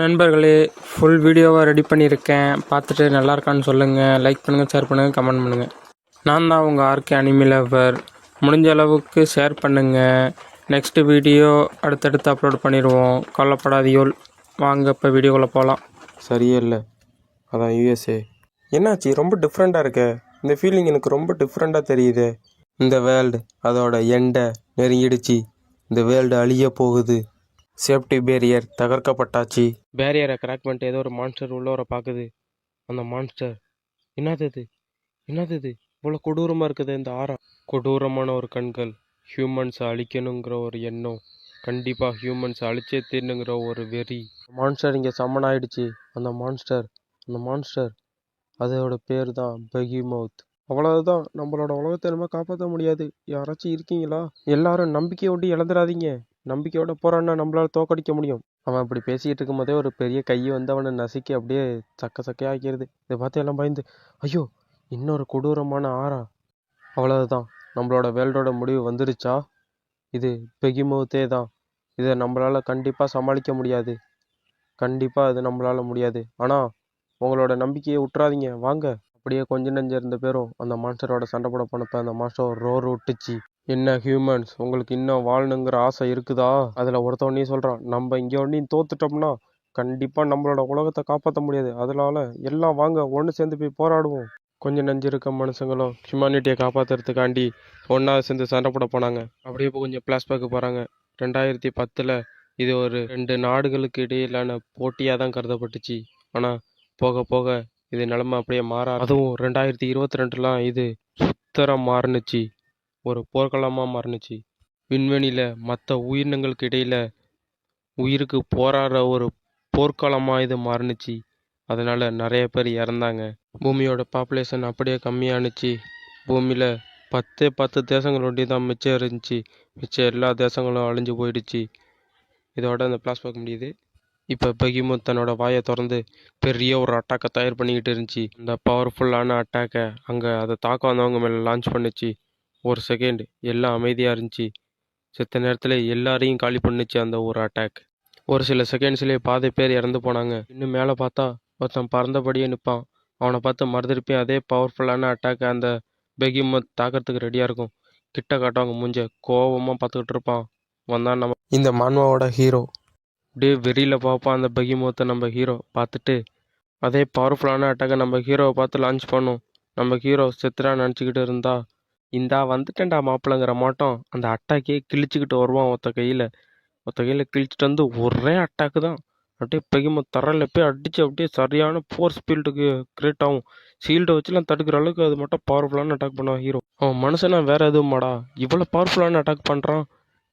நண்பர்களே, ஃபுல் வீடியோவாக ரெடி பண்ணியிருக்கேன். பார்த்துட்டு நல்லா இருக்கான்னு சொல்லுங்கள். லைக் பண்ணுங்கள், ஷேர் பண்ணுங்கள், கமெண்ட் பண்ணுங்கள். நான் தான் உங்கள் ஆர்கே அனிமி லவர். முடிஞ்ச அளவுக்கு ஷேர் பண்ணுங்கள். நெக்ஸ்ட்டு வீடியோ அடுத்தடுத்து அப்லோட் பண்ணிடுவோம். கவலைப்படாதீயோல். வாங்க இப்போ வீடியோக்குள்ளே போகலாம். சரியே இல்லை, அதான் யூஎஸ்ஏ. என்னாச்சு, ரொம்ப டிஃப்ரெண்ட்டாக இருக்கே. இந்த ஃபீலிங் எனக்கு ரொம்ப டிஃப்ரெண்ட்டாக தெரியுது. இந்த வேர்ல்டு அதோட எண்டை நெருங்கிடுச்சு. இந்த வேர்ல்டு அழிய போகுது. சேஃப்டி பேரியர் தகர்க்கப்பட்டாச்சு. பேரியரை கிராக் பண்ணிட்டு ஏதோ ஒரு மான்ஸ்டர் உள்ளவரை பார்க்குது. அந்த மான்ஸ்டர் என்னது இவ்வளோ கொடூரமாக இருக்குது. இந்த ஆறா கொடூரமான ஒரு கண்கள். ஹியூமன்ஸை அழிக்கணுங்கிற ஒரு எண்ணம். கண்டிப்பாக ஹியூமன்ஸை அழிச்சே தீரணுங்கிற ஒரு வெறி. மான்ஸ்டர் இங்கே சம்மன் ஆயிடுச்சு. அந்த மான்ஸ்டர் அதோட பேர் தான் பெகிமவுத். அவ்வளவுதான், நம்மளோட உலகத்தை நம்ம காப்பாற்ற முடியாது. யாராச்சும் இருக்கீங்களா? எல்லாரும் நம்பிக்கையை விட்டு இழந்துடாதீங்க. நம்பிக்கையோட போறான்னா நம்மளால தோக்கடிக்க முடியும். அவன் அப்படி பேசிக்கிட்டு இருக்கும் போதே ஒரு பெரிய கை வந்து அவனை நசுக்கி அப்படியே சக்கையாக்கிறது. இதை பார்த்து எல்லாம் பயந்து, ஐயோ இன்னொரு கொடூரமான ஆறா. அவ்வளவுதான், நம்மளோட வேர்ல்டோட முடிவு வந்துருச்சா? இது பெகிமவுத்தே தான். இதை நம்மளால கண்டிப்பாக சமாளிக்க முடியாது. கண்டிப்பாக இது நம்மளால முடியாது. ஆனால் உங்களோட நம்பிக்கையை விட்டுறாதீங்க. வாங்க. அப்படியே கொஞ்ச நெஞ்ச இருந்த பேரும் அந்த மான்ஸ்டரோட சண்டை போட போனப்ப அந்த மான்ஸ்டர் ரோர் விட்டுச்சு. என்ன ஹியூமன்ஸ், உங்களுக்கு இன்னும் வாழணுங்கிற ஆசை இருக்குதா? அதில் ஒருத்தவனே சொல்கிறான், நம்ம இங்கே ஒன்றையும் தோத்துட்டோம்னா கண்டிப்பாக நம்மளோட உலகத்தை காப்பாற்ற முடியாது. அதனால எல்லாம் வாங்க ஒன்று சேர்ந்து போய் போராடுவோம். கொஞ்சம் நெஞ்சு இருக்க மனுஷங்களும் ஹியூமனிட்டியை காப்பாற்றுறதுக்காண்டி ஒன்றா சேர்ந்து சண்டை போட போனாங்க. அப்படியே இப்போ கொஞ்சம் ஃப்ளாஷ்பேக்கு போகிறாங்க. 2010 இது ஒரு 2 நாடுகளுக்கு இடையிலான போட்டியாக தான் கருதப்பட்டுச்சு. ஆனால் போக போக இது நிலமை அப்படியே மாறாது. அதுவும் 2022 இது சுத்தரம் மாறுனுச்சு. ஒரு போர்க்களமாக மாறுனுச்சு. விண்வெளியில் மற்ற உயிரினங்களுக்கு இடையில உயிருக்கு போராடுற ஒரு போர்க்களமாக இது மாறுனுச்சு. அதனால நிறைய பேர் இறந்தாங்க. பூமியோட பாப்புலேஷன் அப்படியே கம்மியானுச்சு. பூமியில் 10 தேசங்கள் ஒட்டி தான் மிச்சம் இருந்துச்சு. மிச்சம் எல்லா தேசங்களும் அழிஞ்சு போயிடுச்சு. இதோட அந்த ஃப்ளாஷ்பேக் முடியுது. இப்போ பெகிமவுத் தன்னோட வாயை திறந்து பெரிய ஒரு அட்டாக்கை தயார் பண்ணிக்கிட்டு இருந்துச்சு. அந்த பவர்ஃபுல்லான அட்டாக்கை அங்கே அதை தாக்க வந்தவங்க மேலே லான்ச் பண்ணுச்சு. ஒரு செகண்ட் எல்லாம் அமைதியாக இருந்துச்சு. செத்த நேரத்தில் எல்லாரையும் காலி பண்ணுச்சு அந்த ஒரு அட்டாக். ஒரு சில செகண்ட்ஸ்லேயே பாதி பேர் இறந்து போனாங்க. இன்னும் மேலே பார்த்தா ஒருத்தன் பறந்தபடியே நிற்பான். அவனை பார்த்து மறுதிருப்பியும் அதே பவர்ஃபுல்லான அட்டாக்கை அந்த பெகிமவுத் தாக்கிறதுக்கு ரெடியாக இருக்கும். கிட்ட காட்டவங்க மூஞ்ச கோபமாக பார்த்துக்கிட்டு இருப்பான். வந்தான் நம்ம இந்த மான்வாவோட ஹீரோ. அப்படியே வெறியில் பார்ப்பான் அந்த பெகிமவுத்தை நம்ம ஹீரோ. பார்த்துட்டு அதே பவர்ஃபுல்லான அட்டாக்கை நம்ம ஹீரோவை பார்த்து லான்ச் பண்ணோம். நம்ம ஹீரோ செத்துறா நினச்சிக்கிட்டு இருந்தா, இந்தா வந்துட்டேன்டா மாப்பிள்ளைங்கிற மாட்டோம் அந்த அட்டாக்கே கிழிச்சிக்கிட்டு வருவான். ஒத்த கையில் கிழிச்சிட்டு வந்து ஒரே அட்டாக்கு தான். அப்படியே பெகிமவுத் தரையில் போய் அடித்து அப்படியே சரியான ஃபோர்ஸ் ஃபீல்டுக்கு கிரியேட் ஆகும். ஷீல்டை வச்சுலாம் தடுக்கிற அளவுக்கு அது மட்டும் பவர்ஃபுல்லான அட்டாக் பண்ணுவான் ஹீரோ. அவன் மனுஷனா வேற எதுவும் மாடா, இவ்வளோ பவர்ஃபுல்லான அட்டாக் பண்ணுறான்.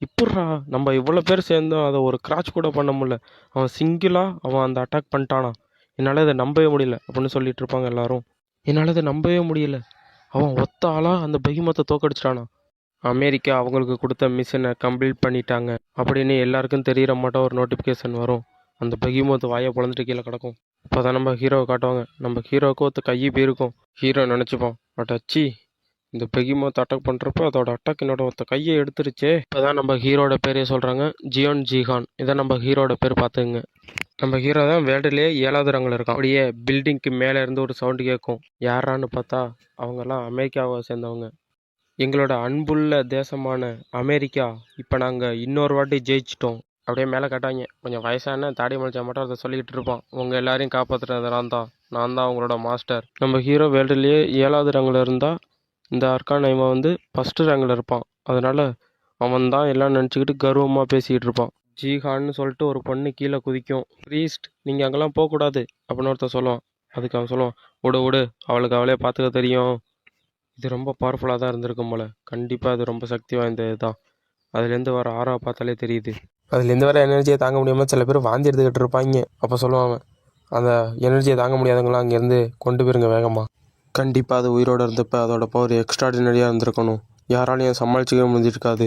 இப்பட்றா நம்ம இவ்வளோ பேர் சேர்ந்தோம் அதை ஒரு கிராச் கூட பண்ண முடியல. அவன் சிங்கிளாக அவன் அந்த அட்டாக் பண்ணிட்டானா. என்னால் இதை நம்பவே முடியல அப்படின்னு சொல்லிட்டு இருப்பாங்க எல்லாரும். என்னால் இதை நம்பவே முடியல. அவன் ஒத்த ஆளாக அந்த பெகிமவுத்தை தோக்கடிச்சிட்டானா. அமெரிக்கா அவங்களுக்கு கொடுத்த மிஷனை கம்ப்ளீட் பண்ணிட்டாங்க அப்படின்னு எல்லாருக்கும் தெரிகிற மாட்டோம் ஒரு நோட்டிஃபிகேஷன் வரும். அந்த பெகிமவுத் வாயை பொழந்துட்டு கீழே கிடக்கும். இப்போ தான் நம்ம ஹீரோவை காட்டுவாங்க. நம்ம ஹீரோவுக்கு ஒருத்த கையை போயிருக்கும். ஹீரோ நினச்சிப்பான், அட்டாச்சி இந்த பெகிமவுத் அட்டாக் பண்ணுறப்ப அதோட அட்டாக் என்னோட ஒருத்த கையை எடுத்துருச்சே. இப்போதான் நம்ம ஹீரோட பேரே சொல்கிறாங்க, ஜியோன் ஜிஹான். இதான் நம்ம ஹீரோட பேர். பார்த்துங்க, நம்ம ஹீரோ தான் வேர்ல்டுலேயே 7வது ரங்கில் இருக்கான். அப்படியே பில்டிங்க்கு மேலே இருந்து ஒரு சவுண்டு கேட்கும். யாரான்னு பார்த்தா அவங்கெல்லாம் அமெரிக்காவை சேர்ந்தவங்க. எங்களோட அன்புள்ள தேசமான அமெரிக்கா, இப்போ நாங்கள் இன்னொரு வாட்டி ஜெயிச்சிட்டோம். அப்படியே மேலே காட்டாங்க. கொஞ்சம் வயசான தாடி மலிச்சா மட்டும் அதை சொல்லிக்கிட்டு இருப்பான். உங்கள் எல்லாரையும் காப்பாற்றுறது நான் தான் உங்களோட மாஸ்டர். நம்ம ஹீரோ வேர்ல்டுலேயே 7வது ரங்கில் இருந்தால் இந்த அர்கான் இவன் வந்து 1st ரேங்கில் இருப்பான். அதனால் அவன் தான் எல்லாம் நினச்சிக்கிட்டு கர்வமாக பேசிக்கிட்டு இருப்பான். ஜிஹான்னு சொல்லிட்டு ஒரு பொண்ணு கீழே குதிக்கும். ப்ரீஸ்ட், நீங்கள் அங்கெல்லாம் போகக்கூடாது அப்படின்னு ஒருத்தன் சொல்லுவான். அதுக்கு அவன் சொல்லுவான், விடு அவளுக்கு அவளே பார்த்துக்க தெரியும். இது ரொம்ப பவர்ஃபுல்லாக தான் இருந்திருக்கும் போல. கண்டிப்பாக அது ரொம்ப சக்தி வாய்ந்தது தான். அதுலேருந்து வர ஆறா பார்த்தாலே தெரியுது. அதுலேருந்து வர எனர்ஜியை தாங்க முடியாமல் சில பேர் வாந்தி எடுத்துக்கிட்டு இருப்பாங்க. அப்போ சொல்லுவாங்க, அந்த எனர்ஜியை தாங்க முடியாதவங்களாம் அங்கேருந்து கொண்டு போயிருங்க வேகமாக. கண்டிப்பாக அது உயிரோடு இருந்தப்போ அதோட பவர் எக்ஸ்ட்ராடினரியாக இருந்திருக்கணும். யாராலையும் சமாளிச்சிக்க முடிஞ்சிருக்காது.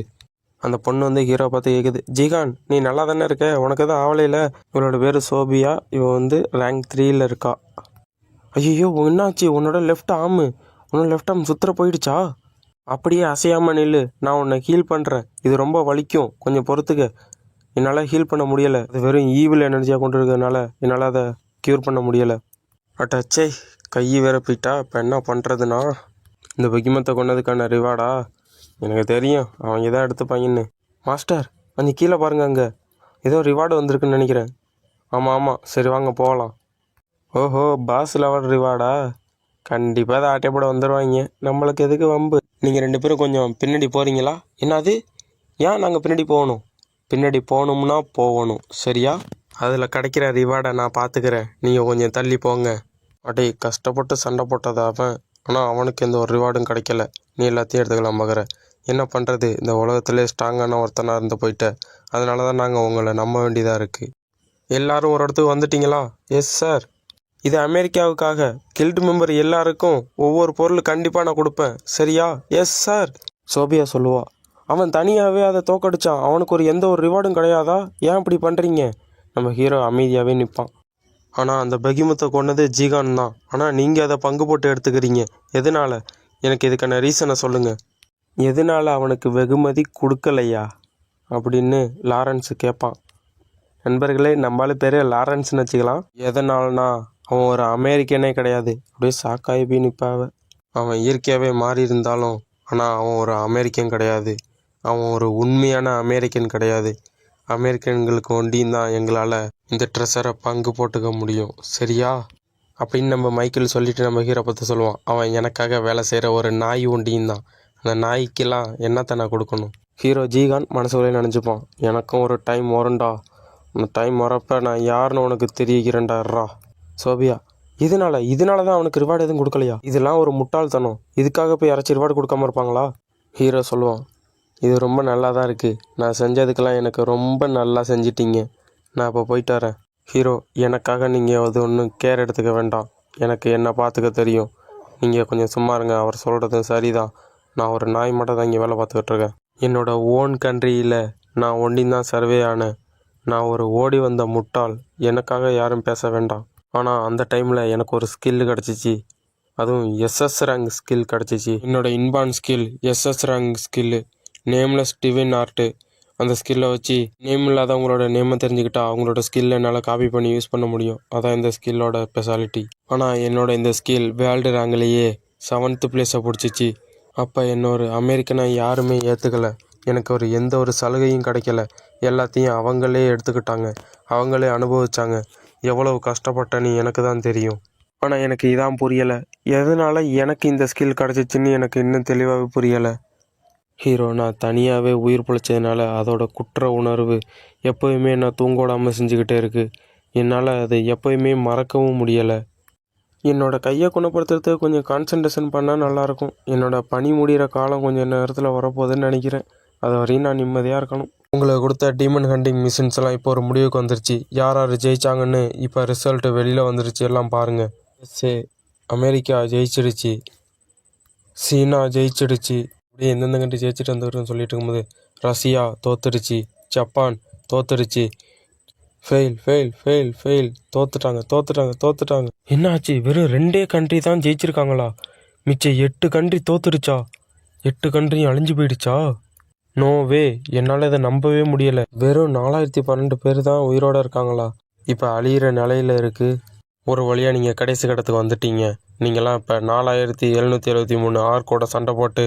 அந்த பொண்ணு வந்து ஹீரோ பார்த்து கேட்குது, ஜிகான் நீ நல்லா தானே இருக்க, உனக்கு எதுவும் ஆவலையில்? இவளோட பேர் சோபியா. இவன் வந்து ரேங்க் 3ல் இருக்கா. ஐயோ என்னாச்சு, உன்னோட லெஃப்ட் ஆர்ம் சுத்தர போயிடுச்சா? அப்படியே அசையாமல் நில்லு, நான் உன்னை ஹீல் பண்ணுறேன். இது ரொம்ப வலிக்கும், கொஞ்சம் பொறுத்துக்க. என்னால் ஹீல் பண்ண முடியலை. அது வெறும் ஈவில் எனர்ஜியாக கொண்டு இருக்கிறதுனால என்னால் அதை க்யூர் பண்ண முடியலை. அட்டச்சே, கை வேற போயிட்டா. இப்போ என்ன பண்ணுறதுன்னா, இந்த பகிமத்தை கொண்டதுக்கான ரிவார்டா? எனக்கு தெரியும் அவங்க தான் எடுத்துப்பாங்கன்னு. மாஸ்டர், அங்கே கீழே பாருங்க, அங்கே ஏதோ ரிவார்டு வந்திருக்குன்னு நினைக்கிறேன். ஆமாம், சரி வாங்க போகலாம். ஓஹோ, பாஸ் லெவல் ரிவார்டா? கண்டிப்பாக அதை ஆட்டைப்பட வந்துடுவாங்க. நம்மளுக்கு எதுக்கு வம்பு? நீங்கள் 2 பேரும் கொஞ்சம் பின்னாடி போகிறீங்களா? என்னது? ஏன் நாங்கள் பின்னாடி போகணும்? பின்னாடி போகணும்னா போகணும், சரியா? அதில் கிடைக்கிற ரிவார்டை நான் பார்த்துக்கிறேன், நீங்கள் கொஞ்சம் தள்ளி போங்க. அடே, கஷ்டப்பட்டு சண்டை போட்டது அவன், ஆனால் அவனுக்கு எந்த ஒரு ரிவார்டும் கிடைக்கல. நீ எல்லாத்தையும் எடுத்துக்கலாம் மகர. என்ன பண்ணுறது, இந்த உலகத்திலே ஸ்ட்ராங்கான ஒருத்தனாக இருந்து போயிட்ட. அதனால தான் நாங்கள் உங்களை நம்ப வேண்டியதாக இருக்குது. எல்லாரும் ஒரு இடத்துக்கு வந்துட்டீங்களா? Yes sir. இது அமெரிக்காவுக்காக கில்டு மெம்பர் எல்லாருக்கும் ஒவ்வொரு பொருள் கண்டிப்பாக நான் கொடுப்பேன், சரியா? Yes sir. சோபியா சொல்லுவா, அவன் தனியாகவே அதை தோக்கடிச்சான், அவனுக்கு எந்த ஒரு ரிவார்டும் கிடையாதா? ஏன் இப்படி பண்ணுறீங்க? நம்ம ஹீரோ அமைதியாகவே நிற்பான். ஆனால் அந்த பகிமுத்தை கொண்டது ஜீகான் தான். ஆனால் நீங்கள் அதை பங்கு போட்டு எடுத்துக்கிறீங்க. எதனால்? எனக்கு இதுக்கான ரீசனை சொல்லுங்கள். எதனால் அவனுக்கு வெகுமதி கொடுக்கலையா அப்படின்னு லாரன்ஸு கேட்பான். நண்பர்களே, நம்மளால பேரே லாரன்ஸ்னு வச்சுக்கலாம். எதனால்னா அவன் ஒரு அமெரிக்கனே கிடையாது. அப்படியே சாக்காகி போய் நிற்பாவ. அவன் இயற்கையாகவே மாறி இருந்தாலும் ஆனால் அவன் ஒரு அமெரிக்கன் கிடையாது. அவன் ஒரு உண்மையான அமெரிக்கன் கிடையாது. அமெரிக்கன்களுக்கு ஒண்டியும் தான் எங்களால் இந்த ட்ரெஸரை பங்கு போட்டுக்க முடியும், சரியா? அப்படின்னு நம்ம மைக்கேல் சொல்லிட்டு நம்ம ஹீரோ பற்றி சொல்லுவான். அவன் எனக்காக வேலை செய்கிற ஒரு நாய் ஒண்டியும் தான். அந்த நாய்க்கெல்லாம் என்னத்தை நான் கொடுக்கணும்? ஹீரோ ஜீகான் மனசுக்குள்ளே நினச்சிப்பான், எனக்கும் ஒரு டைம் வரும்டா. அந்த டைம் வரப்போ நான் யாருன்னு உனக்கு தெரிவிக்கிறேன்டாரா. சோபியா, இதனால தான் அவனுக்கு ரிவார்டு எதுவும் கொடுக்கலையா? இதெல்லாம் ஒரு முட்டாள்தனம். இதுக்காக போய் யாராச்சும் ரிவார்டு கொடுக்காம இருப்பாங்களா? ஹீரோ சொல்லுவான், இது ரொம்ப நல்லா தான் இருக்குது. நான் செஞ்சதுக்கெல்லாம் எனக்கு ரொம்ப நல்லா செஞ்சிட்டீங்க. நான் இப்போ போயிட்டு வரேன். ஹீரோ, எனக்காக நீங்கள் அது ஒன்றும் கேர் எடுத்துக்க வேண்டாம். எனக்கு என்ன பார்த்துக்க தெரியும். நீங்கள் கொஞ்சம் சும்மா இருங்க. அவர் சொல்கிறது சரிதான். நான் ஒரு நாய் மட்டும் தான் இங்கே வேலை பார்த்துக்கிட்டு இருக்கேன். என்னோடய ஓன் கண்ட்ரியில் நான் ஒண்டின்னு தான் சர்வே ஆனேன். நான் ஒரு ஓடி வந்த முட்டாள். எனக்காக யாரும் பேச வேண்டாம். ஆனால் அந்த டைமில் எனக்கு ஒரு ஸ்கில் கிடச்சிச்சு. அதுவும் எஸ்எஸ் ரேங்க் ஸ்கில் கிடச்சிச்சு. என்னோடய இன்பான் skill SS rank skill, nameless divine art. அந்த ஸ்கில்லை வச்சு நேம் இல்லாதவங்களோட நேமை தெரிஞ்சுக்கிட்டா அவங்களோட ஸ்கில்லை என்னால் காப்பி பண்ணி யூஸ் பண்ண முடியும். அதான் இந்த ஸ்கில்லோட ஸ்பெஷாலிட்டி. ஆனால் என்னோட இந்த ஸ்கில் வேர்ல்டு ரேங்க்லேயே 7th பிளேஸை பிடிச்சிச்சு. அப்போ என்னொரு அமெரிக்கனை யாருமே ஏற்றுக்கலை. எனக்கு எந்த ஒரு சலுகையும் கிடைக்கல. எல்லாத்தையும் அவங்களே எடுத்துக்கிட்டாங்க, அவங்களே அனுபவிச்சாங்க. எவ்வளவு கஷ்டப்பட்டேன்னு எனக்கு தான் தெரியும். ஆனால் எனக்கு இதான் புரியலை, எதனால் எனக்கு இந்த ஸ்கில் கிடச்சிச்சின்னு எனக்கு இன்னும் தெளிவாகவே புரியலை. ஹீரோ, நான் தனியாகவே உயிர் பிழைச்சதுனால அதோட குற்ற உணர்வு எப்போயுமே நான் தூங்கோடாமல் செஞ்சுக்கிட்டே இருக்குது. என்னால் அதை எப்போயுமே மறக்கவும் முடியலை. என்னோடய கையை குணப்படுத்துறதுக்கு கொஞ்சம் கான்சன்ட்ரேஷன் பண்ணால் நல்லாயிருக்கும். என்னோடய பனி முடிகிற காலம் கொஞ்சம் நேரத்தில் வரப்போகுதுன்னு நினைக்கிறேன். அது வரையும் நான் நிம்மதியாக இருக்கணும். உங்களுக்கு கொடுத்த டீமன் ஹண்டிங் மிஷின்ஸ் எல்லாம் இப்போ ஒரு முடிவுக்கு வந்துருச்சு. யார் யார் ஜெயிச்சாங்கன்னு இப்போ ரிசல்ட்டு வெளியில் வந்துருச்சு, எல்லாம் பாருங்கள். எஸ்ஏ அமெரிக்கா ஜெயிச்சிடுச்சு, சீனா ஜெயிச்சிடுச்சு. அப்படியே எந்தெந்த கண்ட்ரி ஜெயிச்சுட்டு வந்துருன்னு சொல்லிட்டு இருக்கும்போது ரஷ்யா தோத்துடுச்சு, ஜப்பான் தோத்துடுச்சு. ஃபெயில் ஃபெயில் ஃபெயில் ஃபெயில் தோத்துட்டாங்க. என்ன ஆச்சு? வெறும் 2 கண்ட்ரி தான் ஜெயிச்சிருக்காங்களா? மிச்சம் 8 கண்ட்ரி தோத்துடுச்சா? 8 கண்ட்ரியும் அழிஞ்சு போயிடுச்சா? நோ வே, என்னால் இதை நம்பவே முடியலை. வெறும் 4012 பேர் தான் உயிரோடு இருக்காங்களா? இப்போ அழியிற நிலையில் இருக்குது. ஒரு வழியாக நீங்கள் கடைசி கட்டத்துக்கு வந்துட்டீங்க. நீங்களாம் இப்போ 4773 ஆர்க்கோட சண்டை போட்டு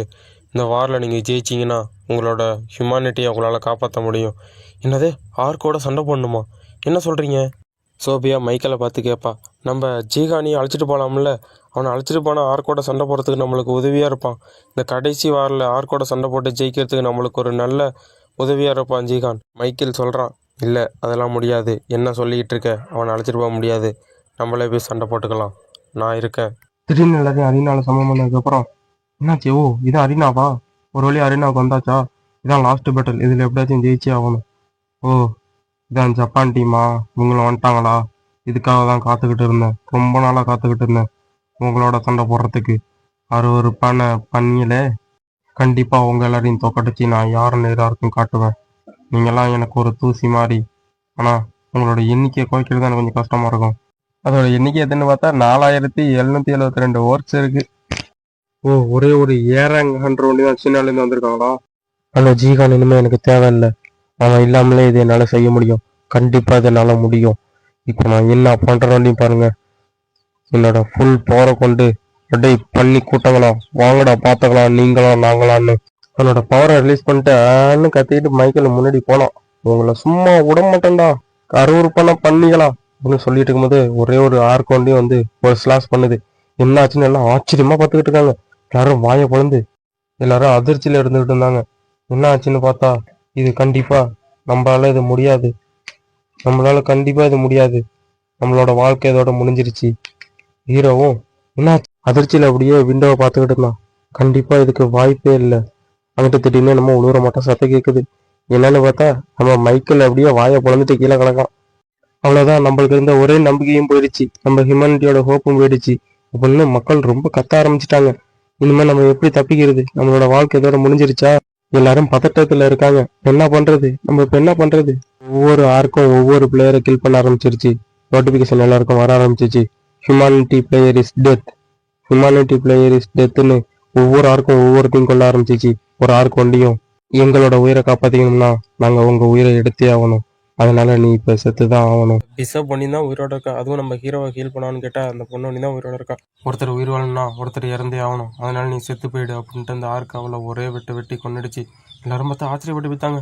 இந்த வாரில் நீங்கள் ஜெயிச்சிங்கன்னா உங்களோட ஹியூமானிட்டியை உங்களால் காப்பாற்ற முடியும். என்னது, ஆர்க்கோட சண்டை போடணுமா? என்ன சொல்கிறீங்க? சோபியா மைக்கேலை பார்த்து கேட்பா, நம்ம ஜீகானியை அழைச்சிட்டு போகலாம்ல? அவனை அழைச்சிட்டு போனால் ஆர்க்கோட சண்டை போடுறதுக்கு நம்மளுக்கு உதவியாக இருப்பான். இந்த கடைசி வாரில் ஆர்க்கோட சண்டை போட்டு ஜெயிக்கிறதுக்கு நம்மளுக்கு ஒரு நல்ல உதவியாக இருப்பான் ஜீகான். மைக்கேல் சொல்கிறான், இல்லை அதெல்லாம் முடியாது. என்ன சொல்லிக்கிட்டு இருக்க? அவனை அழைச்சிட்டு போக முடியாது. நம்மளே போய் சண்டை போட்டுக்கலாம், நான் இருக்கேன். திடீர்னு எல்லாத்தையும் அரினாவில் சமம் பண்ணதுக்கப்புறம் என்னாச்சு? ஓ, இதான் அரினாவா? ஒரு வழி அரினாவுக்கு வந்தாச்சா? இதான் லாஸ்ட் பேட்டில், இதில் எப்படியாச்சும் ஜெயிச்சே ஆகணும். ஓ, இதான் ஜப்பான் டீமா? இவங்களும் வந்துட்டாங்களா? இதுக்காக தான் காத்துக்கிட்டு இருந்தேன், ரொம்ப நாளாக காத்துக்கிட்டு இருந்தேன் உங்களோட சண்டை போடுறதுக்கு. அருவருப்பான பண்ணியில கண்டிப்பாக உங்கள் எல்லாரையும் தோக்கடிச்சு நான் யாருன்னு எல்லாருக்கும் காட்டுவேன். நீங்கள்லாம் எனக்கு ஒரு தூசி மாதிரி. ஆனால் உங்களோட எண்ணிக்கையை குறைக்கிறது எனக்கு கொஞ்சம் கஷ்டமாக இருக்கும். அதோட எண்ணிக்கை எதுன்னு பார்த்தா 4772 ஓர்ஸ் இருக்குது. ஓ, ஒரே ஒரு ஏரங் ஹண்ட்ரட் ஒண்டி தான் சீனாலேருந்து வந்திருக்காங்களா? ஹலோ ஜீகான், இனிமேல் எனக்கு தேவையில்லை. அவன் இல்லாமலே இது என்னால் செய்ய முடியும். கண்டிப்பாக இது என்னால் முடியும். இப்போ நான் என்ன பண்ணுறேன்னு பாருங்க. என்னோட ஃபுல் பவரை கொண்டு அப்படியே பண்ணி கூட்டங்களா, வாங்கடா பார்த்துக்கலாம் நீங்களா நாங்களான்னு அவனோட பவரை ரிலீஸ் பண்ணிட்டு ஆன்னு கத்திக்கிட்டு மைக்கில் முன்னாடி போனான். உங்களை சும்மா விட மாட்டேன்டா, அருவருப்பான பண்ணிகளா அப்படின்னு சொல்லிட்டு இருக்கும்போது ஒரே ஒரு ஆர்க் வண்டியும் வந்து ஒரு ஸ்லாஷ் பண்ணுது. என்ன ஆச்சுன்னு எல்லாம் ஆச்சரியமா பார்த்துக்கிட்டு இருக்காங்க. எல்லாரும் வாயை பொழந்து எல்லாரும் அதிர்ச்சியில இருந்துகிட்டு இருந்தாங்க. என்ன ஆச்சுன்னு பார்த்தா, இது கண்டிப்பா நம்மளால இது முடியாது, நம்மளால கண்டிப்பா இது முடியாது, நம்மளோட வாழ்க்கை இதோட முடிஞ்சிருச்சு. ஹீரோவும் என்ன அதிர்ச்சியில அப்படியே விண்டோவை பார்த்துக்கிட்டு இருந்தான். கண்டிப்பா இதுக்கு வாய்ப்பே இல்லை. அங்கிட்ட திடீர்னு நம்ம உழுவுற மாட்டோம் சத்தம் கேட்குது. என்னன்னு பார்த்தா நம்ம மைக்கிள் அப்படியே வாயை பொழந்துட்டு கீழே கிடக்கான். அவ்வளவுதான், நம்மளுக்கு இருந்த ஒரே நம்பிக்கையும் போயிடுச்சு, நம்ம ஹியூமனிட்டியோட ஹோப்பும் போயிடுச்சு அப்படின்னு மக்கள் ரொம்ப கத்த ஆரம்பிச்சிட்டாங்க. இனிமேல் நம்ம எப்படி தப்பிக்கிறது, நம்மளோட வாழ்க்கை இதோட முடிஞ்சிருச்சா? எல்லாரும் பதட்டத்துல இருக்காங்க. என்ன பண்றது, நம்ம இப்ப என்ன பண்றது? ஒவ்வொரு ஆர்க்கும் ஒவ்வொரு பிளேயரை கில் பண்ண ஆரம்பிச்சிருச்சு. நோட்டிபிகேஷன் எல்லாருக்கும் வர ஆரம்பிச்சிச்சு. Humanity player is death, humanity player is டெத்னு ஒவ்வொரு ஆர்க்கும் ஒவ்வொருத்தையும் கொள்ள ஆரம்பிச்சிச்சு. ஒரு ஆர்க் வண்டியும் எங்களோட உயிரை காப்பாத்திக்கணும்னா நாங்க உங்க உயிரை எடுத்தே ஆகணும், அதனால நீ இப்ப செத்துதான் ஆகணும். டிசர்வ் பண்ணி தான் உயிரோட இருக்கா. அதுவும் நம்ம ஹீரோவை ஹீல் பண்ணான்னு கேட்டா அந்த பொண்ணு தான் உயிரோட இருக்கா. ஒருத்தர் உயிர் வாழணும்னா ஒருத்தர் இறந்தே ஆகணும், அதனால நீ செத்து போயிடு அப்படின்ட்டு அந்த ஆர்க் அவளை ஒரே வெட்டி கொண்டுடுச்சு. எல்லாரும் பார்த்து ஆச்சரியப்பட்டு போயிட்டாங்க.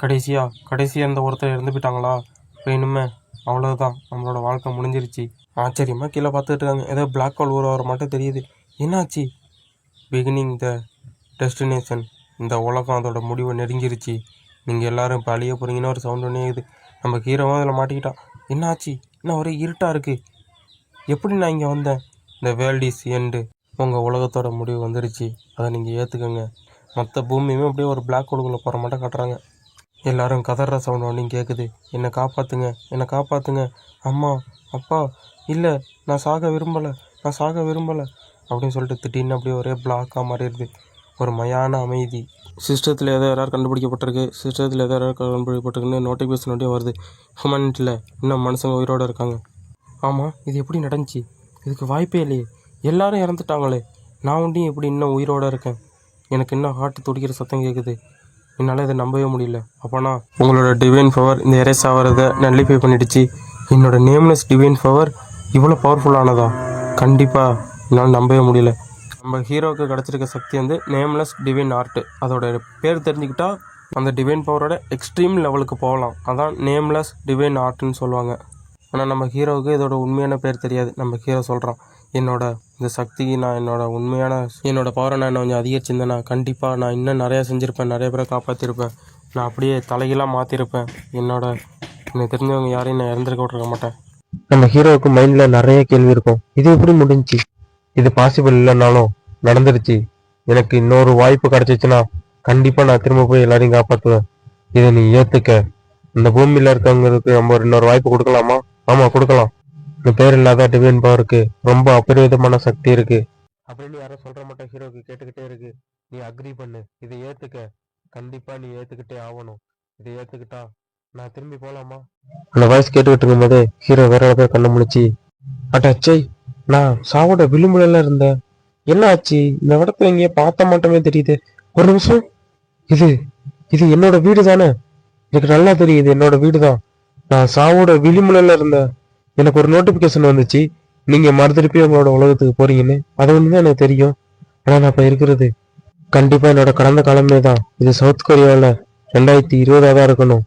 கடைசியா அந்த ஒருத்தர் இறந்து போயிட்டாங்களா, இப்போ இனிமே அவ்வளவுதான், நம்மளோட வாழ்க்கை முடிஞ்சிருச்சு. ஆச்சரியமா கீழே பார்த்துட்டு இருக்காங்க. ஏதோ பிளாக் ஹோல் ஊற வர மட்டும் தெரியுது. என்னாச்சு? பிகினிங் த டெஸ்டினேஷன், இந்த உலகம் அதோட முடிவை நெருங்கிருச்சு, நீங்கள் எல்லாரும் இப்போ அழிய போகிறீங்கன்னு ஒரு சவுண்ட் ஒன்றே இது. நம்ம ஹீரோவும் அதில் மாட்டிக்கிட்டான். என்னாச்சு? இன்னும் ஒரே இருட்டாக இருக்குது, எப்படி நான் இங்கே வந்தேன்? இந்த வேர்ல்ட் இஸ் எண்டு, உங்கள் உலகத்தோட முடிவு வந்துருச்சு, அதை நீங்கள் ஏற்றுக்கோங்க. மொத்த பூமியுமே அப்படியே ஒரு பிளாக் ஹோலுக்குள்ளே போகிற மட்டும் காட்டுறாங்க. எல்லாரும் கதற சவுண்ட் ஒன்றையும் கேட்குது. என்னை காப்பாற்றுங்க, அம்மா அப்பா, இல்லை நான் சாக விரும்பலை அப்படின்னு சொல்லிட்டு திடீர்னு அப்படியே ஒரே பிளாக்காக மாறிடுது. ஒரு மயான அமைதி. சிஸ்டத்தில் ஏதோ யாராவது கண்டுபிடிக்கப்பட்டிருக்குன்னு நோட்டிஃபிகேஷன் ஒன்றே வருது. ஹியூமனிட்டியில் இன்னும் மனுஷங்க உயிரோடு இருக்காங்க. ஆமாம், இது எப்படி நடந்துச்சு? இதுக்கு வாய்ப்பே இல்லையே, எல்லாரும் இறந்துட்டாங்களே, நான் ஒண்டியும் எப்படி இன்னும் உயிரோடு இருக்கேன்? எனக்கு இன்னும் ஹார்ட் துடிக்கிற சத்தம் கேட்குது. என்னால் இதை நம்பவே முடியல. அப்போனா உங்களோட டிவைன் பவர் இந்த எரேஸ் ஆகிறத நல்லிஃபை பண்ணிடுச்சு. என்னோட நேம்லெஸ் டிவைன் பவர் இவ்வளோ பவர்ஃபுல்லானதா? கண்டிப்பாக என்னால் நம்பவே முடியல. நம்ம ஹீரோவுக்கு கிடச்சிருக்க சக்தி வந்து நேம்லெஸ் டிவைன் ஆர்ட். அதோட பேர் தெரிஞ்சுக்கிட்டா அந்த டிவைன் பவரோட எக்ஸ்ட்ரீம் லெவலுக்கு போகலாம். அதான் நேம்லெஸ் டிவைன் ஆர்ட்னு சொல்லுவாங்க. ஆனால் நம்ம ஹீரோவுக்கு இதோட உண்மையான பேர் தெரியாது. நம்ம ஹீரோ சொல்கிறான், என்னோட இந்த சக்திக்கு நான் என்னோட பவரை நான் கொஞ்சம் அதிகரிச்சிருந்தேன்னா கண்டிப்பாக நான் இன்னும் நிறையா செஞ்சுருப்பேன், நிறைய பேரை காப்பாற்றிருப்பேன், நான் அப்படியே தலைகீழாக மாற்றிருப்பேன், எனக்கு தெரிஞ்சவங்க யாரையும் நான் இறந்துருக்க விட்டுருக்க மாட்டேன். நம்ம ஹீரோவுக்கு மைண்டில் நிறைய கேள்வி இருக்கும். இது எப்படி முடிஞ்சிச்சு? இது பாசிபிள் இல்லைன்னாலும் நடந்துருச்சு. எனக்கு இன்னொரு வாய்ப்பு கிடைச்சிச்சுன்னா கண்டிப்பாக நான் திரும்ப போய் எல்லாரையும் காப்பாற்றுவேன். இதை நீ ஏற்றுக்க. இந்த பூமியில் இருக்கவங்களுக்கு நம்ம இன்னொரு வாய்ப்பு கொடுக்கலாமா? ஆமாம், கொடுக்கலாம். இந்த பேர் இல்லாத டிவைன் பவருக்கு ரொம்ப அபரிவிதமான சக்தி இருக்கு அப்படின்னு யாரும் சொல்ற மட்டும் ஹீரோக்கு கேட்டுக்கிட்டே இருக்கு. நீ அக்ரி பண்ணு, இதை ஏத்துக்க, கண்டிப்பா நீ ஏத்துக்கிட்டே ஆகணும். இதை ஏத்துக்கிட்டா நான் திரும்பி போலாமா? அந்த வாய்ஸ் கேட்டுக்கிட்டு இருக்கும்போது ஹீரோ வேற ஏதாவது கண்ணு முடிச்சு, அட்டச்சை, நான் சாவோட விளிம்புல இருந்தேன், என்ன ஆச்சு? இந்த இடத்துல இங்கே பார்த்த மாட்டோமே தெரியுது. ஒரு நிமிஷம், இது இது என்னோட வீடு தானே? எனக்கு நல்லா தெரியுது, என்னோட வீடு தான். நான் சாவோட விளிம்புல இருந்தேன். எனக்கு ஒரு நோட்டிபிகேஷன் வந்துச்சு, நீங்க மறுதிருப்பி உங்களோட உலகத்துக்கு போறீங்கன்னு. அது ஒண்ணுதான் எனக்கு தெரியும். ஆனா நான் இப்ப இருக்கிறது கண்டிப்பா என்னோட கடந்த காலமே தான். இது சவுத் கொரியாவில் 2020 தான் இருக்கணும்.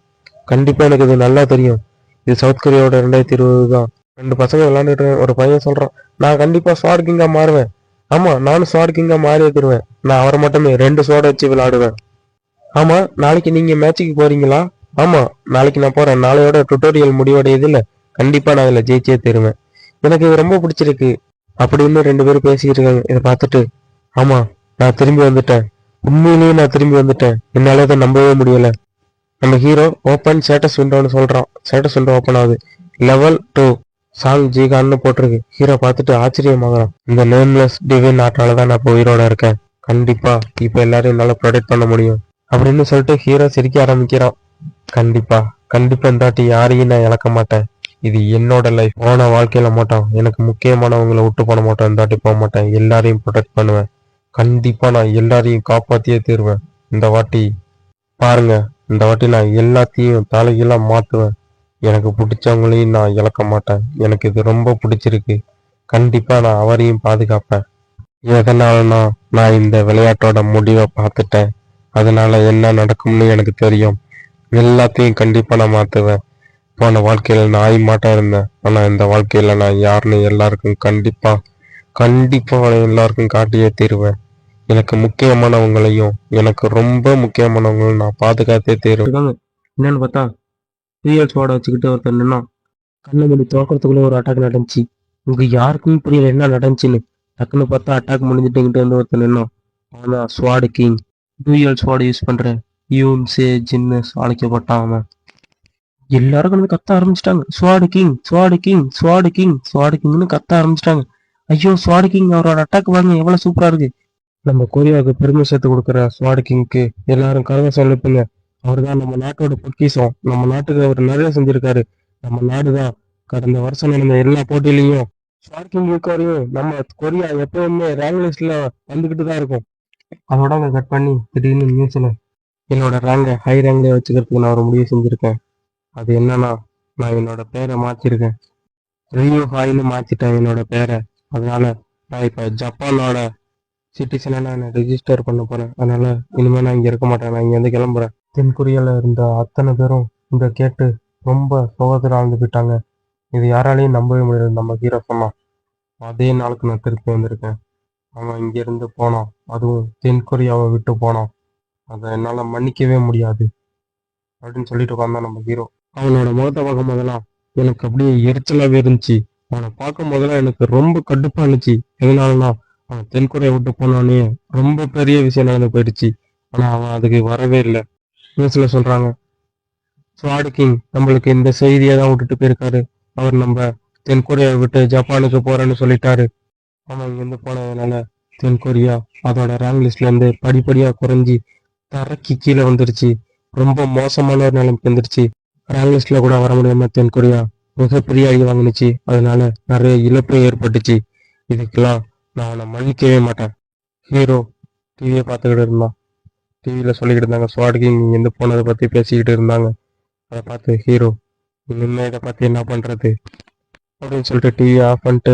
கண்டிப்பா எனக்கு இது நல்லா தெரியும். இது சவுத் கொரியாவோட 2020 தான். 2 பசங்க விளையாண்டுட்டு ஒரு பையன் சொல்றான், நான் கண்டிப்பா ஸ்வாட் கிங்கா மாறுவேன். ஆமா, நானும் ஸ்வாட் கிங்கா மாறி வந்துருவேன். நான் அவரை மட்டுமே 2 ஸ்வாட வச்சு விளையாடுவேன். ஆமா, நாளைக்கு நீங்க மேட்சுக்கு போறீங்களா? ஆமா, நாளைக்கு நான் போறேன். நாளையோட டுட்டோரியல் முடிவடையுது இல்ல, கண்டிப்பா நான் இதுல ஜெயிச்சே தருவேன். எனக்கு இது ரொம்ப பிடிச்சிருக்கு அப்படின்னு 2 பேரும் பேசிக்கிட்டு இருக்காங்க. இதை பார்த்துட்டு, ஆமா, நான் திரும்பி வந்துட்டேன், உண்மையிலேயே நான் திரும்பி வந்துட்டேன், என்னால இதை நம்பவே முடியல. நம்ம ஹீரோ ஓப்பன் ஸ்டேட்டஸ் விண்டோன்னு சொல்றான். ஸ்டேட்டஸ் விண்டோ ஓப்பன் ஆகுது. லெவல் 2 சாங் ஜிகான்னு போட்டிருக்கு. ஹீரோ பார்த்துட்டு ஆச்சரியமாகறான். இந்த நேம்லெஸ் டிவைன் ஆட்டாலதான் நான் இப்போ உயிரோட இருக்கேன். கண்டிப்பா இப்ப எல்லாரும் என்னால ப்ரொடெக்ட் பண்ண முடியும் அப்படின்னு சொல்லிட்டு ஹீரோ சிரிக்க ஆரம்பிக்கிறான். கண்டிப்பா இந்த வாட்டி யாரையும் நான் இழக்க மாட்டேன். இது என்னோட லைஃப். போன வாழ்க்கையில மாட்டோம், எனக்கு முக்கியமானவங்களை விட்டு போன மாட்டேன். இந்த வாட்டி போக மாட்டேன், எல்லாரையும் ப்ரொடெக்ட் பண்ணுவேன். கண்டிப்பா நான் எல்லாரையும் காப்பாத்தியே தீருவேன். இந்த வாட்டி பாருங்க, இந்த வாட்டி நான் எல்லாத்தையும் தலைகீழாக மாற்றுவேன். எனக்கு பிடிச்சவங்களையும் நான் இழக்க மாட்டேன். எனக்கு இது ரொம்ப பிடிச்சிருக்கு. கண்டிப்பாக நான் அவரையும் பாதுகாப்பேன். எதனாலனா நான் இந்த விளையாட்டோட முடிவை பார்த்துட்டேன். அதனால என்ன நடக்கும்னு எனக்கு தெரியும். எல்லாத்தையும் கண்டிப்பாக நான் மாற்றுவேன். போன வாழ்க்கையில் நான் ஆயிமாட்டா இருந்தேன். ஆனால் இந்த வாழ்க்கையில் நான் யாருன்னு எல்லாருக்கும் கண்டிப்பாக எல்லாருக்கும் காட்டியே தீருவேன். எனக்கு முக்கியமானவங்களையும் எனக்கு ரொம்ப முக்கியமானவங்களையும் நான் பாதுகாத்தே தீருவேன். என்னன்னு பார்த்தா சீரியல் ஸ்வாட வச்சுக்கிட்டு ஒருத்தர் நின்னா கண்ணை மூடி திறக்கிறதுக்குள்ள ஒரு அட்டாக் நடந்துச்சு. இங்க யாருக்குமே புரியல என்ன நடந்துச்சுன்னு. டக்குன்னு பார்த்தா அட்டாக் முடிஞ்சுட்டு வந்து ஒருத்தர் நின்னான். அவன் sword king. Dual sword use பண்ற யூன் சே ஜின்னு அழைக்கப்பட்டான் அவன். எல்லாரும் வந்து கத்த ஆரம்பிச்சிட்டாங்க. Sword king, sword king, sword king, sword கிங்னு கத்த ஆரம்பிச்சிட்டாங்க. ஐயோ ஸ்வாடு கிங் அவரோட அட்டாக் வாங்க எவ்வளவு சூப்பரா இருக்கு. நம்ம கொரியாவுக்கு பெருமை சேர்த்து கொடுக்குற ஸ்வாடு கிங்க்கு எல்லாரும் கரகோஷம் எழுப்புங்க. அவர் தான் நம்ம நாட்டோட பொக்கிஷம். நம்ம நாட்டுக்கு அவர் நிறைய செஞ்சிருக்காரு. நம்ம நாடுதான் கடந்த வருஷம் நடந்த எல்லா போட்டியிலையும் ஸ்வாடு கிங் இருக்காரையும் நம்ம கொரியா எப்பவுமே ரேங்க் லிஸ்ட்ல வந்துகிட்டு தான் இருக்கும். அதோட அவங்க கட் பண்ணி திடீர்னு நியூஸ்ல என்னோட ரேங்கை ஹை ரேங்க்ல வச்சுக்கிறதுக்கு நான் ஒரு முடிவு செஞ்சிருக்கேன். அது என்னன்னா நான் என்னோட பேரை மாத்திருக்கேன். ரியோ ஹாய்னு மாத்திட்டேன் என்னோட பேரை. அதனால நான் இப்ப ஜப்பானோட சிட்டிசனை நான் ரெஜிஸ்டர் பண்ண போறேன். அதனால இனிமே நான் இங்க இருக்க மாட்டேன். நான் இங்க இருந்து கிளம்புறேன். தென்கொரியால இருந்த அத்தனை பேரும் இதை கேட்டு ரொம்ப சோகத்தில் ஆழ்ந்து போயிட்டாங்க. இது யாராலையும் நம்பவே முடியாது. நம்ம ஹீரோ சொன்னான். அதே நாளுக்கு நான் திருப்பி வந்திருக்கேன். அவன் இங்க இருந்து போனான், அதுவும் தென்கொரியாவை விட்டு போனான். அதை என்னால மன்னிக்கவே முடியாது அப்படின்னு சொல்லிட்டு உட்காந்தான் நம்ம ஹீரோ. அவனோட முகத்தை பார்க்கும் போதெல்லாம் எனக்கு அப்படியே எரிச்சலாவே இருந்துச்சு. அவனை பார்க்கும் போதெல்லாம் எனக்கு ரொம்ப கடுப்பா இருந்துச்சு. எதனாலனா அவன் தென்கொரியா விட்டு போனானே ரொம்ப பெரிய விஷயம் நடந்து போயிடுச்சு. ஆனா அவன் அதுக்கு வரவே இல்லை. நியூஸ்ல சொல்றாங்க ஸ்வாடு கிங் நம்மளுக்கு இந்த செய்தியை தான் விட்டுட்டு போயிருக்காரு. அவர் நம்ம தென்கொரியாவை விட்டு ஜப்பானுக்கு போறேன்னு சொல்லிட்டாரு. அவன் இங்கிருந்து போனதுனால தென்கொரியா அதோட ரேங்க் லிஸ்ட்ல இருந்து படிப்படியா குறைஞ்சி தரைக்கு கீழே வந்துருச்சு. ரொம்ப மோசமான ஒரு நிலைமைக்கு வந்துருச்சு. ரேங்க் லிஸ்ட்ல கூட வர முடியாம தென்கொரியா மிகப்பெரிய அடி வாங்கினுச்சு. அதனால நிறைய இழப்பு ஏற்பட்டுச்சு. இதுக்கெல்லாம் நான் அவனை மன்னிக்கவே மாட்டேன். ஹீரோ டிவியை பார்த்துக்கிட்டு இருந்தான். டிவியில சொல்லிக்கிட்டு இருந்தாங்க ஸ்வாட் கிங் இங்கிருந்து போனதை பத்தி பேசிக்கிட்டு இருந்தாங்க. அதை பார்த்து ஹீரோ இனிமே இதை பார்த்து என்ன பண்றது அப்படின்னு சொல்லிட்டு டிவியை ஆஃப் பண்ணிட்டு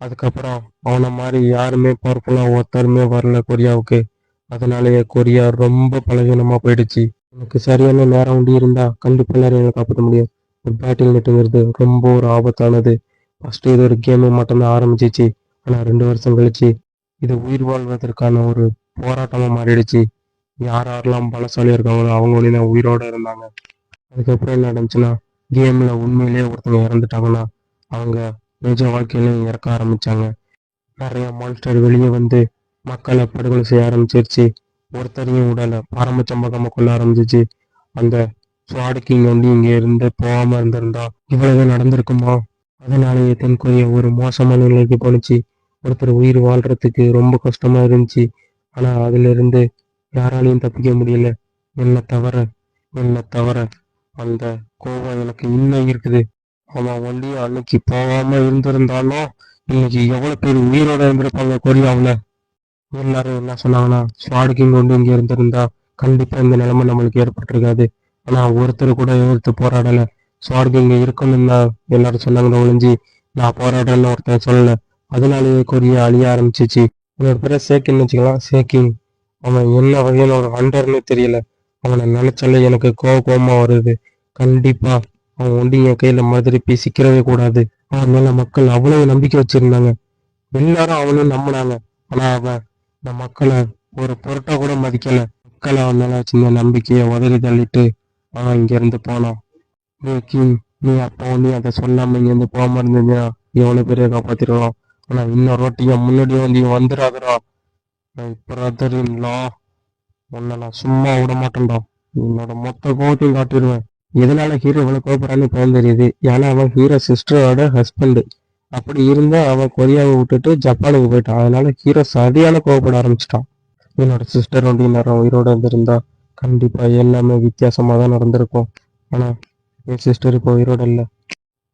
அதுக்கப்புறம் அவனை மாதிரி யாருமே பவர்ஃபுல்லா ஒருத்தருமே வரல கொரியாவுக்கு. அதனாலேயே கொரியா ரொம்ப பலவீனமா போயிடுச்சு. எனக்கு சரியான நேரம் உண்டி இருந்தா கண்டிப்பா எல்லாரும் என்னை காப்பாற்ற முடியும். ஒரு பேட்டில் நெட்டுங்கிறது ரொம்ப ஒரு ஆபத்தானது. ஃபர்ஸ்ட் இது ஒரு கேமு மட்டும்தான் ஆரம்பிச்சிச்சு. ஆனா 2 வருஷம் கழிச்சு இது உயிர் வாழ்வதற்கான ஒரு போராட்டமா மாறிடுச்சு. யாரெல்லாம் பலசாலியா இருக்காங்களோ அவங்க தான் உயிரோட இருந்தாங்க. அதுக்கப்புறம் என்ன நடந்துச்சுன்னா கேம்ல உண்மையிலேயே ஒருத்தவங்க இறந்துட்டாங்கன்னா அவங்க நிஜ வாழ்க்கையிலையும் இறக்க ஆரம்பிச்சாங்க. நிறைய மான்ஸ்டர் வெளியே வந்து மக்களை படுகொலை செய்ய ஆரம்பிச்சிருச்சு. ஒருத்தரையும் உடலை பாரம்பரியமாக கொள்ள ஆரம்பிச்சிச்சு. அந்த ஸ்வாட் கிங் வந்து இங்க இருந்து போகாம இருந்திருந்தா இவ்வளவு நடந்திருக்குமா? அதனாலேயே தென்கொரியா ஒரு மோசமான நிலைக்கு போணுச்சு. ஒருத்தர் உயிர் வாழ்றதுக்கு ரொம்ப கஷ்டமா இருந்துச்சு. ஆனா அதுல இருந்து யாராலையும் தப்பிக்க முடியல. என்ன தவிர அந்த கோபம் எனக்கு இன்னும் இருக்குது. அவன் வண்டி அன்னைக்கு போகாம இருந்திருந்தாலும் இன்னைக்கு எவ்வளவு பேர் உயிரோட இருந்திருப்பாங்க கொரியாவுல. எல்லாரும் என்ன சொன்னாங்கன்னா ஸ்வாட் கிங் கொண்டு இங்க இருந்திருந்தா கண்டிப்பா இந்த நிலைமை நம்மளுக்கு ஏற்பட்டிருக்காது. ஆனா ஒருத்தர் கூட எதிர்த்து போராடல. ஸ்வாட் கிங் இருக்கணும்னு தான் எல்லாரும் சொன்னாங்க ஒழிஞ்சு நான் போராடுறேன்னு ஒருத்தன் சொல்லல. அதனாலேயே கொரியா அழிய ஆரம்பிச்சிச்சு. என்னோட பேரை சேக்கின்னு வச்சுக்கலாம். சேக்கிங் அவன் என்ன வகையான ஒரு ஹண்டர்னு தெரியல. அவனை நினைச்சாலே எனக்கு கோபமா வருது. கண்டிப்பா அவன் ஒண்டி என் கையில திருப்பி சிக்கிறவே கூடாது. அவன் மேல மக்கள் அவ்வளவு நம்பிக்கை வச்சிருந்தாங்க. எல்லாரும் அவனும் நம்பினாங்க. ஆனா அவன் இந்த மக்களை ஒரு பொருட்டா கூட மதிக்கல. மக்களை அவன் மேல வச்சிருந்த நம்பிக்கையை உதறி தள்ளிட்டு அவன் இங்க இருந்து போனான். நீ அப்போ நீ அதை சொல்லாம இங்க இருந்து போகாம இருந்தீங்கன்னா எவ்வளவு பேரைய காப்பாத்திருக்கலாம். ஆனா இன்னொரு வாட்டி என் முன்னாடியே வந்து இவன் வந்துடாதடா. பிரதர் இன்லா உன்னை நான் சும்மா விட மாட்டேன்டா. என்னோட மொத்த கோபத்தையும் காட்டிடுவேன். எதனால ஹீரோ இவ்வளவு கோபப்படுறான்னு பயன் தெரியுது. ஏன்னா அவன் ஹீரோ சிஸ்டரோட ஹஸ்பண்ட். அப்படி இருந்தா அவன் கொரியாவை விட்டுட்டு ஜப்பானுக்கு போயிட்டான். அதனால ஹீரோ சரியான கோவப்பட ஆரம்பிச்சிட்டான். என்னோட சிஸ்டர் வந்து நேரம் உயிரோட இருந்திருந்தா கண்டிப்பா எல்லாமே வித்தியாசமா தான் நடந்திருக்கும். ஆனா என் சிஸ்டர் இப்போ உயிரோட இல்லை.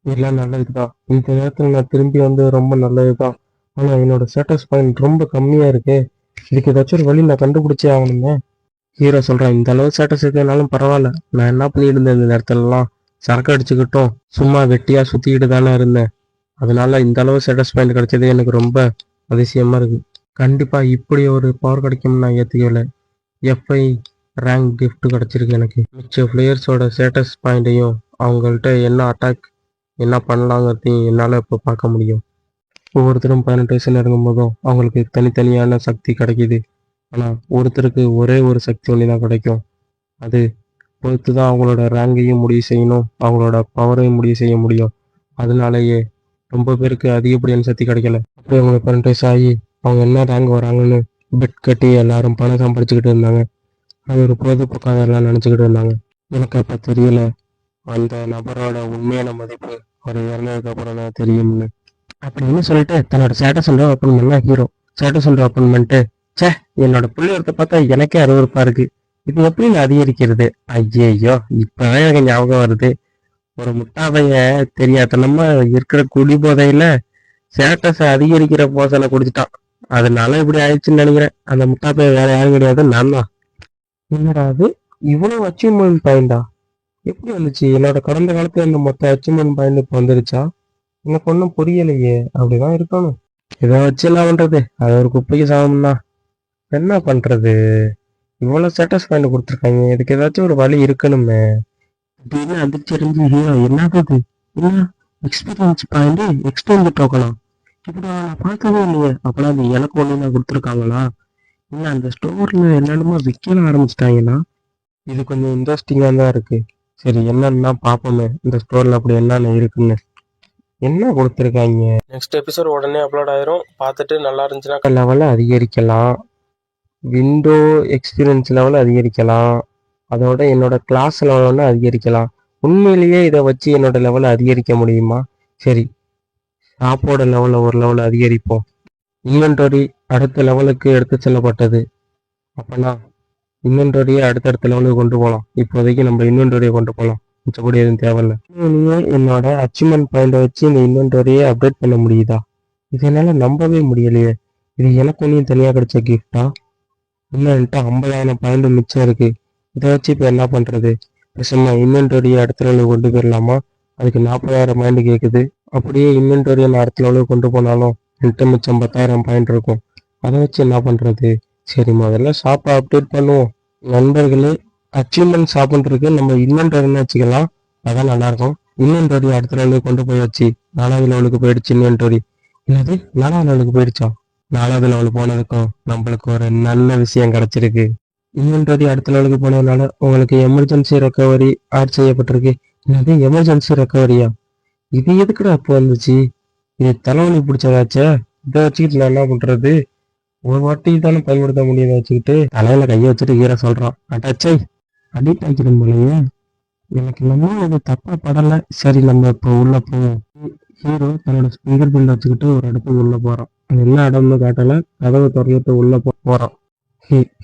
எல்லாம் நல்லதுதான். இந்த நேரத்துல நான் திரும்பி வந்து ரொம்ப நல்லதுதான். ஆனா என்னோட ஸ்டேட்டஸ் பாயிண்ட் ரொம்ப கம்மியா இருக்கு. இதுக்கு ஏதாச்சும் ஒரு வழி நான் கண்டுபிடிச்சே ஆகணுமே. ஹீரோ சொல்கிறான், இந்த அளவு ஸ்டேட்டஸ் இருக்கிறதுனாலும் பரவாயில்ல, நான் என்ன பண்ணிட்டு இருந்தேன் இந்த நேரத்துலலாம், சரக்கு அடிச்சுக்கிட்டோம் சும்மா வெட்டியாக சுற்றிக்கிட்டு தானே இருந்தேன். அதனால இந்த அளவு ஸ்டேட்டஸ் பாயிண்ட் கிடைச்சது எனக்கு ரொம்ப அதிசயமாக இருக்குது. கண்டிப்பாக இப்படி ஒரு பவர் கிடைக்கும்னு நான் ஏற்றுக்கல. எஃப்ஐ ரேங்க் கிஃப்ட் கிடச்சிருக்கு எனக்கு. மிச்ச பிளேயர்ஸோட ஸ்டேட்டஸ் பாயிண்ட்டையும் அவங்கள்ட்ட என்ன அட்டாக் என்ன பண்ணலாங்கிறதையும் என்னால் இப்போ பார்க்க முடியும். ஒவ்வொருத்தரும் 18 வயசு நெருங்கும் போதும் அவங்களுக்கு தனித்தனியான சக்தி கிடைக்கிது. ஆனால் ஒருத்தருக்கு ஒரே ஒரு சக்தி ஒன்று தான் கிடைக்கும். அது பொறுத்து தான் அவங்களோட ரேங்கையும் முடிவு செய்யணும், அவங்களோட பவரையும் முடிவு செய்ய முடியும். அதனாலேயே ரொம்ப பேருக்கு அதிகப்படியான சக்தி கிடைக்கல. அப்படி அவங்களுக்கு 18 வயசு ஆகி அவங்க என்ன ரேங்க் வராங்கன்னு பெட் கட்டி எல்லாரும் பணம் சம்பாதிச்சுக்கிட்டு இருந்தாங்க. அது ஒரு பொழுதுபோக்காக எல்லாம் நினச்சிக்கிட்டு இருந்தாங்க. எனக்கு அப்போ தெரியல அந்த நபரோட உண்மையான மதிப்பு ஒரு இறந்ததுக்கு அப்புறம் தான் தெரியும்னு. அப்படின்னு சொல்லிட்டு தன்னோட ஸ்டேட்டஸ் ஒன்று ஓப்பன் பண்ண ஹீரோ. ஸ்டேட்டஸ் ஒன்று ஓப்பன் பண்ணிட்டு, சே என்னோட பிள்ளையோட பார்த்தா எனக்கே அருவருப்பா இருக்கு, இது எப்படி நான் அதிகரிக்கிறது? ஐயோ இப்பதான் எனக்கு ஞாபகம் வருது, ஒரு முட்டாளைய தெரியாதனமா இருக்கிற குடி போதையில ஸ்டேட்டஸ் அதிகரிக்கிற போசனை குடிச்சிட்டான். அதனால இப்படி ஆயிடுச்சுன்னு நினைக்கிறேன். அந்த முட்டாப்பைய வேற யாரும் கிடையாது, நான் தான். என்னடா அது இவ்வளவு அச்சீவ்மெண்ட் பாயிண்டா? எப்படி வந்துச்சு? என்னோட கடந்த காலத்துல இந்த மொத்த அச்சீவ்மெண்ட் பாயிண்ட் இப்போ வந்துருச்சா? எனக்கு ஒன்றும் புரியலையே. அப்படிதான் இருக்கணும். இதை வச்சு என்ன பண்றது? அது ஒரு குப்பைக்கு சமம் தான். என்ன பண்றது? இவ்வளவு ஸ்டேட்டஸ் பாயிண்ட் கொடுத்துருக்காங்க, இதுக்கு ஏதாச்சும் ஒரு வழி இருக்கணுமே. அப்படின்னு அதிர்ச்சி அடைஞ்சு ஹீரோ, என்னது என்ன எக்ஸ்பீரியன்ஸ் பாயிண்ட் எக்ஸ்சேஞ்ச் டோக்கனா? இப்படி நான் பார்த்ததே இல்லையே. அப்பனா அது எனக்கு ஒன்று தான் கொடுத்துருக்காங்களா? இல்லை அந்த ஸ்டோர்ல என்னென்னமோ விற்க ஆரம்பிச்சிட்டாங்கன்னா இது கொஞ்சம் இன்ட்ரெஸ்டிங்காக தான் இருக்கு. சரி என்னன்னா பார்ப்போமே இந்த ஸ்டோர்ல அப்படி என்னென்ன இருக்குன்னு. என்ன கொடுத்துருக்காங்க? நெக்ஸ்ட் எபிசோட் உடனே அப்லோட் ஆயிரும், பார்த்துட்டு நல்லா இருந்துச்சுன்னா லெவலை அதிகரிக்கலாம், விண்டோ எக்ஸ்பீரியன்ஸ் லெவலை அதிகரிக்கலாம், அதோட என்னோட கிளாஸ் லெவல் அதிகரிக்கலாம். உண்மையிலேயே இதை வச்சு என்னோட லெவலை அதிகரிக்க முடியுமா? சரி, ஷாப்போட லெவலில் ஒரு லெவல் அதிகரிப்போம். இன்வென்டரி அடுத்த லெவலுக்கு எடுத்து செல்லப்பட்டது. அப்பனா இன்வென்டரியை அடுத்தடுத்த லெவலுக்கு கொண்டு போகலாம். இப்போதைக்கு நம்ம இன்வென்டரியை கொண்டு போகலாம், மிச்சப்படி எதுவும் தேவையில்லை. என்னோட அச்சீவ்மெண்ட் பாயிண்டை வச்சு இந்த இன்வென்டரியை அப்டேட் பண்ண முடியுதா? இது என்னால் நம்பவே முடியலையே. இது எனக்கு ஒன்றையும் தனியாக கிடைச்ச கிஃப்டா? இன்னும் 50,000 பாயிண்ட் மிச்சம் இருக்கு. இதை வச்சு இப்போ என்ன பண்ணுறது? பேசாம இன்வென்டரியை அடுத்த லெவலுக்கு கொண்டு போயிடலாமா? அதுக்கு 40,000 பாயிண்ட் கேட்குது. அப்படியே இன்வென்டரியை நான் அடுத்த லெவலுக்கு கொண்டு போனாலும் என்கிட்ட மிச்சம் 10,000 பாயிண்ட் இருக்கும். அதை வச்சு என்ன பண்ணுறது? சரி முதல்ல ஷாப்பை அப்டேட் பண்ணுவோம். நண்பர்களே, அச்சீவ்மெண்ட் ஷாப்புன்றது நம்ம இன்வென்டரின்னு வச்சுக்கலாம், அதான் நல்லாயிருக்கும். இன்வென்டரி அடுத்த லெவலுக்கு கொண்டு போய் வச்சு 4வது லெவலுக்கு போயிடுச்சு இன்வென்டரி. இல்லது 4வது லெவலுக்கு போயிடுச்சா? 4வது லெவல் போனதுக்கும் நம்மளுக்கு ஒரு நல்ல விஷயம் கிடைச்சிருக்கு. இன்வென்டரி அடுத்த லெவலுக்கு போனதுனால உங்களுக்கு எமர்ஜென்சி ரெக்கவரி ஆட் செய்யப்பட்டிருக்கு. என்னது எமர்ஜென்சி ரெக்கவரியா? இது எதுக்குடா அப்போ வந்துச்சு? இது தலைவலி பிடிச்சதாச்சே. இதை வச்சுக்கிட்டு நான் என்ன பண்றது? ஒரு வாட்டி தானே பயன்படுத்த முடியாத வச்சுக்கிட்டு தலையில கையை வச்சுட்டு ஹீரோ சொல்றான், அட்டாச்சை அடிக்ட் ஆக்கிடும் போலயே. எனக்கு என்னமோ அது தப்பா படலை. சரி நம்ம இப்போ உள்ள போவோம். ஹீரோ தன்னோட ஃபிங்கர் பிரிண்ட் வச்சுக்கிட்டு ஒரு இடத்துக்கு உள்ள போறான். அது என்ன இடம்னு காட்டல, கதவை திறந்துட்டு உள்ள போறான்.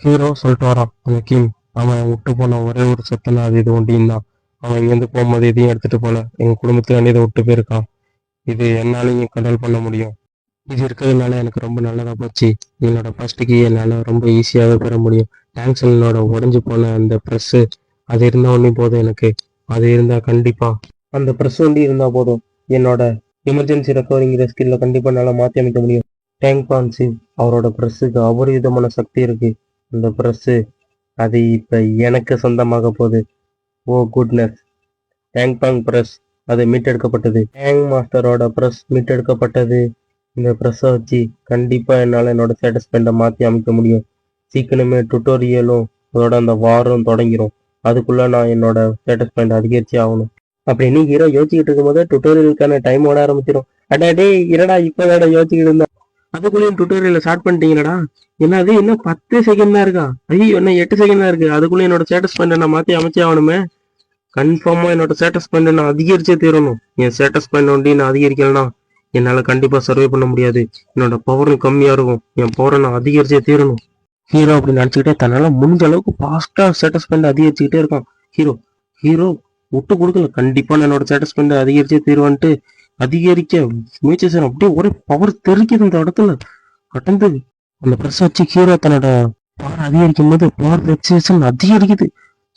ஹீரோ சொல்லிட்டு வரான், அந்த கிங் அவன் விட்டு போன ஒரே ஒரு சொத்தனா அது இது ஒண்டியும் தான். அவன் இங்கேருந்து போகும்போது இதையும் எடுத்துட்டு போல, எங்க குடும்பத்துல இதை விட்டு போயிருக்கான். இது என்னாலையும் கண்ட்ரோல் பண்ண முடியும். இது இருக்கிறதுனால எனக்கு ரொம்ப நல்லதாக போச்சு. என்னோட ஃபர்ஸ்ட் கீ என்னால் ரொம்ப ஈஸியாகவே பெற முடியும். தேங்க்ஸ். என்னோட உடஞ்சி போன அந்த ப்ரெஸ்ஸு அது இருந்தால் ஒன்றும் போதும் எனக்கு. அது இருந்தால் கண்டிப்பாக அந்த ப்ரெஸ் ஒண்டி இருந்தால் போதும், என்னோட எமர்ஜென்சி ரெக்கவரிங்கிற ஸ்கில்ல கண்டிப்பாக என்னால் மாற்றி அமைக்க முடியும். டேங்க் பான்சிவ் அவரோட ப்ரெஸ்ஸுக்கு அபரிவிதமான சக்தி இருக்குது. அந்த ப்ரெஸ்ஸு அது இப்போ எனக்கு சொந்தமாக போகுது. ஓ குட்னஸ். டேங்க் பாங் ப்ரெஸ் அது மீட்டெடுக்கப்பட்டது. Tang மாஸ்டரோட press மீட்டெடுக்கப்பட்டது. இந்த ப்ரெஸ்ஸை வச்சு கண்டிப்பாக என்னால் என்னோட ஸ்டேட்டஸ் பாயிண்டை மாற்றி அமைக்க முடியும். சீக்கிரமே டுட்டோரியலும் அதோட அந்த வாரம் தொடங்கிடும். அதுக்குள்ளே நான் என்னோட ஸ்டேட்டஸ் பாயிண்ட் அதிகரிச்சு ஆகணும். அப்படின்னு ஹீரோ யோசிச்சுக்கிட்டு இருக்கும்போது டுட்டோரியலுக்கான டைம் ஓட ஆரம்பிச்சிடும். அடாடே இரடா இப்போதாட யோசிச்சுக்கிட்டு இருந்தேன், அதுக்குள்ளேயும் டுட்டோரியலை ஸ்டார்ட் பண்ணிட்டீங்கடா. என்னது இன்னும் 10 செகண்ட் தான் இருக்கா? ஐயோ இன்னும் 8 செகண்ட் தான் இருக்கு. அதுக்குள்ளே என்னோட ஸ்டேட்டஸ் பாயிண்டை நான் மாற்றி அமைச்சே ஆகணுமே. கன்ஃபார்மாக என்னோட ஸ்டேட்டஸ் பாயிண்டை நான் அதிகரிச்சே தீரணும். என் ஸ்டேட்டஸ் பாயிண்ட் ஒண்டி நான் அதிகரிக்கலனா என்னால் கண்டிப்பாக சர்வே பண்ண முடியாது. என்னோட பவரும் கம்மியாக இருக்கும். என் பவரை நான் அதிகரிச்சே தீரணும். ஹீரோ அப்படி நினச்சிக்கிட்டே தன்னால் முடிஞ்ச அளவுக்கு ஃபாஸ்ட்டாக ஸ்டேட்டஸ் பாயிண்ட் அதிகரிச்சுக்கிட்டே இருக்கான். ஹீரோ விட்டு கொடுக்கல. கண்டிப்பாக நான் என்னோட ஸ்டேட்டஸ் பாயிண்ட் அதிகரிச்சே தீருவான்ட்டு அதிகரிக்க முயற்சி செய்யணும். அப்படியே ஒரே பவர் தெரிக்குது இந்த இடத்துல கடந்து. அந்த ப்ரெஸ் வச்சு ஹீரோ தன்னோட பவர் அதிகரிக்கும் போது பவர் ஃபிளக்சுவேஷன் அதிகரிக்குது.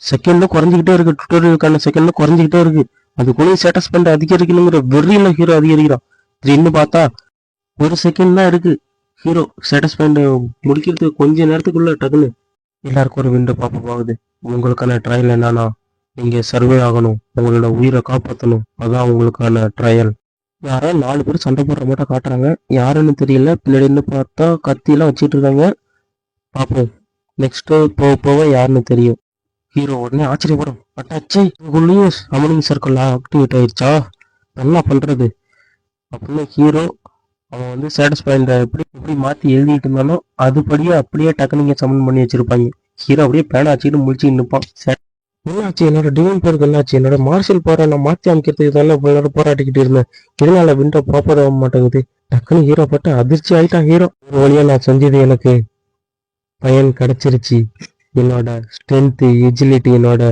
செகண்ட்ல குறைஞ்சிக்கிட்டே இருக்கு. டுட்டோரியலுக்கான செகண்ட்ல குறைஞ்சிக்கிட்டே இருக்கு. அதுக்குள்ளேயும் ஸ்டேட்டஸ் பாயிண்ட் அதிகரிக்கணுங்கிற வெறியில ஹீரோ அதிகரிக்கிறான். திடீர்னு பார்த்தா ஒரு செகண்ட் தான் இருக்கு. ஹீரோ ஸ்டேட்டஸ் பாயிண்ட் முடிக்கிறதுக்கு கொஞ்ச நேரத்துக்குள்ள டக்குன்னு எல்லாருக்கும் ஒரு விண்டோ பாப்பப் ஆகுது. உங்களுக்கான ட்ரையல் என்னன்னா, நீங்க சர்வே ஆகணும், உங்களோட உயிரை காப்பாற்றணும். அதான் உங்களுக்கான ட்ரையல். யாரோ 4 பேர் சண்டை போடுற மட்டும் காட்டுறாங்க. யாருன்னு தெரியல. பின்னாடி இருந்து பார்த்தா கத்தியெல்லாம் வச்சுட்டு இருக்காங்க. பார்ப்போம், நெக்ஸ்ட் போக போக யாருன்னு தெரியும். ஹீரோ உடனே ஆச்சரியப்படும். அட்டாச்சே, உங்களுக்குள்ளேயும் சமனிங் சர்க்கிள் ஆக்டிவேட் ஆயிடுச்சா, நல்லா பண்றது அப்படின்னு ஹீரோ அவன் வந்து ஸ்டேட்டஸ் பாயிண்ட் எப்படி எப்படி மாற்றி எழுதிட்டு இருந்தாலும் அதுபடியே அப்படியே டக்குனு நீங்கள் சமன் பண்ணி வச்சிருப்பாங்க. ஹீரோ அப்படியே பேனா வச்சுக்கிட்டு முடிச்சுட்டு நிற்பான். என்னாச்சு, என்னோட டிவைன் பேருக்கு என்னாச்சு, என்னோட மார்ஷல் பவரை நான் மாற்றி அமைக்கிறதுக்கு தானே இவ்வளோ போராட்டிக்கிட்டு இருந்தேன், இதனால விண்டோ ப்ராப்பர் ஆக மாட்டேங்குது. டக்குனு ஹீரோ பட்டு அதிர்ச்சி ஆயிட்டான். ஹீரோ ஒரு வழியா நான் செஞ்சது எனக்கு பயன் கிடைச்சிருச்சு. என்னோட ஸ்ட்ரென்த்து, எஜிலிட்டி, என்னோட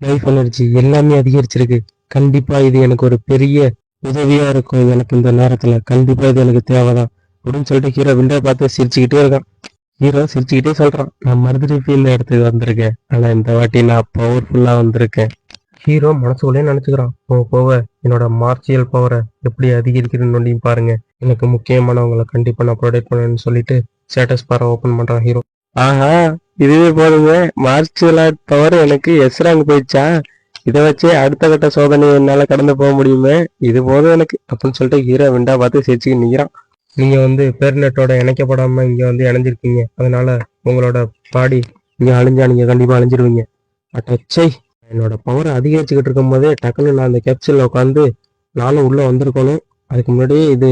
லைஃப் எனர்ஜி எல்லாமே அதிகரிச்சிருக்கு. கண்டிப்பா இது எனக்கு ஒரு பெரிய உதவியா இருக்கும். எனக்கு இந்த நேரத்துல கண்டிப்பா இது எனக்கு தேவைதான் அப்படின்னு சொல்லிட்டு ஹீரோ விண்டோ பார்த்து சிரிச்சுக்கிட்டே இருக்கான். ஹீரோ சிரிச்சுக்கிட்டே சொல்றான், நான் மறுதிருப்பி இந்த இடத்துக்கு வந்திருக்கேன், ஆனா இந்த வாட்டி நான் பவர்ஃபுல்லா வந்திருக்கேன். ஹீரோ மனசுக்குள்ளே நினைச்சுக்கிறான், போக போக என்னோட மார்ஷியல் பவரை எப்படி அதிகரிக்கிறேன்னு பாருங்க, எனக்கு முக்கியமானவங்களை கண்டிப்பா நான் ப்ரொடெக்ட் பண்ணுவேன்னு சொல்லிட்டு ஸ்டேட்டஸ் பாரை ஓபன் பண்றான் ஹீரோ. ஆஹா, இதுவே போதுங்க, மார்ஷியல் ஆர்ட் பவர் எனக்கு எஸ் ரேங்க் போயிடுச்சா, இதை வச்சு அடுத்த கட்ட சோதனை என்னால கடந்து போக முடியுமே, இது போதும் எனக்கு அப்படின்னு சொல்லிட்டு ஹீரோ விண்டா பார்த்து சிரிச்சுக்கு நிற்கிறான். நீங்க வந்து பேர்நெட்டோட இணைக்கப்படாம இங்க வந்து இணைஞ்சிருக்கீங்க, அதனால உங்களோட பாடி இங்க அழிஞ்சா நீங்க கண்டிப்பா அழிஞ்சிருவீங்க. அட்டச்சை, என்னோட பவர் அதிகரிச்சுக்கிட்டு இருக்கும் போதே டக்குன்னு நான் அந்த கேப்சூல்ல உட்காந்து நானும் உள்ள வந்திருக்கணும். அதுக்கு முன்னாடியே இது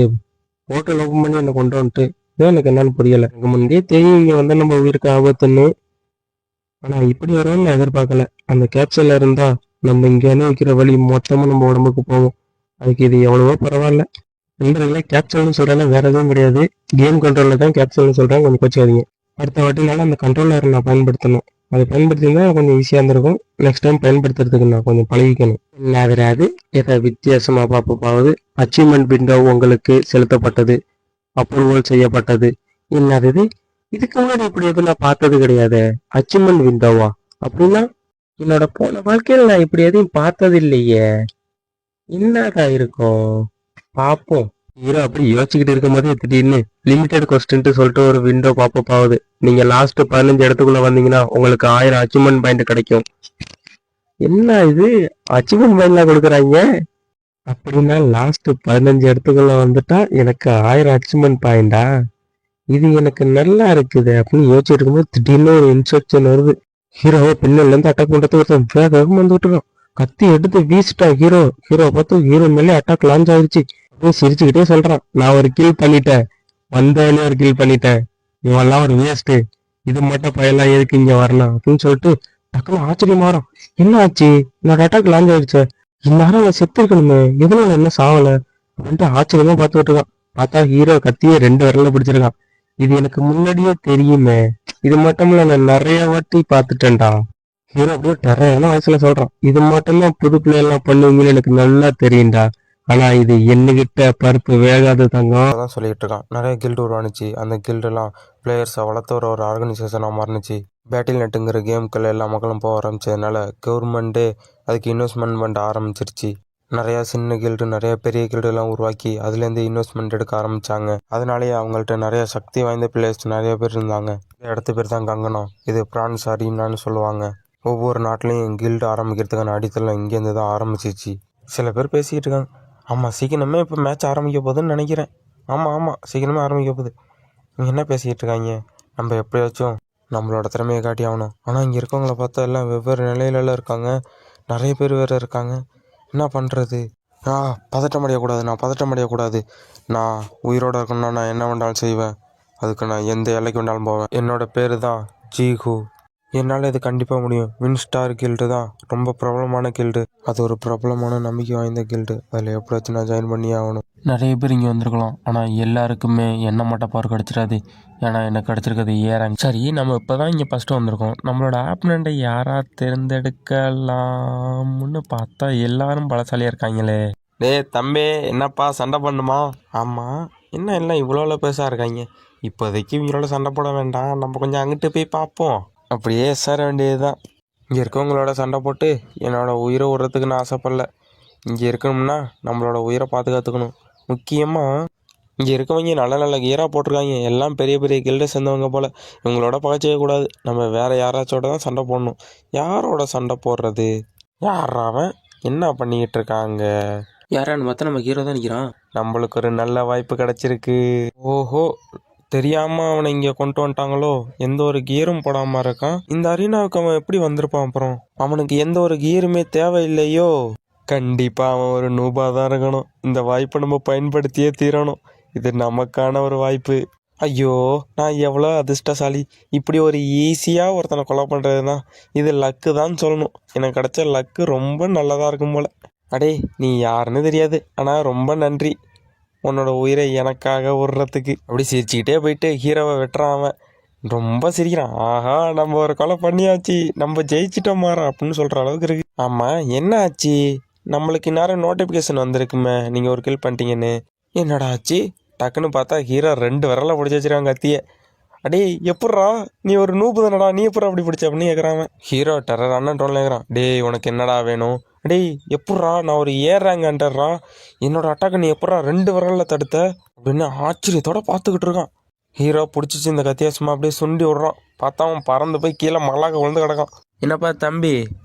போர்ட்டல் ஓப்பன் பண்ணி என்னை கொண்டு வந்துட்டு இதான் எனக்கு என்னன்னு புரியல. எனக்கு முன்னாடியே தெரியும் இங்க வந்து நம்ம உயிருக்கு ஆபத்துன்னு, ஆனா இப்படி வரும்னு நான் எதிர்பார்க்கல. அந்த கேப்சூல்ல இருந்தா நம்ம இங்க அனுபவிக்கிற வழி மொத்தமும் நம்ம உடம்புக்கு போகும். அதுக்கு இது எவ்வளவோ பரவாயில்ல. நண்பர்களே, கேப்சூல்னு சொல்றேன்னா வேற எதுவும் கிடையாது, கேம் கண்ட்ரோல்ல தான் கேப்சூல்னு சொல்றேன், கொஞ்சம் கோச்சிக்காதீங்க. அடுத்த வாட்டினால அந்த கண்ட்ரோலரை நான் பயன்படுத்தணும். அதை பயன்படுத்தினா கொஞ்சம் ஈஸியாக இருந்திருக்கும். நெக்ஸ்ட் டைம் பயன்படுத்துறதுக்கு நான் கொஞ்சம் பழகிக்கணும். அது எதை வித்தியாசமா பார்ப்பாவது அச்சீவ்மெண்ட் விண்டோ உங்களுக்கு செலுத்தப்பட்டது, அப்ரூவல் செய்யப்பட்டது. என்னது இது, இதுக்கு முன்னாடி இப்படி எதுவும் நான் பார்த்தது கிடையாது. அச்சீவ்மெண்ட் விண்டோவா அப்படின்னா, என்னோட போன வாழ்க்கையில் நான் இப்படி எதையும் பார்த்தது இல்லையே, என்னடா இருக்கும், பார்ப்போம். ஹீரோ அப்படி யோசிச்சுக்கிட்டு இருக்கும் போதே திடீர்னு லிமிடெட் கொஸ்டின் சொல்லிட்டு ஒரு விண்டோ பாப்பப் ஆகுது. நீங்க லாஸ்ட் 15 இடத்துக்குள்ள வந்தீங்கன்னா உங்களுக்கு 1000 அச்சீவ்மெண்ட் பாயிண்ட் கிடைக்கும். என்ன இது, அச்சீவ்மெண்ட் பாயிண்ட்லாம் கொடுக்குறாங்க அப்படின்னா லாஸ்ட் 15 இடத்துக்குள்ள வந்துட்டா எனக்கு 1000 அச்சீவ்மெண்ட் பாயிண்டா, இது எனக்கு நல்லா இருக்குது அப்படின்னு யோசிச்சுட்டு இருக்கும்போது திடீர்னு ஒரு இன்ஸ்ட்ரக்ஷன் வருது. ஹீரோவை பின்னல்ல இருந்து அட்டாக் பண்றதுக்கு ஒருத்தன் வேகம் வந்து விட்டுறான். கத்தி எடுத்து வீசிட்டான். ஹீரோ பார்த்து ஹீரோ மேலே அட்டாக் லான்ச் ஆயிடுச்சு. அப்படின்னு சிரிச்சுக்கிட்டே சொல்றான், நான் ஒரு கில் பண்ணிட்டேன், வந்தவனே ஒரு கில் பண்ணிட்டேன், இவெல்லாம் ஒரு வேஸ்ட், இது மட்டும் பயலாம் எதுக்கு இங்க வரலாம் அப்படின்னு சொல்லிட்டு டக்குனு ஆச்சரியமா வரும். என்ன ஆச்சு, என்னோட அட்டாக் லான்ச் ஆயிடுச்சு, இந்நேரம் நான் செத்து இருக்கணுமே, எதனால என்ன சாவல அப்படின்ட்டு ஆச்சரியமா பார்த்துட்டு இருக்கான். பார்த்தா ஹீரோ கத்தியை 2 விரல்ல பிடிச்சிருக்கான். இது எனக்கு முன்னாடியே தெரியுமே, இது மட்டும் இல்ல நான் நிறைய வாட்டி பார்த்துட்டேன்டா. ஹீரோ அப்படியே டெரரான வயசுல சொல்றான், இது மட்டும்தான் புது பிள்ளை எல்லாம் பண்ணுவீங்கன்னு எனக்கு நல்லா தெரியும்டா, ஆனா இது என்னகிட்ட பருப்பு வேகாத தங்கம் அதான் சொல்லிட்டு இருக்கான். நிறைய கில்டு உருவானுச்சு. அந்த கில்டெல்லாம் பிளேயர்ஸை வளர்த்து ஒரு ஆர்கனைசேஷனாக மாறினுச்சு. பேட்டில் நெட்டுங்கிற கேமுக்குள்ள எல்லா மக்களும் போக ஆரம்பிச்சதுனால கவர்மெண்ட்டே அதுக்கு இன்வெஸ்ட்மெண்ட் பண்ண ஆரம்பிச்சிருச்சு. நிறையா சின்ன கில்டு நிறைய பெரிய கில்டுலாம் உருவாக்கி அதுலேருந்து இன்வெஸ்ட்மெண்ட் எடுக்க ஆரம்பிச்சாங்க. அதனாலேயே அவங்கள்ட்ட நிறைய சக்தி வாய்ந்த பிளேயர்ஸ் நிறைய பேர் இருந்தாங்க. இந்த இடத்து பேர் தான் கங்கனம். இது பிரான்ஸ் அரீனான்னு சொல்லுவாங்க. ஒவ்வொரு நாட்டிலையும் கில்டு ஆரம்பிக்கிறதுக்கான அடித்தளம் இங்கேருந்து தான் ஆரம்பிச்சிச்சு. சில பேர் பேசிக்கிட்டு இருக்காங்க, ஆமாம் சீக்கிரமே இப்போ மேட்ச் ஆரம்பிக்க போகுதுன்னு நினைக்கிறேன். ஆமாம் சீக்கிரமே ஆரம்பிக்க போகுது. இவங்க என்ன பேசிக்கிட்டு இருக்காங்க, நம்ம எப்படியாச்சும் நம்மளோட திறமையை காட்டி ஆகணும். ஆனால் இங்கே இருக்கவங்கள பார்த்தா எல்லாம் வெவ்வேறு நிலையிலலாம் இருக்காங்க, நிறைய பேர் வேறு இருக்காங்க, என்ன பண்ணுறது. பதட்டம் அடையக்கூடாது. நான் உயிரோடு இருக்கணும்னா நான் என்ன வேண்டாலும் செய்வேன். அதுக்கு நான் எந்த எல்லைக்கு வேண்டாலும் போவேன். என்னோட பேர் தான் ஜீஹூ. என்னால் இது கண்டிப்பாக முடியும். வின்ஸ்டார் கில்டு தான் ரொம்ப பிரபலமான கில்டு. அது ஒரு பிரபலமான நம்பிக்கை வாய்ந்த கில்டு. அதில் எப்படியாச்சும் நான் ஜாயின் பண்ணி ஆகணும். நிறைய பேர் இங்கே வந்திருக்கலாம், ஆனால் எல்லாருக்குமே என்ன மட்டும் பவர் கிடச்சிடாது. ஏன்னா எனக்கு கிடச்சிருக்கிறது ஏறாங்க. சரி, நம்ம இப்போ தான் இங்கே ஃபஸ்ட்டு வந்திருக்கோம். நம்மளோட ஆப்னண்ட்டை யாரா தேர்ந்தெடுக்கலாம்னு பார்த்தா எல்லாரும் பலசாலியாக இருக்காங்களே. டே தம்பி, என்னப்பா சண்டை பண்ணுமா? ஆமாம், என்ன எல்லாம் இவ்வளோ பெருசாக இருக்காங்க. இப்போதைக்கு இவங்களோட சண்டை போட வேண்டாம், நம்ம கொஞ்சம் அங்கிட்டு போய் பார்ப்போம். அப்படியே சேர வேண்டியது தான். இங்கே இருக்கவங்களோட சண்டை போட்டு என்னோட உயிரை விடுறதுக்கு நான் ஆசைப்படல. இங்கே இருக்கணும்னா நம்மளோட உயிரை பாதுகாத்துக்கணும். முக்கியமாக இங்கே இருக்கவங்க நல்ல நல்ல கியராக போட்டிருக்காங்க. எல்லாம் பெரிய பெரிய கில்டை சேர்ந்தவங்க போல். இவங்களோட பகச்சிக்க கூடாது. நம்ம வேறு யாராச்சோட தான் சண்டை போடணும். யாரோட சண்டை போடுறது? யாரா அவன்? என்ன பண்ணிக்கிட்டு இருக்காங்க? யாரான்னு பார்த்தா நம்ம ஹீரோ தான் நிற்கிறான். நம்மளுக்கு ஒரு நல்ல வாய்ப்பு கிடச்சிருக்கு. ஓஹோ, தெரியாமல் அவனை இங்கே கொண்டு வந்துட்டாங்களோ. எந்த ஒரு கியரும் போடாமல் இருக்கான். இந்த அரீனாவுக்கு அவன் எப்படி வந்திருப்பான்? அப்புறம் அவனுக்கு எந்த ஒரு கியருமே தேவையில்லையோ. கண்டிப்பாக அவன் ஒரு நூபாக தான் இருக்கணும். இந்த வாய்ப்பை நம்ம பயன்படுத்தியே தீரணும். இது நமக்கான ஒரு வாய்ப்பு. ஐயோ, நான் எவ்வளோ அதிர்ஷ்டசாலி. இப்படி ஒரு ஈஸியாக ஒருத்தனை கொலை பண்ணுறதுனா இது லக்கு தான் சொல்லணும். எனக்கு கிடைச்ச லக்கு ரொம்ப நல்லதாக இருக்கும் போல். அடே, நீ யாருன்னு தெரியாது, ஆனால் ரொம்ப நன்றி உன்னோட உயிரை எனக்காக விடுறதுக்கு. அப்படி சிரிச்சுக்கிட்டே போயிட்டு ஹீரோவை வெட்டுறான். அவன் ரொம்ப சிரிக்கிறான். ஆஹா, நம்ம ஒரு கொலை பண்ணியாச்சு, நம்ம ஜெயிச்சிட்டோம் மாறா அப்படின்னு சொல்கிற அளவுக்கு இருக்கு. ஆமாம், என்ன ஆச்சு? நம்மளுக்கு இந்நேரம் நோட்டிஃபிகேஷன் வந்திருக்குமே நீங்கள் ஒரு கில் பண்ணிட்டீங்கன்னு. என்னடா ஆச்சு? டக்குன்னு பார்த்தா ஹீரோ 2 விரலை பிடிச்சி வச்சிருக்காங்க கத்தியை. அடே, எப்புட்றா நீ ஒரு நூப்பு தானடா, நீ எப்படா அப்படி பிடிச்ச அப்படின்னு கேட்குறான். ஹீரோ டெரர் அண்ணன் டோன்ல கேட்குறான். டேய், உனக்கு என்னடா வேணும்? டேய், எப்புட்றா நான் ஒரு ஏறாங்கன்றா, என்னோட அட்டாக்கை நீ எப்புட்றா 2 விரலில் தடுத்த அப்படின்னு ஆச்சரியத்தோட பார்த்துக்கிட்டு இருக்கான். ஹீரோ பிடிச்சிச்சு இந்த கத்தியை சும்மா அப்படியே சுண்டி விடுறான். பார்த்தா அவன் பறந்து போய் கீழே மல்லாக்க விழுந்து கிடக்கான். என்னப்பா தம்பி,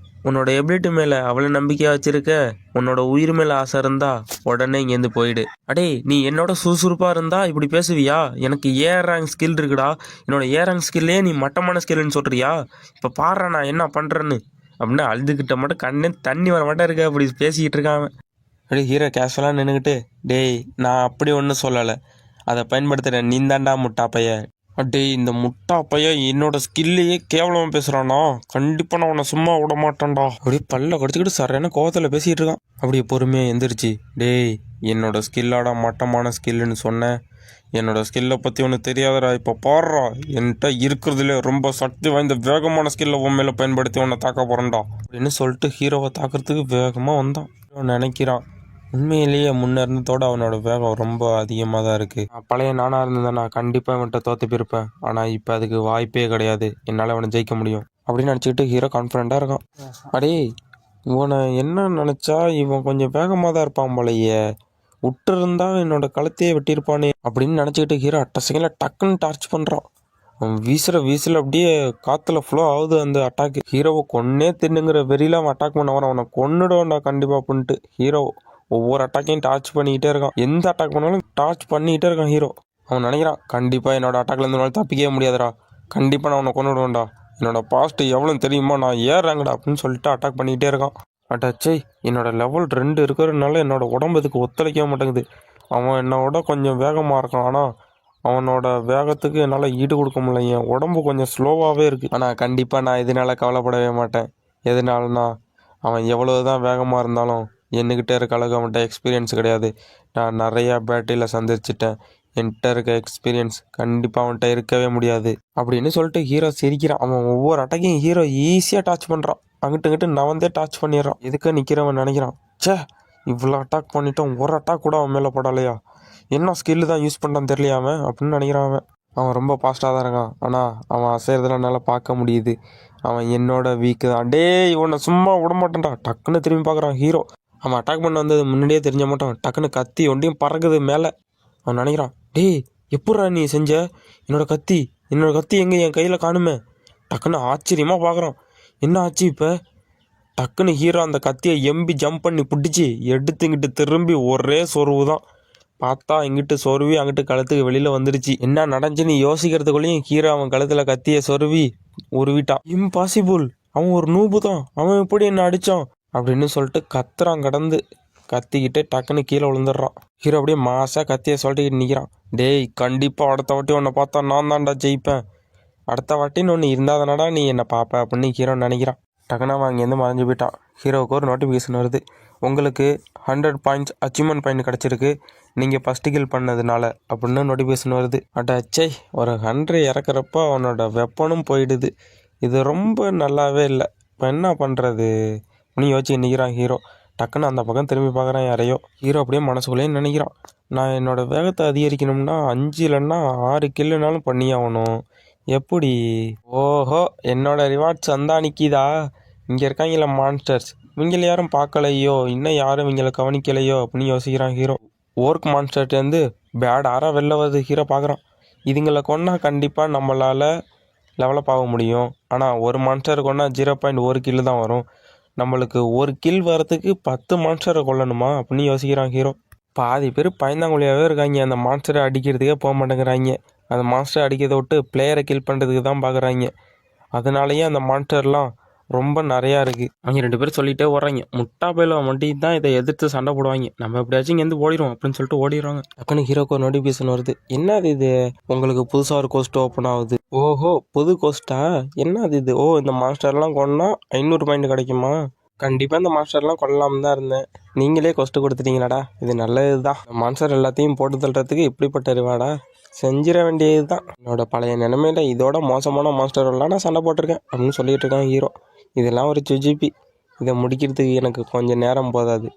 உன்னோட எபிலிட்டி மேலே அவ்வளோ நம்பிக்கையாக வச்சுருக்க. உன்னோட உயிர் மேலே ஆசை இருந்தா உடனே இங்கேருந்து போயிடு. அடே, நீ என்னோட சுறுசுறுப்பாக இருந்தா இப்படி பேசுவியா? எனக்கு ரேங்க் ஸ்கில் இருக்குடா. என்னோட ரேங்க் ஸ்கில்லே நீ மட்டமான ஸ்கில்னு சொல்கிறியா? இப்போ பாடுறா நான் என்ன பண்ணுறேன்னு அப்படின்னு அழுதுகிட்ட மட்டும் கண்ணே தண்ணி வர மாட்டேன் இருக்க. அப்படி பேசிக்கிட்டு இருக்கான். அப்படியே ஹீரோ கேஷுவலாக நின்றுக்கிட்டு, டேய் நான் அப்படி ஒன்றும் சொல்லலை, அதை பயன்படுத்துகிறேன், நீ தாண்டா முட்டா பைய. அடே, இந்த முட்டா பையன் என்னோட ஸ்கில்லையே கேவலமாக பேசுகிறானா? கண்டிப்பாக நான் உன்னை சும்மா விட மாட்டேன்டா. அப்படியே பல்ல கடிச்சிக்கிட்டு சரியான கோவத்தில் பேசிகிட்டு இருக்கான். அப்படியே பொறுமையாக எந்திரிச்சு, டேய் என்னோட ஸ்கில்லாடா மட்டமான ஸ்கில்லுன்னு சொன்னேன். என்னோட ஸ்கில்லை பற்றி ஒன்று தெரியாதடா. இப்போ பாடுறா, என்கிட்ட இருக்கிறதுலே ரொம்ப சக்தி வாய்ந்த வேகமான ஸ்கில்லை உன் மேலே பயன்படுத்தி உன்னை தாக்க போகிறேன்டா அப்படின்னு சொல்லிட்டு ஹீரோவை தாக்கிறதுக்கு வேகமாக வந்தான். நினைக்கிறான், உண்மையிலேயே முன்ன இருந்ததோட அவனோட வேகம் ரொம்ப அதிகமாக தான் இருக்குது. பழைய நானாக இருந்ததை நான் கண்டிப்பாக அவன்கிட்ட தோற்று போயிருப்பேன். ஆனால் இப்போ அதுக்கு வாய்ப்பே கிடையாது. என்னால் அவனை ஜெயிக்க முடியும் அப்படின்னு நினச்சிக்கிட்டு ஹீரோ கான்ஃபிடண்ட்டாக இருக்கான். அடே, இவனை என்ன நினச்சா இவன் கொஞ்சம் வேகமாக தான் இருப்பான் போலையே, விட்டு இருந்தா என்னோட கழுத்தையே வெட்டியிருப்பானே அப்படின்னு நினச்சிக்கிட்டு ஹீரோ அட்ட செகண்டில் டக்குன்னு டார்ச் பண்ணுறான். அவன் வீசில் அப்படியே காற்றுல ஃப்ளோ ஆகுது அந்த அட்டாக்கு. ஹீரோவை கொன்னே தின்னுங்கிற வெறியில் அவன் அட்டாக் பண்ண வரான். அவனை கொன்னுடுவான்டா கண்டிப்பாக அப்படின்ட்டு ஹீரோ ஒவ்வொரு அட்டாக்கையும் டார்ச் பண்ணிக்கிட்டே இருக்கான். எந்த அட்டாக் பண்ணாலும் டார்ச் பண்ணிக்கிட்டே இருக்கான் ஹீரோ. அவன் நினைக்கிறான், கண்டிப்பாக என்னோட அட்டாக்ல இருந்தனால தப்பிக்கவே முடியாதுடா, கண்டிப்பாக நான் அவனை கொன்னுடுவேன்டா, என்னோட பாஸ்ட்டு எவ்வளோ தெரியுமா, நான் ஏறாங்கடா அப்படின்னு சொல்லிட்டு அட்டாக் பண்ணிக்கிட்டே இருக்கான். அட்டாச்சே, என்னோட லெவல் 2 இருக்கிறதுனால என்னோட உடம்பு இதுக்கு ஒத்துழைக்க மாட்டேங்குது. அவன் என்னோட கொஞ்சம் வேகமாக இருக்கான், ஆனால் அவனோட வேகத்துக்கு என்னால் ஈடு கொடுக்க முடியல. என் உடம்பு கொஞ்சம் ஸ்லோவாகவே இருக்குது. ஆனால் கண்டிப்பாக நான் இதனால் கவலைப்படவே மாட்டேன். எதனாலனா, அவன் எவ்வளோ தான் வேகமாக இருந்தாலும் என்கிட்ட இருக்க அளவுக்கு அவன்கிட்ட எக்ஸ்பீரியன்ஸ் கிடையாது. நான் நிறையா பேட்டரியில் சந்திச்சிட்டேன். என்கிட்ட இருக்க எக்ஸ்பீரியன்ஸ் கண்டிப்பாக அவன்கிட்ட இருக்கவே முடியாது அப்படின்னு சொல்லிட்டு ஹீரோ சிரிக்கிறான். அவன் ஒவ்வொரு அட்டாக்கையும் ஹீரோ ஈஸியாக டாச் பண்ணுறான். அங்கிட்டு நவந்தே டாச் பண்ணிடுறான். எதுக்கு நிற்கிறவன் நினைக்கிறான், சே இவ்வளோ அட்டாக் பண்ணிட்டோம், ஒரு அட்டாக் கூட அவன் மேலே படலையா, என்ன ஸ்கில்லு தான் யூஸ் பண்ணான்னு தெரியலையாம அப்படின்னு நினைக்கிறான். அவன் ரொம்ப ஃபாஸ்ட்டாக தான் இருக்கான், ஆனால் அவன் அசைறதெல்லாம் என்னால் பார்க்க முடியுது. அவன் என்னோட வீக்கு தான். டே, இவனை சும்மா விட மாட்டேன்டா. டக்குன்னு திரும்பி பார்க்குறான் ஹீரோ. அவன் அட்டாக் பண்ண வந்தது முன்னாடியே தெரிஞ்ச மாட்டான். டக்குன்னு கத்தி ஒன்றையும் பறக்குது மேலே. அவன் நினைக்கிறான், டேய் எப்பட்றா நீ செஞ்ச? என்னோட கத்தி எங்கே என் கையில் காணுமே. டக்குன்னு ஆச்சரியமாக பார்க்குறான், என்ன ஆச்சு இப்போ? டக்குன்னு ஹீரோ அந்த கத்தியை எம்பி ஜம்ப் பண்ணி பிடிச்சி எடுத்து இங்கிட்டு திரும்பி ஒரே சொருவு தான். பார்த்தா இங்கிட்டு சொருவி அங்கிட்டு கழுத்துக்கு வெளியில் வந்துடுச்சு. என்ன நடந்துச்சுன்னு யோசிக்கிறதுக்குள்ளேயும் ஹீரோ அவன் கழுத்தில் கத்தியை சொருவி உருவிட்டான். இம்பாசிபிள், அவன் ஒரு நூபு தான், அவன் எப்படி என்ன அடித்தான் அப்படின்னு சொல்லிட்டு கத்துறான். கடந்து கத்திக்கிட்டு டக்குன்னு கீழே விழுந்துடுறான். ஹீரோ அப்படியே மாசாக கத்தியை சொல்லிட்டு நிற்கிறான். டேய், கண்டிப்பாக அடுத்த வாட்டி உன்னை பார்த்தா நான் தான்டா ஜெயிப்பேன், அடுத்த வாட்டின்னு ஒன்று இருந்தாதனடா நீ என்னை பார்ப்ப அப்படின்னு ஹீரோ நினைக்கிறான். டக்குனா அவன் அங்கேருந்து மறைஞ்சு போயிட்டான். ஹீரோவுக்கு ஒரு நோட்டிஃபிகேஷன் வருது, உங்களுக்கு 100 பாயிண்ட்ஸ் அச்சீவ்மெண்ட் பாயிண்ட் கிடச்சிருக்கு நீங்கள் ஃபஸ்ட்டு கில் பண்ணதுனால அப்படின்னு நோட்டிஃபிகேஷன் வருது. அச்சே, ஒரு 100 இறக்குறப்ப அவனோட வெப்பனும் போயிடுது. இது ரொம்ப நல்லாவே இல்லை, இப்போ என்ன பண்ணுறது அப்படின்னு யோசிச்சு நிற்கிறான் ஹீரோ. டக்குன்னு அந்த பக்கம் திரும்பி பார்க்குறான் யாரையோ. ஹீரோ அப்படியே மனசுக்குள்ளேயே நினைக்கிறான், நான் என்னோடய வேகத்தை அதிகரிக்கணும்னா 5 இல்லைன்னா 6 கில்லுனாலும் பண்ணி ஆகணும். எப்படி? ஓஹோ, என்னோட ரிவார்ட்ஸ் அந்த நிற்கிதா? இங்கே இருக்காங்கள மான்ஸ்டர்ஸ், இவங்கள யாரும் பார்க்கலையோ, இன்னும் யாரும் இவங்களை கவனிக்கலையோ அப்படின்னு யோசிக்கிறான் ஹீரோ. ஓர்க் மான்ஸ்டர்லேருந்து பேட் ஆறாக வெளில வருது ஹீரோ பார்க்குறான். இதுங்களை கொன்னா கண்டிப்பாக நம்மளால் லெவலப் ஆக முடியும். ஆனால் ஒரு மான்ஸ்டர் கொன்னா 0.1 கில் தான் வரும். நம்மளுக்கு ஒரு கில் வரத்துக்கு 10 மான்ஸ்டரை கொல்லணுமா அப்படின்னு யோசிக்கிறான் ஹீரோ. பாதி பேர் பயந்தாங்குழியாகவே இருக்காங்க, அந்த மான்ஸ்டரை அடிக்கிறதுக்கே போக மாட்டேங்கிறாங்க. அந்த மான்ஸ்டரை அடிக்கிறத விட்டு பிளேயரை கில் பண்ணுறதுக்கு தான் பார்க்குறாங்க. அதனாலேயே அந்த மான்ஸ்டர்லாம் ரொம்ப நிறையா இருக்குது. அவங்க 2 பேரும் சொல்லிகிட்டே வர்றாங்க, முட்டா பயில மட்டும் தான் இதை எதிர்த்து சண்டை போடுவாங்க, நம்ம எப்படியாச்சும் இங்கேருந்து ஓடிடுவோம் அப்படின்னு சொல்லிட்டு ஓடிடுவாங்க. டக்குன்னு ஹீரோக்கு ஒரு நோட்டிஃபிகேஷன் வருது. என்னது இது? உங்களுக்கு புதுசாக ஒரு கோஸ்ட் ஓப்பன் ஆகுது. ஓஹோ, புது கோஸ்ட்டா? என்னது இது? ஓ, இந்த மாஸ்டர்லாம் கொண்டா 500 பாயிண்ட் கிடைக்குமா? கண்டிப்பாக இந்த மாஸ்டர்லாம் கொள்ளலாம்னு தான் இருந்தேன், நீங்களே கொஸ்ட்டு கொடுத்துட்டீங்களாடா, இது நல்லது தான். மான்ஸ்டர் எல்லாத்தையும் போட்டு தள்ளுறதுக்கு இப்படிப்பட்ட ரிவார்டா? செஞ்சிட வேண்டியது தான். என்னோட பழைய நிலைமையில இதோட மோசமான மாஸ்டர்லாம் நான் சண்டை போட்டிருக்கேன் அப்படின்னு சொல்லிட்டு இருக்கான் ஹீரோ. இதெல்லாம் ஒரு சுஜிபி, இதை முடிக்கிறதுக்கு எனக்கு கொஞ்சம் நேரம் போதாது,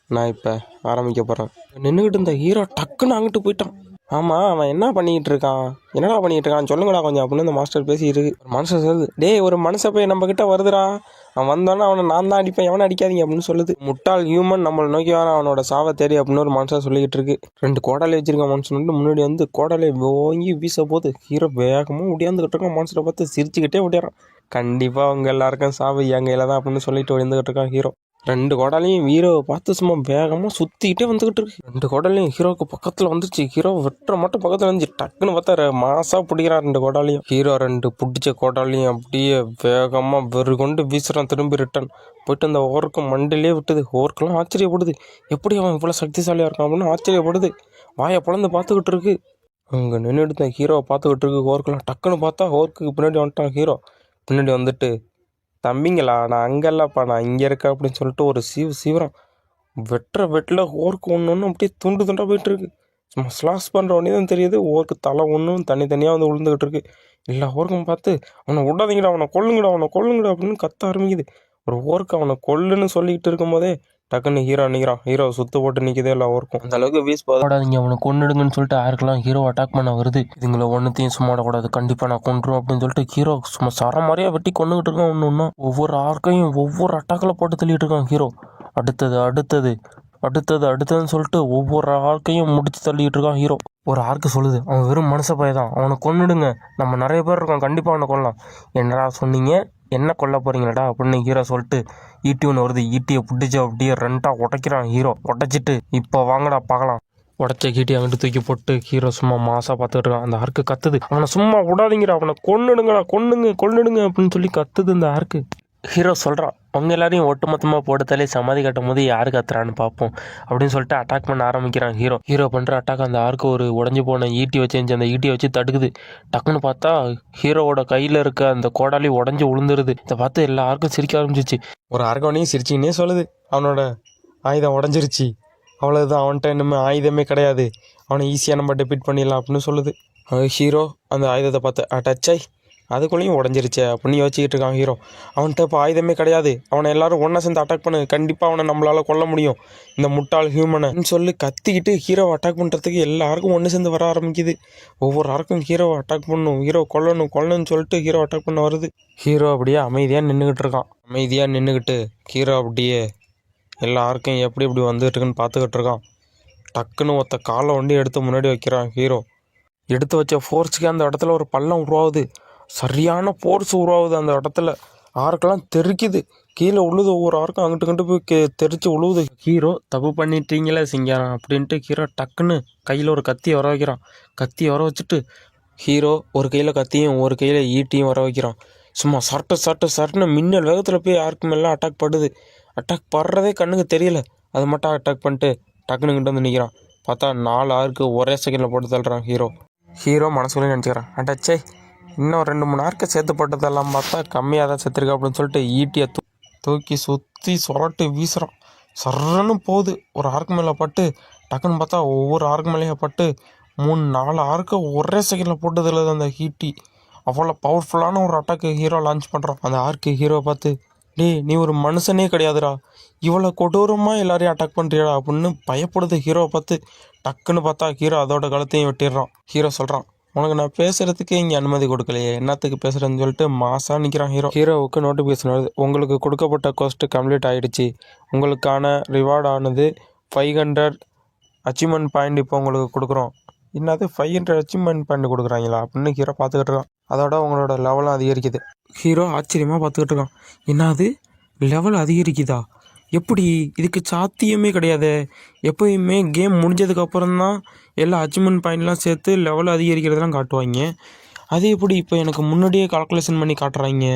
நான் இப்போ ஆரம்பிக்க போகிறேன். நின்றுக்கிட்டு இருந்த ஹீரோ டக்குன்னு அங்கிட்டு போயிட்டான். ஆமாம், அவன் என்ன பண்ணிக்கிட்டு இருக்கான், என்னடா பண்ணிகிட்டு இருக்கான் சொல்லுங்கடா கொஞ்சம் அப்படின்னு அந்த மாஸ்டர் பேசிட்டு இருக்கு. ஒரு மாஸ்டர் சொல்லுது, டேய் ஒரு மனுஷன் போய் நம்மக்கிட்ட வருதுடா, அவன் வந்தோன்னா அவனை நான் தான் அடிப்பேன், எவனை அடிக்காதீங்க அப்படின்னு சொல்லுது. முட்டாள் ஹியூமன் நம்மளை நோக்கி வரான், அவனோட சாவை தேடி அப்படின்னு ஒரு மான்ஸ்டர் சொல்லிக்கிட்டு இருக்கு. 2 கோடாலி வச்சிருக்க மான்ஸ்டர் வந்து முன்னாடி வந்து கோடாலி ஓங்கி வீச போது ஹீரோ வேகமாக ஒடியாந்துக்கிட்டு இருக்கான். மான்ஸ்டரை பார்த்து சிரிச்சுக்கிட்டே ஓடியாரான். கண்டிப்பாக அவங்க எல்லாருக்கும் சாவு என் கையில் தான் அப்படின்னு சொல்லிட்டு ஒடிந்துக்கிட்டு இருக்கான் ஹீரோ. 2 கோடாலையும் ஹீரோவை பார்த்து சும்மா வேகமாக சுற்றிக்கிட்டே வந்துக்கிட்டு இருக்கு. 2 கோடாலையும் ஹீரோவுக்கு பக்கத்தில் வந்துச்சு. ஹீரோ வெட்டுற மட்டும் பக்கத்தில் வந்துச்சு. டக்குன்னு பார்த்தா மாசாக பிடிக்கிறான் 2 கோடாலையும். ஹீரோ 2 பிடிச்ச கோடாலையும் அப்படியே வேகமாக வெறு கொண்டு வீசுகிறான். திரும்பி ரிட்டன் போயிட்டு அந்த ஓர்க்கு மண்டிலே விட்டுது. ஓர்க்கெல்லாம் ஆச்சரியப்படுது, எப்படி அவன் இவ்வளோ சக்திசாலியாக இருக்கான் அப்படின்னு ஆச்சரியப்படுது. வாயை பிளந்து பார்த்துக்கிட்டு இருக்கு. அங்கே நின்றுட்டு ஹீரோவை பார்த்துக்கிட்டு இருக்கு ஓர்க்கெல்லாம். டக்குன்னு பார்த்தா ஓர்க்குக்கு பின்னாடி வந்துட்டான் ஹீரோ. பின்னாடி வந்துட்டு, தம்பிங்களா நான் அங்கெல்லாம்ப்பா நான் இங்கே இருக்கேன் அப்படின்னு சொல்லிட்டு ஒரு சீவிரம் வெட்டுற வெட்டில் ஓர்க்கு ஒன்று அப்படியே துண்டு துண்டாக போயிட்டு இருக்கு. சும்மா ஸ்லாஸ் பண்ணுற உடனே தான் தெரியுது ஓர்க்கு தலை ஒன்றும் தனித்தனியாக வந்து விழுந்துக்கிட்டு இருக்கு. எல்லா ஓர்க்கும் பார்த்து, அவனை விடாதீங்கடா, அவனை கொல்லுங்கடா அப்படின்னு கத்த ஆரம்பிக்குது. ஒரு ஓர்க்கு அவனை கொல்லுன்னு சொல்லிக்கிட்டு இருக்கும் போதே டக்குன்னு ஹீரோ நிற்கிறான். ஹீரோ சுத்து போட்டு நிற்கிதே இல்லை ஓர்க்கும். அந்த அளவுக்கு வீஸ் போடாதீங்க, அவனை கொன்னுடுங்கன்னு சொல்லிட்டு யாருக்கெல்லாம் ஹீரோ அட்டாக் பண்ண வருது. இதுங்களை ஒன்றுத்தையும் சும்மா விடக்கூடாது, கண்டிப்பாக நான் கொன்றும் அப்படின்னு சொல்லிட்டு ஹீரோ சும்மா சர மாதிரியாக வெட்டி கொண்டுகிட்டு இருக்கான். ஒன்று ஒவ்வொரு ஆர்க்கையும் ஒவ்வொரு அட்டாக்கில் போட்டு தள்ளிட்டு இருக்கான் ஹீரோ. அடுத்ததுன்னு சொல்லிட்டு ஒவ்வொரு ஆர்க்கையும் முடிச்சு தள்ளிட்டு இருக்கான் ஹீரோ. ஒரு ஆர்க்கு சொல்லுது, அவன் வெறும் மனச பையதான், அவனை கொன்னுடுங்க, நம்ம நிறைய பேர் இருக்கோம், கண்டிப்பாக அவனை கொல்லலாம். என்னடா சொன்னீங்க, என்ன கொல்ல போறீங்களாடா அப்படின்னு ஹீரோ சொல்லிட்டு ஈட்டி ஒன்று வருது. ஈட்டியை பிடிச்சி அப்படியே 2ஆக உடைக்கிறான் ஹீரோ. உடைச்சிட்டு, இப்போ வாங்கடா பார்க்கலாம். உடச்ச கீட்டி அங்கிட்டு தூக்கி போட்டு ஹீரோ சும்மா மாசா பார்த்துக்கிட்டு இருக்கான். அந்த ஆர்க்கு கத்துது, அவனை சும்மா விடாதீங்கடா, அவனை கொன்னுடுங்கடா, கொன்னுடுங்க அப்படின்னு சொல்லி கத்துது இந்த ஆர்க்கு. ஹீரோ சொல்கிறான், அவங்க எல்லாரையும் ஒட்டுமொத்தமாக போட்டுத்தாலே சமாதி கட்டும் போது யாரு கத்துறான்னு பார்ப்போம் அப்படின்னு சொல்லிட்டு அட்டாக் பண்ண ஆரம்பிக்கிறான் ஹீரோ பண்ணுற அட்டாக் அந்த ஆர்க்கு ஒரு உடஞ்சி போன ஈட்டி வச்சு அந்த ஈட்டியை வச்சு தடுக்குது. டக்குன்னு பார்த்தா ஹீரோவோட கையில் இருக்க அந்த கோடாலி உடஞ்சி விழுந்துருது. இதை பார்த்து எல்லா ஆர்க்கும் சிரிக்க ஆரம்பிச்சிச்சு. ஒரு ஆர்கவனையும் சிரிச்சின்னே சொல்லுது, அவனோட ஆயுதம் உடஞ்சிருச்சு, அவ்வளோதான், அவன்கிட்ட இன்னுமே ஆயுதமே கிடையாது, அவனை ஈஸியாக நம்ம டெபிட் பண்ணிடலாம் அப்படின்னு சொல்லுது. ஹீரோ அந்த ஆயுதத்தை பார்த்து டச்சாய் அதுக்குள்ளேயும் உடஞ்சிருச்சே அப்படின்னு யோசிச்சுக்கிட்டு இருக்கான் ஹீரோ. அவன்கிட்ட இப்போ ஆயுதமே கிடையாது, அவனை எல்லாரும் ஒன்றா சேர்ந்து அட்டாக் பண்ணு, கண்டிப்பாக அவனை நம்மளால் கொல்ல முடியும், இந்த முட்டாள் ஹியூமனை சொல்லி கத்திக்கிட்டு ஹீரோவை அட்டாக் பண்ணுறதுக்கு எல்லாருக்கும் ஒன்று சேர்ந்து வர ஆரம்பிக்குது. ஒவ்வொரு ஆருக்கும் ஹீரோவை அட்டாக் பண்ணணும், ஹீரோ கொல்லணும்னு சொல்லிட்டு ஹீரோ அட்டாக் பண்ண வருது. ஹீரோ அப்படியே அமைதியாக நின்றுக்கிட்டு இருக்கான். ஹீரோ அப்படியே எல்லாருக்கும் எப்படி வந்துட்டு இருக்குன்னு பார்த்துக்கிட்டு இருக்கான். டக்குன்னு ஒருத்த காலை ஒண்டி எடுத்து முன்னாடி வைக்கிறான் ஹீரோ. எடுத்து வச்ச ஃபோர்ஸுக்கு அந்த இடத்துல ஒரு பள்ளம் உருவாகுது. சரியான ஃபோர்ஸ் உருவாகுது அந்த இடத்துல. ஆர்க்கெல்லாம் தெறிக்குது, கீழே உழுது, ஒவ்வொரு ஆர்க்கும் அங்கிட்டு போய் தெரிச்சு உழுவுது. ஹீரோ தப்பு பண்ணிட்டீங்களே சிங்காரம் அப்படின்ட்டு ஹீரோ டக்குன்னு கையில் ஒரு கத்தியை வர வைக்கிறான். கத்தியை வர வச்சுட்டு ஹீரோ ஒரு கையில் கத்தியும் ஒரு கையில் ஈட்டியும் வர வைக்கிறான். சும்மா சர்ட்டுன்னு மின்னல் வேகத்தில் போய் யாருக்கு மேலாம் அட்டாக் படுது. அட்டாக் படுறதே கண்ணுக்கு தெரியல, அது மட்டும் அட்டாக் பண்ணிட்டு டக்குன்னு கிட்ட வந்து நிற்கிறான். பார்த்தா 4 ஆர்க்கு ஒரே செகண்டில் போட்டு தள்ளுறான் ஹீரோ மனசுக்குள்ளே நினச்சிக்கிறான், அட்டாச்சே இன்னும் 2-3 ஆர்க்கை சேர்த்து போட்டதெல்லாம் பார்த்தா கம்மியாக தான் செத்துருக்கா அப்படின்னு சொல்லிட்டு ஈட்டியை தூக்கி சுற்றி சொரட்டு வீசுகிறான். சர்றன்னு போகுது. ஒரு ஆர்க்கு மேலே பட்டு டக்குன்னு பார்த்தா ஒவ்வொரு ஆர்க்கு மேலேயே பட்டு 3-4 ஆர்க்கை ஒரே செகண்டில் போட்டது இல்லை அந்த ஈட்டி. அவ்வளோ பவர்ஃபுல்லான ஒரு அட்டாக்கு ஹீரோ லான்ச் பண்ணுறான். அந்த ஆர்க்கு ஹீரோவை பார்த்து, டேய் நீ ஒரு மனுஷனே கிடையாதுடா, இவ்வளோ கொடூரமாக எல்லாரையும் அட்டாக் பண்ணுறியாடா அப்படின்னு பயப்படுது ஹீரோவை பார்த்து. டக்குன்னு பார்த்தா ஹீரோ அதோட கழுத்தையும் வெட்டிடுறான். ஹீரோ சொல்கிறான், உனக்கு நான் பேசுகிறதுக்கே இங்கே அனுமதி கொடுக்கலையே, என்னத்துக்கு பேசுகிறேன்னு சொல்லிட்டு மாசாக நிற்கிறான் ஹீரோ. ஹீரோவுக்கு நோட்டிஃபிகேஷன் வருது, உங்களுக்கு கொடுக்கப்பட்ட கோஸ்ட் கம்ப்ளீட் ஆகிடுச்சு, உங்களுக்கான ரிவார்ட் ஆனது 500 அச்சீவ்மெண்ட் பாயிண்ட் இப்போ உங்களுக்கு கொடுக்குறோம். என்னது 500 அச்சீவ்மெண்ட் பாயிண்ட் கொடுக்குறாங்களா அப்படின்னு ஹீரோ பார்த்துக்கிட்டு இருக்கான். அதோட உங்களோட லெவலும் அதிகரிக்குது. ஹீரோ ஆச்சரியமாக பார்த்துக்கிட்டு இருக்கான். என்னது லெவல் அதிகரிக்குதா? எப்படி? இதுக்கு சாத்தியமே கிடையாது. எப்போயுமே கேம் முடிஞ்சதுக்கப்புறம் தான் எல்லா அச்சீவ்மெண்ட் பாயிண்ட்லாம் சேர்த்து லெவல் அதிகரிக்கிறதெல்லாம் காட்டுவாங்க. அது எப்படி இப்போ எனக்கு முன்னாடியே கால்குலேஷன் பண்ணி காட்டுறாங்க?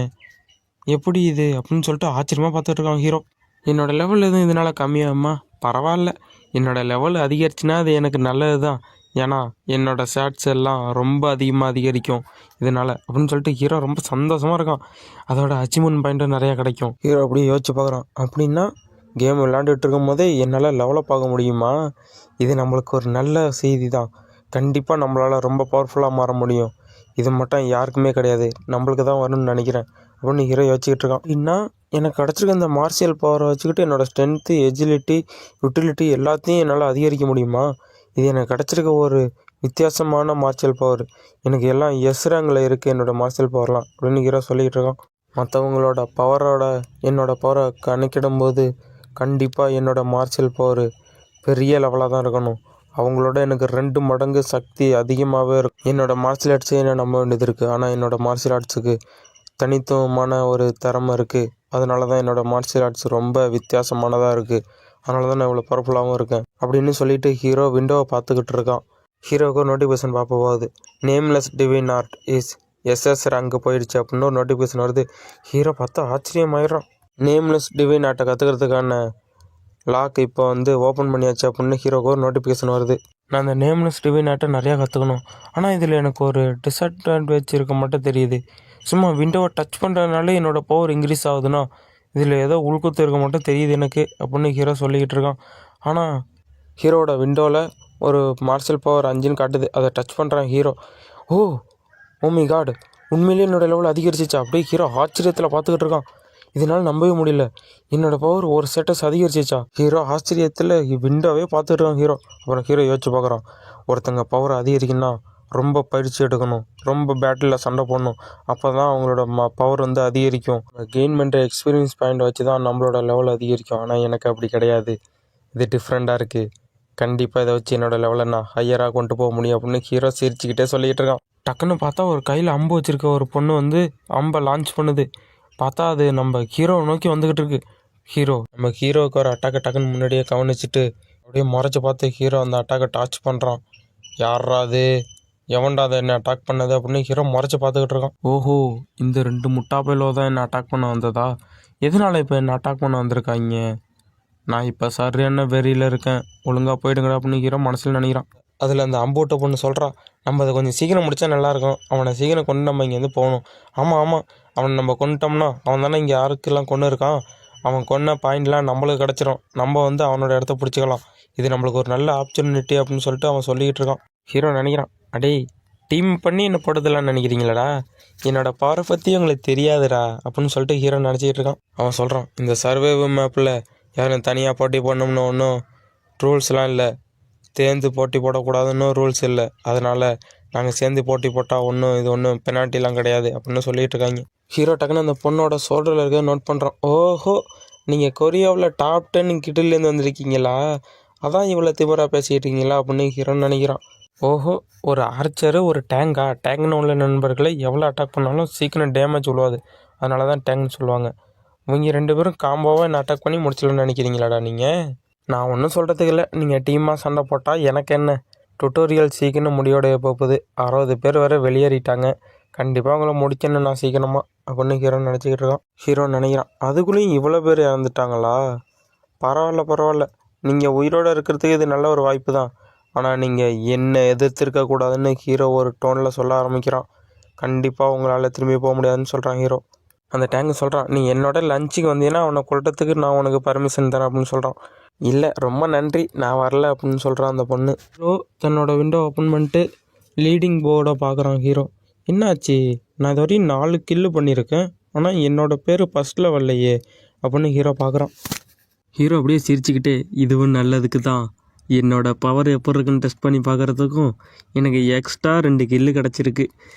எப்படி இது அப்படின்னு சொல்லிட்டு ஆச்சரியமாக பார்த்துட்டு இருக்கான் ஹீரோ. என்னோடய லெவல் எதுவும் இதனால் கம்மியாகுமா? பரவாயில்ல, என்னோடய லெவல் அதிகரிச்சுன்னா அது எனக்கு நல்லது தான். ஏன்னா என்னோடய ஷாட்ஸ் எல்லாம் ரொம்ப அதிகமாக அதிகரிக்கும் இதனால் அப்படின்னு சொல்லிட்டு ஹீரோ ரொம்ப சந்தோஷமாக இருக்கான். அதோட அச்சீவ்மெண்ட் பாயிண்ட்டும் நிறையா கிடைக்கும். ஹீரோ அப்படியே யோசிச்சு பார்க்குறான். அப்படின்னா கேம் விளையாண்டுட்டு இருக்கும் போதே என்னால் லெவலப் ஆக முடியுமா? இது நம்மளுக்கு ஒரு நல்ல செய்தி தான். கண்டிப்பாக நம்மளால் ரொம்ப பவர்ஃபுல்லாக மாற முடியும். இது மட்டும் யாருக்குமே கிடையாது, நம்மளுக்கு தான் வரணும்னு நினைக்கிறேன் அப்படின்னு ஹீரோ யோசிச்சுக்கிட்டு இருக்கான். அப்படின்னா எனக்கு கிடச்சிருக்க இந்த மார்ஷியல் பவரை வச்சுக்கிட்டு என்னோடய ஸ்ட்ரென்த்து, எஜிலிட்டி, யூட்டிலிட்டி எல்லாத்தையும் என்னால் அதிகரிக்க முடியுமா? இது எனக்கு கிடச்சிருக்க ஒரு வித்தியாசமான மார்ஷியல் பவர். எனக்கு எல்லாம் எஸ் ரேங்கில் இருக்குது என்னோடய மார்ஷியல் பவர்லாம் அப்படின்னு ஹீரோ சொல்லிக்கிட்டு இருக்கான். மற்றவங்களோட பவரோட என்னோடய பவரை கணக்கிடும்போது கண்டிப்பாக என்னோடய மார்ஷியல் பவர் பெரிய லெவலாக தான் இருக்கணும். அவங்களோட எனக்கு 2 மடங்கு சக்தி அதிகமாகவே இருக்கும். என்னோடய மார்ஷியல் ஆர்ட்ஸே என்ன நம்ப வேண்டியது இருக்குது. ஆனால் என்னோடய மார்ஷியல் ஆர்ட்ஸுக்கு தனித்துவமான ஒரு திறமை இருக்குது. அதனால தான் என்னோடய மார்ஷியல் ஆர்ட்ஸ் ரொம்ப வித்தியாசமானதாக இருக்குது. அதனால தான் நான் இவ்வளோ பவர்ஃபுல்லாகவும் இருக்கேன் அப்படின்னு சொல்லிட்டு ஹீரோ விண்டோவை பார்த்துக்கிட்டு இருக்கான். ஹீரோவுக்கு நோட்டிஃபிகேஷன் பார்க்க போகுது. Nameless divine art is SS rank போயிடுச்சு அப்படின்னு ஒரு நோட்டிஃபிகேஷன் வருது. ஹீரோ பார்த்தா ஆச்சரியமாயிடுறான். நேம்லெஸ் டிவைன் ஆர்ட்டை கற்றுக்கிறதுக்கான லாக் இப்போ ஓப்பன் பண்ணியாச்சு அப்படின்னு ஹீரோவுக்கு ஒரு நோட்டிஃபிகேஷன் வருது. நான் அந்த நேம்லெஸ் டிவைன் ஆர்ட்டை நிறையா கற்றுக்கணும். ஆனால் இதில் எனக்கு ஒரு டிஸ்அட்வான்டேஜ் இருக்க மட்டும் தெரியுது. சும்மா விண்டோவை டச் பண்ணுறதுனால என்னோடய பவர் இன்க்ரீஸ் ஆகுதுன்னா இதில் ஏதோ உள்குத்து இருக்க மட்டும் தெரியுது எனக்கு அப்படின்னு ஹீரோ சொல்லிக்கிட்டு இருக்கான். ஆனால் ஹீரோவோட விண்டோவில் ஒரு மார்ஷியல் பவர் 5ன்னு காட்டுது. அதை டச் பண்ணுறான் ஹீரோ. ஓ மை காட், உண்மையிலேயே என்னோடய லெவல் அதிகரிச்சிச்சா? அப்படியே ஹீரோ ஆச்சரியத்தில் பார்த்துக்கிட்டு இருக்கான். இதனால் நம்பவே முடியல, என்னோடய பவர் ஒரு ஸ்டேட்டஸ் அதிகரிச்சிச்சா? ஹீரோ ஆச்சரியத்தில் விண்டோவே பார்த்துட்டு இருக்கான் ஹீரோ. அப்புறம் ஹீரோ யோசிச்சு பார்க்குறான், ஒருத்தங்க பவர் அதிகரிக்குன்னா ரொம்ப பயிற்சி எடுக்கணும், ரொம்ப பேட்டில் சண்டை போடணும், அப்போ தான் அவங்களோட பவர் அதிகரிக்கும். கெயின் பண்ணுற எக்ஸ்பீரியன்ஸ் பாயிண்ட் வச்சு தான் நம்மளோட லெவல் அதிகரிக்கும். ஆனால் எனக்கு அப்படி கிடையாது, இது டிஃப்ரெண்ட்டாக இருக்குது. கண்டிப்பாக இதை வச்சு என்னோடய லெவலை நான் ஹையராக கொண்டு போக முடியும் அப்படின்னு ஹீரோ சிரிச்சுக்கிட்டே சொல்லிக்கிட்டு இருக்கான். டக்குன்னு பார்த்தா ஒரு கையில் அம்பு வச்சுருக்க ஒரு பொண்ணு அம்பை லான்ச் பண்ணுது. பார்த்தா அது நம்ம ஹீரோவை நோக்கி வந்துக்கிட்டு இருக்கு. நம்ம ஹீரோவுக்கு ஒரு அட்டாக்கை டக்குன்னு முன்னாடியே கவனிச்சுட்டு அப்படியே முறைச்சி பார்த்து ஹீரோ அந்த அட்டாக்கை டாச் பண்ணுறான். யாரா அது, எவன்டா அதை என்ன அட்டாக் பண்ணது அப்படின்னு ஹீரோ முறைச்சி பார்த்துக்கிட்டு இருக்கான். ஓஹோ, இந்த 2 முட்டாப்பையிலோ தான் என்னை அட்டாக் பண்ண வந்ததா? எதனால் இப்போ என்னை அட்டாக் பண்ண வந்திருக்காங்க? நான் இப்போ சரியான வெறியில் இருக்கேன், ஒழுங்காக போயிடுங்கடா அப்படின்னு ஹீரோ மனசில் நினைக்கிறான். அதில் அந்த அம்பூட்டை பொண்ணு சொல்கிறான், நம்ம அதை கொஞ்சம் சீக்கிரம் முடித்தா நல்லாயிருக்கும், அவனை சீக்கிரம் கொண்டு நம்ம இங்கேருந்து போகணும். ஆமாம், அவனை நம்ம கொண்டுட்டோம்னா அவன் தானே இங்கே யாருக்கெல்லாம் கொண்டு இருக்கான், அவன் கொன்ன பாயிண்ட்லாம் நம்மளுக்கு கிடச்சிரும், நம்ம அவனோட இடத்த பிடிச்சிக்கலாம், இது நம்மளுக்கு ஒரு நல்ல ஆப்பர்ச்சுனிட்டி அப்படின்னு சொல்லிட்டு அவன் சொல்லிக்கிட்டு இருக்கான். ஹீரோ நினைக்கிறான், அடே டீம் பண்ணி என்ன போடுறதுலான்னு நினைக்கிறீங்களடா, என்னோடய பவரை பற்றி உங்களுக்கு தெரியாதுடா அப்படின்னு சொல்லிட்டு ஹீரோ நினச்சிக்கிட்டு இருக்கான். அவன் சொல்கிறான், இந்த சர்வைவ் மேப்பில் யாரும் தனியாக போட்டி போடணும்னு ஒன்றும் ரூல்ஸ்லாம் இல்லை, சேர்ந்து போட்டி போடக்கூடாதுன்னு ரூல்ஸ் இல்லை, அதனால் நாங்கள் சேர்ந்து போட்டி போட்டால் ஒன்றும் பெனால்ட்டிலாம் கிடையாது அப்படின்னு சொல்லிகிட்டு இருக்காங்க. ஹீரோ டக்குன்னு அந்த பொண்ணோட ஷோல்டரில் இருக்க நோட் பண்ணுறான். ஓஹோ, நீங்கள் கொரியாவில் டாப் 10 கிட்டிலேருந்து வந்திருக்கீங்களா, அதான் இவ்வளோ திமிராக பேசிக்கிட்டு இருக்கீங்களா அப்படின்னு ஹீரோன்னு நினைக்கிறான். ஓஹோ, ஒரு ஆர்ச்சரு ஒரு டேங்க்னு உள்ள நண்பர்களை எவ்வளோ அட்டாக் பண்ணாலும் சீக்கிரம் டேமேஜ் விழுவாது, அதனால தான் டேங்க்னு சொல்லுவாங்க. இவங்க 2 பேரும் காம்போவாக என்ன அட்டாக் பண்ணி முடிச்சிடலான்னு நினைக்கிறீங்களாடா நீங்கள்? நான் ஒன்றும் சொல்கிறதுக்கு இல்லை, நீங்கள் டீமாக சண்டை போட்டால் எனக்கு என்ன, டுட்டோரியல் சீக்கிரம் முடியோடைய போகுது, 60 பேர் வரை வெளியேறிட்டாங்க, கண்டிப்பாக அவங்கள முடிக்கணும் நான் சீக்கிரமாக அப்படின்னு ஹீரோ நினச்சிக்கிட்டு இருக்கான். ஹீரோ நினைக்கிறான், அதுக்குள்ளேயும் இவ்வளோ பேர் இறந்துட்டாங்களா? பரவாயில்ல, நீங்கள் உயிரோடு இருக்கிறதுக்கு இது நல்ல ஒரு வாய்ப்பு தான், ஆனால் நீங்கள் என்னை எதிர்த்திருக்கக்கூடாதுன்னு ஹீரோ ஒரு டோனில் சொல்ல ஆரம்பிக்கிறான். கண்டிப்பாக உங்களால் திரும்பி போக முடியாதுன்னு சொல்கிறான் ஹீரோ. அந்த டேங்கு சொல்கிறான், நீ என்னோட லஞ்சுக்கு வந்தீங்கன்னா அவனை கொல்றதுக்கு நான் உனக்கு பர்மிஷன் தரேன் அப்படின்னு சொல்கிறான். இல்லை ரொம்ப நன்றி, நான் வரல அப்படின்னு சொல்கிறான் அந்த பொண்ணு. ஹீரோ தன்னோட விண்டோ ஓப்பன் பண்ணிட்டு லீடிங் போர்டை பார்க்குறான் ஹீரோ. என்னாச்சு, நான் இது வரையும் 4 கில்லு பண்ணியிருக்கேன், ஆனால் என்னோட பேர் ஃபஸ்ட்டில் வரலையே அப்படின்னு ஹீரோ பார்க்குறான். ஹீரோ அப்படியே சிரிச்சுக்கிட்டே, இதுவும் நல்லதுக்கு தான். என்னோட பவர் எப்போ இருக்குன்னு டெஸ்ட் பண்ணி பார்க்குறதுக்கும் எனக்கு எக்ஸ்ட்ரா 2 கில்லு கிடச்சிருக்கு.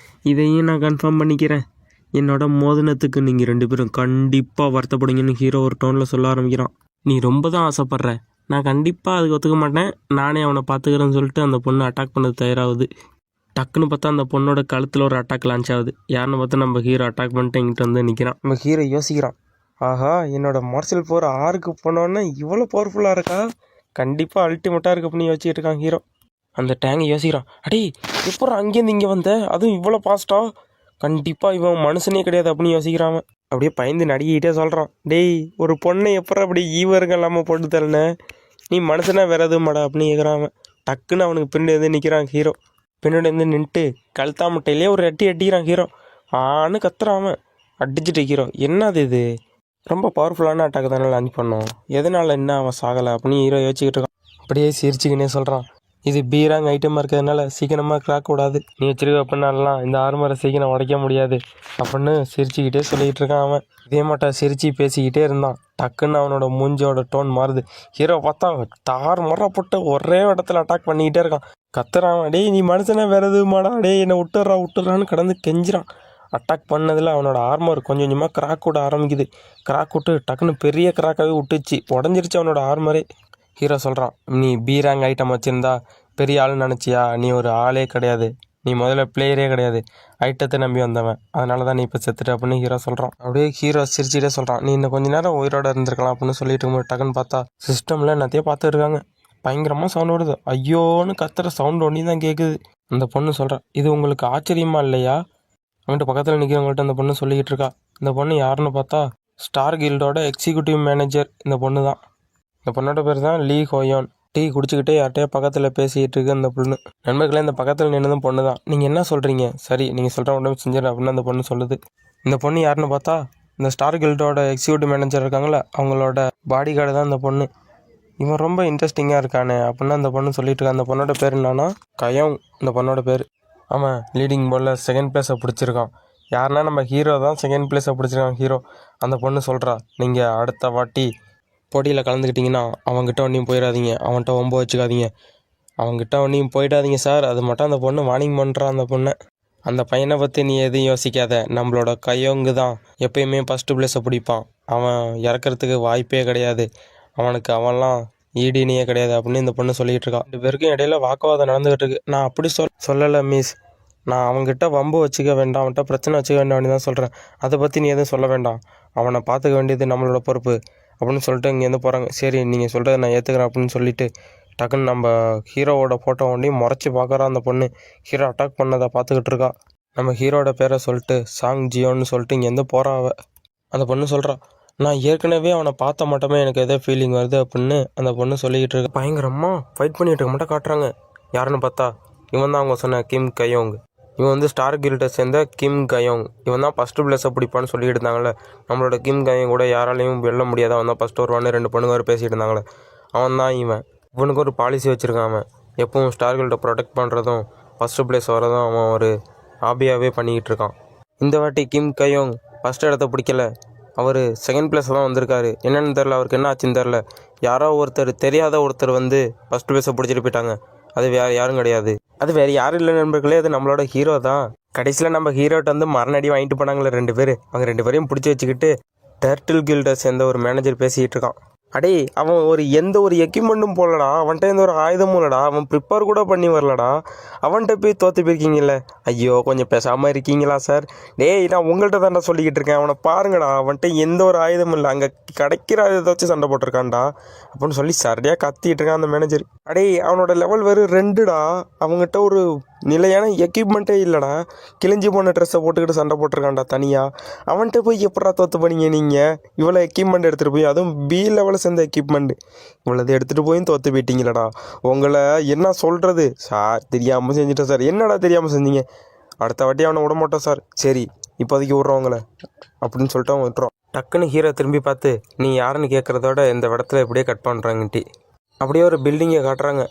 இதையும் நான் கன்ஃபார்ம் பண்ணிக்கிறேன். என்னோட மோதினத்துக்கு நீங்கள் 2 பேரும் கண்டிப்பாக வருத்தப்படுங்கன்னு ஹீரோ ஒரு டோனில் சொல்ல ஆரம்பிக்கிறான். நீ ரொம்ப தான் ஆசைப்பட்ற, நான் கண்டிப்பாக அதுக்கு ஒத்துக்க மாட்டேன், நானே அவனை பார்த்துக்கிறேன்னு சொல்லிட்டு அந்த பொண்ணு அட்டாக் பண்ணது தயாராகுது. டக்குன்னு பார்த்தா அந்த பொண்ணோட கழுத்தில் ஒரு அட்டாக் லான்ச் ஆகுது. யாருன்னு பார்த்தா நம்ம ஹீரோ அட்டாக் பண்ணிட்டு எங்கிட்ட வந்து நிற்கிறான். நம்ம ஹீரோ யோசிக்கிறான், ஆஹா என்னோட மார்ஷல் பவர் 6க்கு போனோன்னே இவ்வளோ பவர்ஃபுல்லாக இருக்கா, கண்டிப்பாக அல்டிமேட்டாக இருக்கு அப்படின்னு யோசிச்சுட்டு இருக்கான் ஹீரோ. அந்த டேங்கை யோசிக்கிறான், அடே எப்போ அங்கேருந்து இங்கே வந்த, அதுவும் இவ்வளோ ஃபாஸ்ட்டா, கண்டிப்பாக இவன் மனுஷனே கிடையாது அப்படின்னு யோசிக்கிறான். அப்படியே பயந்து நடிக்கிட்டே சொல்கிறான், டேய் ஒரு பொண்ணை எப்போ அப்படி ஈவருங்க இல்லாமல் போட்டு தரல, நீ மனுஷனா வேற எதுவும் மாடா அப்படின்னு கேட்குறான். டக்குன்னு அவனுக்கு பின்னாடி வந்து நிற்கிறான் ஹீரோ. பின்னாடி வந்து நின்றுட்டு கழுத்தா முட்டையிலே ஒரு அடிக்கிறான் ஹீரோ. ஆன்னு கத்துறான். அடிச்சுட்டு ஹீரோ, என்னது இது, ரொம்ப பவர்ஃபுல்லான அட்டாக் தானே லான்ச் பண்ணோம், எதனால் என்ன அவன் சாகலை அப்படின்னு ஹீரோ யோசிச்சுக்கிட்டு இருக்கான். அப்படியே சிரிச்சுக்கினே சொல்கிறான், இது பீராங் ஐட்டமாக இருக்கிறதுனால சீக்கிரமாக கிராக் கூடாது, நீ வச்சிருக்க அப்படின்னாலாம் இந்த ஆர்மரை சீக்கிரம் உடைக்க முடியாது அப்படின்னு சிரிச்சுக்கிட்டே சொல்லிக்கிட்டு இருக்கான் அவன். இதே மாட்டா சிரித்து பேசிக்கிட்டே இருந்தான். டக்குன்னு அவனோட மூஞ்சோட டோன் மாறுது. ஹீரோ பார்த்தா தார் முறை போட்டு ஒரே இடத்துல அட்டாக் பண்ணிக்கிட்டே இருக்கான். கத்துறான், டேய் நீ மனுஷனே வேற எதுவுமாடா, டேய் என்னை விட்டுறான்னு கடந்து கெஞ்சிறான். அட்டாக் பண்ணதில் அவனோட ஆர்மர் கொஞ்சம் கொஞ்சமாக கிராக் விட ஆரம்பிக்குது. கிராக் விட்டு டக்குன்னு பெரிய கிராக்காகவே விட்டுச்சு, உடஞ்சிருச்சு அவனோட ஆர்மரே. ஹீரோ சொல்கிறான், நீ பீராங் ஐட்டம் வச்சுருந்தா பெரிய ஆள் நினச்சியா, நீ ஒரு ஆளே கிடையாது, நீ முதல்ல பிளேயரே கிடையாது, ஐட்டத்தை நம்பி வந்தவன், அதனால தான் நீ இப்போ செத்துட்டு அப்படின்னு ஹீரோ சொல்கிறான். அப்படியே ஹீரோ சிரிச்சிட்டே சொல்கிறான், நீ இன்னும் கொஞ்ச நேரம் உயிரோடு இருந்திருக்கலாம் அப்படின்னு சொல்லிட்டு இருக்கும்போது டக்குன்னு பார்த்தா சிஸ்டமில் என்னத்தையும் பார்த்துட்டு இருக்காங்க. பயங்கரமாக சவுண்ட் வருது. ஐயோன்னு கத்துற சவுண்ட் ஒன்றி தான் கேட்குது. அந்த பொண்ணு சொல்கிறா, இது உங்களுக்கு ஆச்சரியமா இல்லையா? அவன்கிட்ட பக்கத்தில் நிற்கிறவங்கள்ட்ட அந்த பொண்ணு சொல்லிக்கிட்டு இருக்கா. இந்த பொண்ணு யாருன்னு பார்த்தா ஸ்டார் கில்டோட எக்ஸிக்யூட்டிவ் மேனேஜர் இந்த பொண்ணு தான். இந்த பொண்ணோட பேர் தான் லீ ஹோயான். டீ குடிச்சிக்கிட்டே யார்கிட்டயே பக்கத்தில் பேசிக்கிட்டு இருக்கு அந்த பொண்ணு. நண்பர்களே, இந்த பக்கத்தில் நின்னதும் பொண்ணு தான். நீங்கள் என்ன சொல்கிறீங்க? சரி நீங்கள் சொல்கிற உடனே செஞ்சிடறேன் அப்படின்னு அந்த பொண்ணு சொல்லுது. இந்த பொண்ணு யாருன்னு பார்த்தா இந்த ஸ்டார் கில்டோட எக்ஸிக்யூட்டிவ் மேனேஜர் இருக்காங்களே அவங்களோட பாடி கார்டு தான் இந்த பொண்ணு. இவன் ரொம்ப இன்ட்ரெஸ்டிங்காக இருக்கானே அப்படின்னு அந்த பொண்ணு சொல்லிட்டு இருக்கா. அந்த பொண்ணோட பேர் என்னன்னா கயோங். இந்த பொண்ணோட பேர். ஆமாம், லீடிங் போர்டில் செகண்ட் பிளேஸை பிடிச்சிருக்கான். யாருன்னா நம்ம ஹீரோ தான் செகண்ட் பிளேஸை பிடிச்சிருக்கான் ஹீரோ. அந்த பொண்ணு சொல்கிறா, நீங்கள் அடுத்த வாட்டி போட்டியில் கலந்துக்கிட்டிங்கன்னா அவங்ககிட்ட ஒன்றையும் போயிடாதீங்க, அவன்கிட்ட ஒம்ப வச்சுக்காதீங்க, அவங்ககிட்ட ஒன்றையும் போயிடாதீங்க சார். அது மட்டும் அந்த பொண்ணு வார்னிங் பண்ணுறான் அந்த பொண்ணை. அந்த பையனை பற்றி நீ எதையும் யோசிக்காத, நம்மளோட கையோங்கு தான் எப்பயுமே ஃபஸ்ட்டு பிளேஸை பிடிப்பான், அவன் இறக்கிறதுக்கு வாய்ப்பே கிடையாது, அவனுக்கு அவன்லாம் ஈடினியே கிடையாது அப்படின்னு இந்த பொண்ணு சொல்லிகிட்டு இருக்கான். 2 பேருக்கும் இடையில வாக்குவாதம் நடந்துகிட்டு இருக்கு. நான் அப்படி சொல்லலை மிஸ், நான் அவங்ககிட்ட வம்பு வச்சுக்க வேண்டாம், அவன்கிட்ட பிரச்சனை வச்சுக்க வேண்டாம்னு தான் சொல்கிறேன், அதை பற்றி நீ எதுவும் சொல்ல வேண்டாம், அவனை பார்த்துக்க வேண்டியது நம்மளோட பொறுப்பு அப்படின்னு சொல்லிட்டு இங்கேருந்து போகிறாங்க. சரி நீங்கள் சொல்கிறத நான் ஏற்றுக்கிறேன் அப்படின்னு சொல்லிட்டு டக்குன்னு நம்ம ஹீரோவோட ஃபோட்டோ ஒன்றையும் முறைச்சி பார்க்குறான் அந்த பொண்ணு. ஹீரோ அட்டாக் பண்ணதை பார்த்துக்கிட்டு இருக்கா. நம்ம ஹீரோட பேரை சொல்லிட்டு சாங் ஜியோன்னு சொல்லிட்டு இங்கேருந்து போகிறா அவ. அந்த பொண்ணு சொல்கிறா, நான் ஏற்கனவே அவனை பார்த்த மட்டுமே எனக்கு எதோ ஃபீலிங் வருது அப்படின்னு அந்த பொண்ணு சொல்லிக்கிட்டு இருக்க. பயங்கரமாக ஃபைட் பண்ணிகிட்டு இருக்க மட்டும் காட்டுறாங்க. யாருன்னு பார்த்தா இவன் தான் அவங்க சொன்ன கிம் கயோங். இவன் வந்து ஸ்டார் கில்டை சேர்ந்த கிம் கயோங். இவன் தான் ஃபஸ்ட்டு பிளேஸை பிடிப்பான்னு சொல்லிட்டு இருந்தாங்களே. நம்மளோட கிம் கயோங் கூட யாராலையும் வெல்ல முடியாது, அவன் தான் ஃபஸ்ட்டு வருவான்னு 2 பொண்ணுங்க வரை பேசிகிட்டு இருந்தாங்களே, அவன் தான் இவன். இவனுக்கு ஒரு பாலிசி வச்சுருக்கான். அவன் எப்பவும் ஸ்டார் கில்டை ப்ரொடெக்ட் பண்ணுறதும் ஃபஸ்ட்டு பிளேஸ் வரதும் அவன் ஒரு ஹாபியாகவே பண்ணிக்கிட்டு இருக்கான். இந்த வாட்டி கிம் கயோங் ஃபஸ்ட் இடத்த பிடிக்கல, அவர் செகண்ட் பிளேஸில் தான் வந்திருக்காரு. என்னென்னு தெரில, அவருக்கு என்ன ஆச்சுன்னு தெரில, யாரோ ஒருத்தர் தெரியாத ஒருத்தர் வந்து ஃபஸ்ட் பிளேஸை பிடிச்சிட்டு போயிட்டாங்க. அது வேறு யாரும் கிடையாது, அது வேறு யாரும் இல்லை நண்பர்களே, அது நம்மளோட ஹீரோ தான். கடைசியில் நம்ம ஹீரோட்ட வந்து மரணடி வாங்கிட்டு போனாங்களே 2 பேர், அவங்க 2 பேரையும் பிடிச்சி வச்சுக்கிட்டு டர்ட்டில் கில்டை சேர்ந்த ஒரு மேனேஜர் பேசிக்கிட்டு இருக்கான். அடே அவன் எந்த ஒரு எக்யூப்மெண்ட்டும் போடலடா, அவன்கிட்ட எந்த ஒரு ஆயுதமும் இல்லைடா, அவன் ப்ரிப்பேர் கூட பண்ணி வரலடா, அவன்கிட்ட போய் தோற்று போயிருக்கீங்கள, ஐயோ கொஞ்சம் பேசாமல் இருக்கீங்களா சார்? டேய் நான் உங்கள்கிட்ட தான்டா சொல்லிக்கிட்டு இருக்கேன், அவனை பாருங்கடா, அவன்கிட்ட எந்த ஒரு ஆயுதமும் இல்லை, அங்கே கிடைக்கிற ஆயுதத்தை வச்சு சண்டை போட்டிருக்கான்டா அப்படின்னு சொல்லி சரியாக கத்திட்டு இருக்கான் அந்த மேனேஜர். அடே அவனோட லெவல் வெறும் 2டா, அவங்ககிட்ட ஒரு நிலையான எக்யூப்மெண்ட்டே இல்லைடா, கிழிஞ்சி போன ட்ரெஸ்ஸை போட்டுக்கிட்டு சண்டை போட்டிருக்கான்டா தனியாக, அவன்கிட்ட போய் எப்படா தோற்று பண்ணீங்க நீங்கள்? இவ்வளோ எக்யூப்மெண்ட் எடுத்துகிட்டு போய், அதுவும் பி லெவலில் சேர்ந்த எக்யூப்மெண்ட் இவ்வளோது எடுத்துகிட்டு போயும் தோற்று போயிட்டீங்களடா, உங்களை என்ன சொல்கிறது சார்? தெரியாமல் செஞ்சுட்டேன் சார். என்னடா தெரியாமல் செஞ்சீங்க? அடுத்த வாட்டி அவனை விட மாட்டோம் சார். சரி இப்போதைக்கு விட்றவங்கள அப்படின்னு சொல்லிட்டு அவன் விட்டுறான். டக்குன்னு ஹீரோ திரும்பி பார்த்து நீ யாருன்னு கேட்குறதோட இந்த இடத்துல இப்படியே கட் பண்ணுறாங்கட்டி அப்படியே ஒரு பில்டிங்கை காட்டுறாங்க.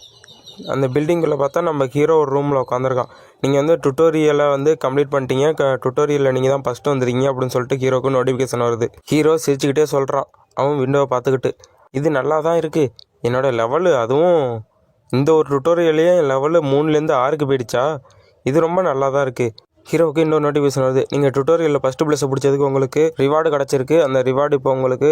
அந்த பில்டிங்குள்ளே பார்த்தா நம்ம ஹீரோ ஒரு ரூமில் உட்காந்துருக்கான். நீங்கள் வந்து டுட்டோரியலை வந்து கம்ப்ளீட் பண்ணிட்டீங்க, டுட்டோரியலில் நீங்கள் தான் ஃபஸ்ட்டு வந்துருக்கீங்க அப்படின்னு சொல்லிட்டு ஹீரோக்கு நோட்டிஃபிகேஷன் வருது. ஹீரோ சிரிச்சுக்கிட்டே சொல்கிறான், அவன் விண்டோவை பார்த்துக்கிட்டு. இது நல்லா தான் இருக்குது, என்னோடய லெவலு அதுவும் இந்த ஒரு டுட்டோரியலையே லெவலு 3லேருந்து 6க்கு போயிடுச்சா, இது ரொம்ப நல்லா தான் இருக்குது. ஹீரோவுக்கு இன்னொரு நோட்டிஃபிகேஷன் வருது, நீங்கள் டுட்டோரியலில் ஃபஸ்ட்டு ப்ளேஸை பிடிச்சதுக்கு உங்களுக்கு ரிவார்டு கிடச்சிருக்கு, அந்த ரிவார்டு இப்போ உங்களுக்கு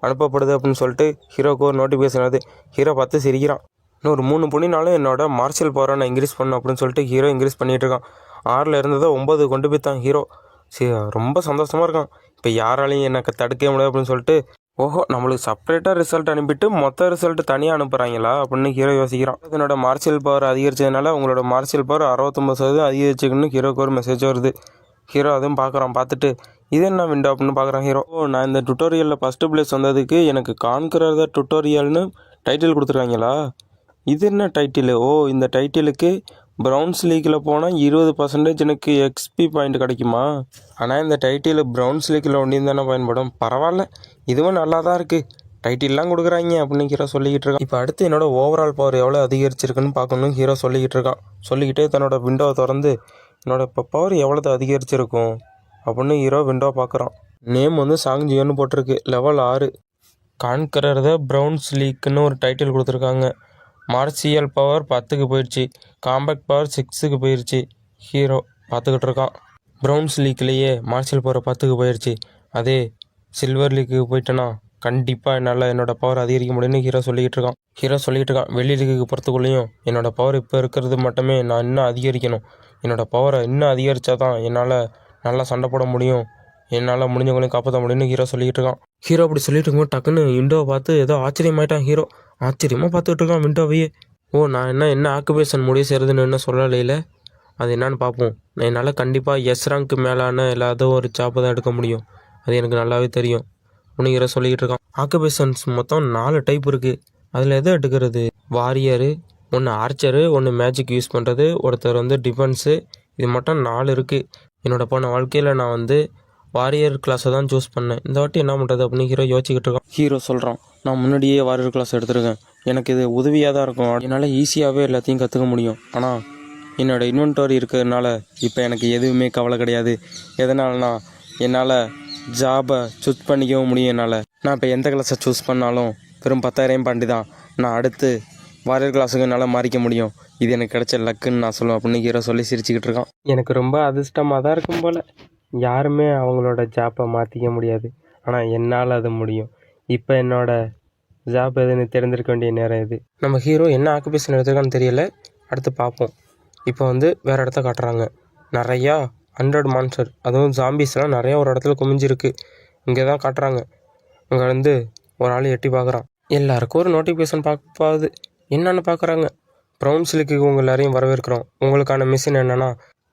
அனுப்பப்படுது அப்படின்னு சொல்லிட்டு ஹீரோவுக்கு ஒரு நோட்டிஃபிகேஷன் வருது. ஹீரோ பார்த்து சிரிக்கிறான். இன்னும் ஒரு 3 புனினாலும் என்னோட மார்ஷியல் பவரை நான் இன்க்ரீஸ் பண்ணணும் அப்படின்னு சொல்லிட்டு ஹீரோ இன்க்ரீஸ் பண்ணிகிட்டு இருக்கான். 6ல் இருந்ததை 9 கொண்டு போய்த்தான் ஹீரோ. ரொம்ப சந்தோஷமாக இருக்கான். இப்போ யாராலையும் எனக்கு தடுக்க முடியாது அப்படின்னு சொல்லிட்டு, ஓஹோ நம்மளுக்கு செப்பரேட்டாக ரிசல்ட் அனுப்பிட்டு மொத்த ரிசல்ட் தனியாக அனுப்புகிறாங்களா அப்படின்னு ஹீரோ யோசிக்கிறான். என்னோட மார்ஷியல் பவர் அதிகரிச்சதுனால உங்களோட மார்ஷியல் பவர் 69% அதிகரிச்சுக்குன்னு ஹீரோக்கு ஒரு மெசேஜ் வருது. ஹீரோ அதுவும் பார்க்குறான். பார்த்துட்டு இது என்ன விண்டோ அப்படின்னு பார்க்குறான் ஹீரோ. நான் இந்த டுட்டோரியலில் ஃபஸ்ட்டு ப்ளேஸ் வந்ததுக்கு எனக்கு கான்கரர் டுட்டோரியல்னு டைட்டில் கொடுத்துருக்காங்களா, இது என்ன டைட்டிலு? இந்த டைட்டிலுக்கு ப்ரௌன்ஸ் லீக்கில் போனால் 20% எனக்கு எக்ஸ்பி பாயிண்ட் கிடைக்குமா? ஆனால் இந்த டைட்டில் ப்ரௌன்ஸ் லீக்கில் ஒன்றி தானே பயன்படும். பரவாயில்ல, இதுவும் நல்லா தான் இருக்குது, டைட்டில்லாம் கொடுக்குறாங்க அப்படின்னு ஹீரோ சொல்லிக்கிட்டு இருக்கான். இப்போ அடுத்து என்னோட ஓவரால் பவர் எவ்வளோ அதிகரிச்சிருக்குன்னு பார்க்கணும் ஹீரோ சொல்லிக்கிட்டு இருக்கான். சொல்லிக்கிட்டே தன்னோட விண்டோவை திறந்து என்னோட இப்போ பவர் எவ்வளோ அதிகரிச்சிருக்கும் அப்படின்னு ஹீரோ விண்டோவை பார்க்குறான். நேம் வந்து சாங்ஜியோன்னு போட்டிருக்கு, லெவல் 6. கான்கரர் த ப்ரௌன்ஸ் லீக்குன்னு ஒரு டைட்டில் கொடுத்துருக்காங்க. மார்ஷியல் பவர் 10க்கு போயிடுச்சு, காம்பேக்ட் பவர் 6க்கு போயிடுச்சு. ஹீரோ பார்த்துக்கிட்டு இருக்கான். ப்ரௌன்ஸ் லீக்லேயே மார்ஷியல் பவர் 10க்கு போயிடுச்சு, அதே சில்வர் லீக்குக்கு போயிட்டேன்னா கண்டிப்பாக என்னால் என்னோடய பவர் அதிகரிக்க முடியும்னு ஹீரோ சொல்லிக்கிட்டு இருக்கான். வெள்ளி லீக்குக்கு போகிறதுக்குள்ளேயும் என்னோடய பவர் இப்போ இருக்கிறது மட்டுமே நான் இன்னும் அதிகரிக்கணும், என்னோடய பவரை இன்னும் அதிகரித்தா தான் என்னால் நல்லா சண்டை போட முடியும், என்னால் முடிஞ்சவங்களையும் காப்பாற்ற முடியும்னு ஹீரோ சொல்லிக்கிட்டு இருக்கான். ஹீரோ அப்படி சொல்லிட்டு இருக்கும்போது டக்குன்னு விண்டோவை பார்த்து ஏதோ ஆச்சரியமாயிட்டான் ஹீரோ. ஆச்சரியமாக பார்த்துக்கிட்டு இருக்கான் விண்டோவையே. நான் என்ன ஆக்குபேஷன் முடிவு செய்கிறதுன்னு என்ன சொல்லலையில, அது என்னன்னு பார்ப்போம். என்னால் கண்டிப்பாக எஸ் ரேங்க்கு மேலான எல்லாதோ ஒரு ஜாப்பை தான் எடுக்க முடியும், அது எனக்கு நல்லாவே தெரியும் அப்படின்னு ஹீரோ சொல்லிக்கிட்டு இருக்கான். ஆக்குபேஷன்ஸ் மொத்தம் 4 டைப் இருக்குது, அதில் எதை எடுக்கிறது? வாரியரு, ஒன்று ஆர்ச்சரு, ஒன்று மேஜிக் யூஸ் பண்ணுறது, ஒருத்தர் வந்து டிஃபென்ஸு, இது மட்டும் 4 இருக்குது. என்னோட போன வாழ்க்கையில் நான் வந்து வாரியர் கிளாஸை தான் சூஸ் பண்ணேன், இந்த வாட்டி என்ன பண்ணுறது அப்படின்னு ஹீரோ யோசிச்சுக்கிட்டு இருக்கான். ஹீரோ சொல்கிறான், நான் முன்னாடியே வாரியர் கிளாஸ் எடுத்துருக்கேன், எனக்கு இது உதவியாக தான் இருக்கும், என்னால் ஈஸியாகவே எல்லாத்தையும் கற்றுக்க முடியும். ஆனால் என்னோடய இன்வென்டரி இருக்கிறதுனால இப்போ எனக்கு எதுவுமே கவலை கிடையாது. எதனாலனா என்னால் ஜாபை சூஸ் பண்ணிக்கவும் முடியும். நான் இப்போ எந்த கிளாஸை சூஸ் பண்ணாலும் வெறும் 10,000 பாண்டி தான் நான் அடுத்து வாரியர் கிளாஸுக்கு என்னால் மாறிக்க முடியும், இது எனக்கு கிடைச்ச லக்குன்னு நான் சொல்லுவேன் அப்படின்னு ஹீரோ சொல்லி சிரிச்சுக்கிட்டு இருக்கான். எனக்கு ரொம்ப அதிர்ஷ்டமாக தான் இருக்கும் போல், யாருமே அவங்களோட ஜாப்பை மாற்றிக்க முடியாது, ஆனால் என்னால் அது முடியும். இப்போ என்னோடய ஜாப் எதுன்னு தெரிஞ்சிருக்க வேண்டிய நேரம் இது. நம்ம ஹீரோ என்ன ஆக்குபேஷன் எடுத்துருக்கான்னு தெரியல, அடுத்து பார்ப்போம். இப்போ வந்து வேறு இடத்த காட்டுறாங்க, நிறையா 100 மான்ஸ்டர், அதுவும் ஜாம்பிஸ்லாம் நிறையா ஒரு இடத்துல குமிஞ்சிருக்கு, இங்கே தான் காட்டுறாங்க. அங்கே வந்து ஒரு ஆள் எட்டி பார்க்குறான். எல்லாருக்கும் ஒரு நோட்டிஃபிகேஷன் பார்ப்பாது, என்னென்னு பார்க்குறாங்க. ப்ரௌன்ஸ் லீக்குக்கு உங்கள் எல்லாரையும் வரவேற்கிறோம், உங்களுக்கான மிஷின் என்னென்னா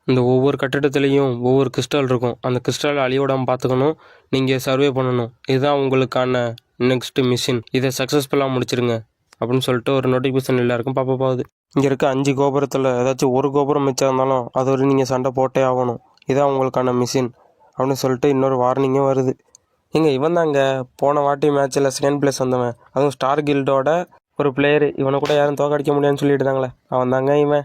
இந்த ஒவ்வொரு கட்டிடத்துலேயும் ஒவ்வொரு கிறிஸ்டல் இருக்கும், அந்த கிறிஸ்டல் அழியோடாமல் பார்த்துக்கணும், நீங்கள் சர்வே பண்ணணும், இதுதான் உங்களுக்கான நெக்ஸ்ட்டு மிஷின், இதை சக்ஸஸ்ஃபுல்லாக முடிச்சிருங்க அப்படின்னு சொல்லிட்டு ஒரு நோட்டிஃபிகேஷன் எல்லாருக்கும் பார்ப்பாது. இங்கே இருக்க 5 கோபுரத்தில் ஏதாச்சும் ஒரு கோபுரம் மிச்சம் இருந்தாலும் அது ஒரு நீங்கள் சண்டை போட்டே ஆகணும், இதான் உங்களுக்கான மிஷின் அப்படின்னு சொல்லிட்டு இன்னொரு வார்னிங்கும் வருது. இவன் தாங்க போன வாட்டி மேட்ச்சில் செகண்ட் பிளேஸ் வந்தவன், அதுவும் ஸ்டார் கில்டோட ஒரு பிளேயரு, இவனை கூட யாரும் தோக்கடிக்க முடியாதுன்னு சொல்லிட்டு இருந்தாங்களே, அவன் தாங்க இவன்.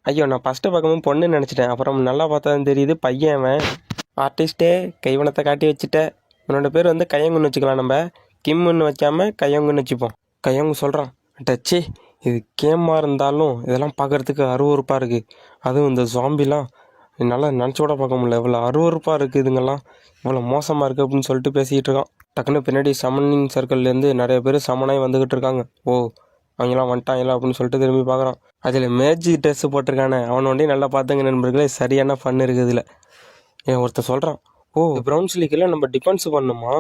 ஐயோ, நான் ஃபஸ்ட்டு பார்க்கும்போது பொண்ணுன்னு நினச்சிட்டேன், அப்புறம் நல்லா பார்த்தா தெரியுது பையன். அவன் ஆர்டிஸ்ட்டே கைவனத்தை காட்டி வச்சுட்ட, உன்னோட பேர் வந்து கையங்குன்னு வச்சுக்கலாம், நம்ம கிம்முன்னு வைக்காமல் கையங்குன்னு வச்சுப்போம். கையங்கு சொல்கிறான், டச்சே இது கேமாக இருந்தாலும் இதெல்லாம் பார்க்குறதுக்கு அருவருப்பாக இருக்குது, அதுவும் இந்த ஜாம்பிலாம் என்னால் நினச்சோட பார்க்க முடியல, இவ்வளோ அருவருப்பாக இருக்குது, இதுங்கெல்லாம் இவ்வளோ மோசமாக இருக்குது அப்படின்னு சொல்லிட்டு பேசிக்கிட்டு இருக்கான். டக்குன்னு பின்னாடி சமனிங் சர்க்கிள்லேருந்து நிறைய பேர் சமனாகி வந்துக்கிட்டு இருக்காங்க. அவங்களாம் வந்துட்டாங்களா அப்படின்னு சொல்லிட்டு திரும்பி பார்க்குறான். அதில் மேஜிக் ட்ரெஸ்ஸு போட்டிருக்கானே அவனை ஒண்டி நல்லா பார்த்துங்க நண்பர்களே, சரியான ஃபன் இருக்குது இதில். ஒருத்தர் சொல்கிறான், ப்ரௌன்ஸ் லீக்கில் நம்ம டிஃபென்ஸ் பண்ணணுமா,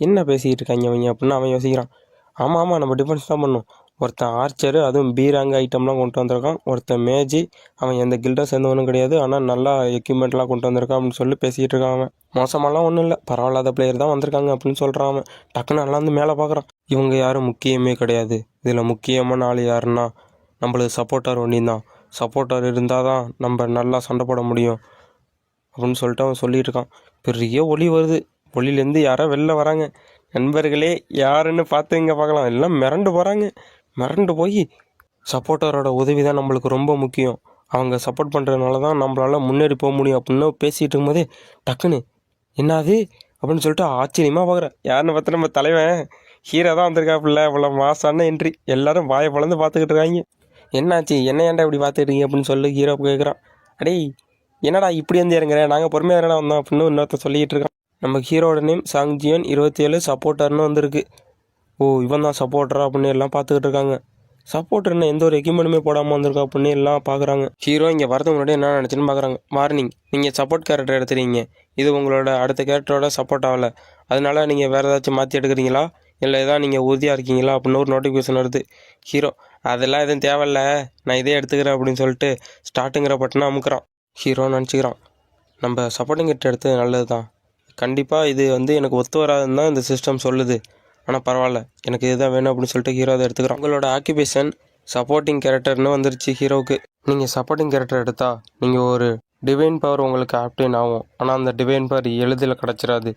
என்ன பேசிக்கிட்டு இருக்காங்க அவங்க அப்படின்னு அவன் யோசிக்கிறான். ஆமாம் நம்ம டிஃபென்ஸ் தான் பண்ணணும். ஒருத்தன் ஆர்ச்சரு, அதுவும் பீராங்க ஐட்டம்லாம் கொண்டு வந்திருக்கான். ஒருத்தன் மேஜி, அவன் எந்த கில்டாக சேர்ந்தவனும் கிடையாது, ஆனால் நல்லா எக்யூப்மெண்ட்லாம் கொண்டு வந்திருக்கான் அப்படின்னு சொல்லி பேசிக்கிட்டு இருக்கான். அவன் மோசமாலாம் ஒன்றும் இல்லை, பரவாயில்லாத பிளேயர் தான் வந்திருக்காங்க அப்படின்னு சொல்கிறான். அவன் டக்குன்னு நல்லா வந்து மேலே பார்க்குறான். இவங்க யாரும் முக்கியமே கிடையாது, இதில் முக்கியமான ஆள் யாருன்னா நம்மளுக்கு சப்போர்ட்டர் ஒன்றி தான், சப்போர்ட்டர் இருந்தால் தான் நம்ம நல்லா சண்டை போட முடியும் அப்படின்னு சொல்லிட்டு அவன் சொல்லிகிட்டு இருக்கான். பெரிய ஒலி வருது, ஒலியிலேருந்து யாரோ வெளில வராங்க. நண்பர்களே யாருன்னு பார்த்து இங்கே பார்க்கலாம், எல்லாம் மிரண்டு போகிறாங்க. மிரண்டு போய் சப்போர்ட்டரோட உதவி தான் நம்மளுக்கு ரொம்ப முக்கியம். அவங்க சப்போர்ட் பண்ணுறதுனால தான் நம்மளால முன்னேறி போக முடியும் அப்படின்னு பேசிகிட்டு இருக்கும்போதே டக்குன்னு என்னது அப்படின்னு சொல்லிட்டு ஆச்சரியமாக பார்க்குறேன். யாருன்னு பார்த்தா நம்ம தலைவன் ஹீரோ தான் வந்திருக்காப்புல. இவ்வளோ மாசான என்ட்ரி. எல்லாரும் வாயை பிளந்து பார்த்துக்கிட்டு இருக்காங்க. என்னாச்சு, என்ன ஏன்டா இப்படி பார்த்துக்கிட்டீங்க அப்படின்னு சொல்லி ஹீரோ கேட்குறான். அடே என்னடா இப்படி வந்து இறங்குறேன், நாங்கள் பொறுமையாக தானே வந்தோம் அப்படின்னு இன்னொருத்தர் சொல்லிகிட்டு இருக்கான். நம்ம ஹீரோட நேம் சாங்ஜியன் 27 சப்போர்ட்டர்னு வந்திருக்கு. ஓ இவன் தான் சப்போர்ட்டரா அப்படின்னு எல்லாம் பார்த்துக்கிட்டு இருக்காங்க. சப்போர்ட்டர்னு எந்த ஒரு எக்யூப்மெண்ட்டுமே போடாமல் வந்திருக்கா அப்படின்னு எல்லாம் பார்க்குறாங்க. ஹீரோ இங்கே வரதுக்கு முன்னாடி என்ன நினச்சுன்னு பார்க்குறாங்க. வார்னிங், நீங்கள் சப்போர்ட் கேரக்டர் எடுத்துறீங்க, இது உங்களோட அடுத்த கேரக்டரோட சப்போர்ட் ஆகலை, அதனால நீங்கள் வேறு ஏதாச்சும் மாற்றி எடுக்கிறீங்களா இல்லை ஏதாவது நீங்கள் உறுதியாக இருக்கீங்களா அப்படின்னு ஒரு நோட்டிஃபிகேஷன் வருது. ஹீரோ அதெல்லாம் எதுவும் தேவையில்ல, நான் இதே எடுத்துக்கிறேன் அப்படின்னு சொல்லிட்டு ஸ்டார்ட்டுங்கிற பட்டனை அமுக்குறான். ஹீரோ நினச்சிக்கிறான், நம்ம சப்போர்ட்டிங் கிட்ட எடுத்தது நல்லது தான், கண்டிப்பாக இது வந்து எனக்கு ஒத்து வராதுன்னு தான் இந்த சிஸ்டம் சொல்லுது, ஆனால் பரவாயில்ல எனக்கு இதுதான் வேணும் அப்படின்னு சொல்லிட்டு ஹீரோ அதை எடுத்துக்கிறான். உங்களோட ஆக்குபேஷன் சப்போர்ட்டிங் கேரக்டர்னு வந்துருச்சு ஹீரோவுக்கு. நீங்கள் சப்போர்ட்டிங் கேரக்டர் எடுத்தால் நீங்கள் ஒரு டிவைன் பவர் உங்களுக்கு ஆப்டேன் ஆகும். ஆனால் அந்த டிவைன் பவர் எளிதில் கிடச்சிடாது.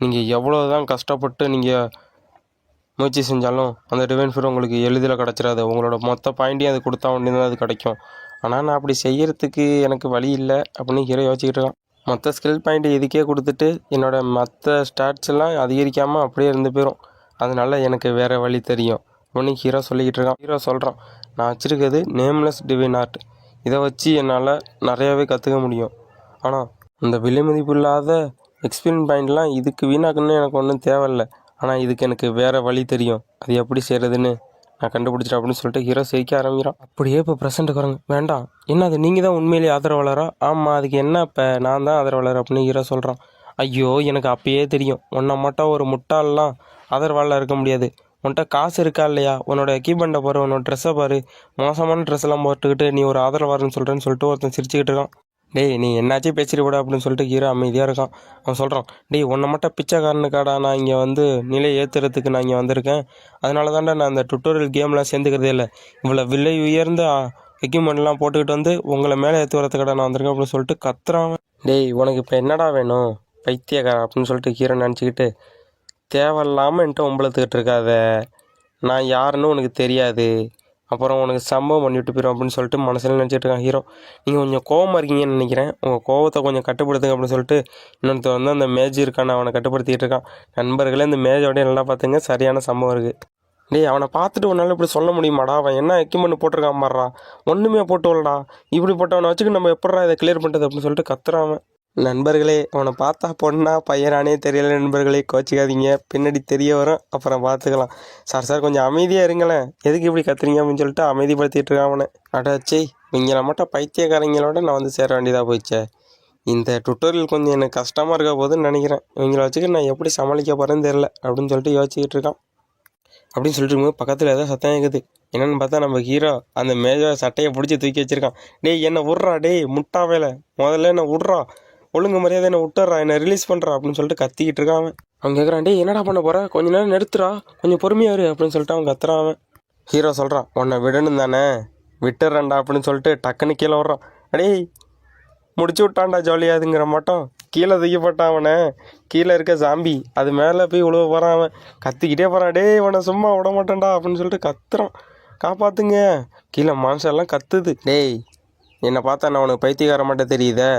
நீங்கள் எவ்வளோ தான் கஷ்டப்பட்டு நீங்கள் முயற்சி செஞ்சாலும் அந்த டிவைன் பவர் உங்களுக்கு எளிதில் கிடச்சிடாது. உங்களோட மொத்த பாயிண்ட்டையும் அது கொடுத்தா ஒன்று தான் அது கிடைக்கும். ஆனால் நான் அப்படி செய்யறதுக்கு எனக்கு வழி இல்லை அப்படின்னு ஹீரோ யோசிச்சுக்கிட்டு இருக்கான். மொத்த ஸ்கில் பாயிண்ட்டு இதுக்கே கொடுத்துட்டு என்னோட மற்ற ஸ்டாட்ஸ் எல்லாம் அதிகரிக்காமல் அப்படியே இருந்து போயிடும். அதனால எனக்கு வேறு வழி தெரியும் அப்படின்னு ஹீரோ சொல்லிக்கிட்டு இருக்கான். ஹீரோ சொல்கிறான், நான் வச்சுருக்கிறது நேம்லெஸ் டிவைன் ஆர்ட், இதை வச்சு என்னால் நிறையாவே கற்றுக்க முடியும். ஆனால் இந்த விலை மதிப்பு இல்லாத எக்ஸ்பீரியன்ஸ் பாயிண்ட்லாம் இதுக்கு வீணாக்குன்னு எனக்கு ஒன்றும் தேவையில்லை. ஆனால் இதுக்கு எனக்கு வேறு வழி தெரியும், அது எப்படி செய்கிறதுன்னு நான் கண்டுபிடிச்சிட்டேன் அப்படின்னு சொல்லிட்டு ஹீரோ சிரிக்க ஆரம்பிக்கிறான். அப்படியே இப்போ ப்ரெசென்ட்டுக்கு வராங்க. வேண்டாம், என்ன அது நீங்கள் தான் உண்மையிலேயே ஆதரவாளரா? ஆமாம், அதுக்கு என்ன இப்போ நான் தான் ஆதரவாளர் அப்படின்னு ஹீரோ சொல்கிறான். ஐயோ எனக்கு அப்பயே தெரியும், உன்னை மட்டும் ஒரு முட்டாளெலாம் ஆதரவாளர் இருக்க முடியாது. உன்கிட்ட காசு இருக்கா இல்லையா, உன்னோட எக்யூப்மெண்ட்டை பாரு, உன்னோட ட்ரெஸ்ஸை பாரு, மோசமான ட்ரெஸ் எல்லாம் போட்டுக்கிட்டு நீ ஒரு ஆதரவாளர்னு சொல்கிறேன்னு சொல்லிட்டு ஒருத்தன் சிரிச்சுக்கிட்டு இருக்கான். டேய் நீ என்னாச்சும் பேசிட்டு கூட அப்படின்னு சொல்லிட்டு ஹீரோ அமைதியாக இருக்கான். அவன் சொல்கிறான், டேய் உன்னை மட்டும் பிச்சைக்காரனுக்காடா நான் இங்கே வந்து நிலை ஏற்றுறதுக்கு நான் இங்கே வந்திருக்கேன். அதனால தான்டா நான் இந்த டுட்டோரியல் கேம்லாம் சேர்ந்துக்கிறதே இல்லை. இவ்வளோ விலை உயர்ந்த எக்யூப்மெண்ட்லாம் போட்டுக்கிட்டு வந்து உங்களை மேலே ஏற்றி வரத்துக்கடா நான் வந்திருக்கேன் அப்படின்னு சொல்லிட்டு கத்துறான். டேய் உனக்கு இப்போ என்னடா வேணும் பைத்தியக்காரன் அப்படின்னு சொல்லிட்டு ஹீரோ நினச்சிக்கிட்டு, தேவையில்லாமல் என்கிட்ட உம்பளத்துக்கிட்டு இருக்காத, நான் யாருன்னு உனக்கு தெரியாது, அப்புறம் உனக்கு சம்பவம் பண்ணிவிட்டு போயிடும் அப்படின்னு சொல்லிட்டு மனசில் நினச்சிட்டு இருக்கான் ஹீரோ. நீங்கள் கொஞ்சம் கோவமாக இருக்கீங்கன்னு நினைக்கிறேன், உங்கள் கோவத்தை கொஞ்சம் கட்டுப்படுத்துங்க அப்படின்னு சொல்லிட்டு இன்னொருத்தர் வந்து அந்த மேஜ் இருக்கான்னு அவனை கட்டுப்படுத்திக்கிட்டு இருக்கான். நண்பர்களே இந்த மேஜோடய நல்லா பார்த்துங்க, சரியான சம்பவம் இருக்குது. டேய் அவனை பார்த்துட்டு உன்னால் இப்படி சொல்ல முடியுமாடா, அவன் என்ன எக்யூப்மெண்ட் போட்டிருக்கான் மாறா, ஒன்றுமே போட்டு வரலடா, இப்படி போட்டவனை வச்சுக்கு நம்ம எப்படா இதை கிளியர் பண்ணுறது அப்படின்னு சொல்லிட்டு கத்துறான். நண்பர்களே அவனை பார்த்தா பொண்ணா பையனானே தெரியல நண்பர்களே, கோச்சிக்காதீங்க, பின்னாடி தெரிய வரும், அப்புறம் பார்த்துக்கலாம். சார் கொஞ்சம் அமைதியாக இருங்களேன், எதுக்கு இப்படி கத்துறீங்க அப்படின்னு சொல்லிட்டு அமைதிப்படுத்திட்டு இருக்கான் அவனை. அடாச்சே இவங்கள மட்டும் பைத்தியக்காரங்களோட நான் வந்து சேர வேண்டியதாக போயிடுச்சே, இந்த டுட்டோரியல் கொஞ்சம் எனக்கு கஷ்டமாக இருக்க போதுன்னு நினைக்கிறேன், இவங்கள வச்சுக்கிட்டு நான் எப்படி சமாளிக்க போகிறேன்னு தெரில அப்படின்னு சொல்லிட்டு யோசிச்சுக்கிட்டு இருக்கான். அப்படின்னு சொல்லிட்டு இருக்கும்போது பக்கத்தில் ஏதோ சத்தம் கேட்குது. என்னென்னு பார்த்தா நம்ம ஹீரோ அந்த மேஜர் சட்டையை பிடிச்சி தூக்கி வச்சுருக்கான். டேய் என்னை விட்றா, டேய் முட்டா வேலை, முதல்ல என்னை விட்றா, ஒழுங்கு மரியாதை என்னை விட்டுறா, என்னை ரிலீஸ் பண்ணுறா அப்படின்னு சொல்லிட்டு கத்திக்கிட்டு இருக்கான். அவன் கேட்குறான், டேய் என்னடா பண்ண போகிற, கொஞ்ச நேரம் நிறுத்துறா, கொஞ்சம் பொறுமையாக இரு அப்படின்னு சொல்லிட்டு அவன் கத்துறான். ஹீரோ சொல்கிறான், உன்னை விடணும் தானே, விட்டுறேன்டா அப்படின்னு சொல்லிட்டு டக்குன்னு கீழே வர்றான். டேய் முடிச்சு விட்டான்டா ஜாலியாதுங்கிற மாட்டோம் கீழே தூக்கி போட்டான் அவனை. கீழே இருக்க சாம்பி அது மேலே போய் உழுவ போகிறான். அவன் கத்திக்கிட்டே போகிறான், டேய் உன்னை சும்மா விட மாட்டேன்டா அப்படின்னு சொல்லிட்டு கத்துறான். காப்பாற்றுங்க, கீழே மனுஷெல்லாம் கத்துது. டேய் என்னை பார்த்தா நான் உனக்கு பைத்தியக்கார மாட்டேன் தெரியுதே,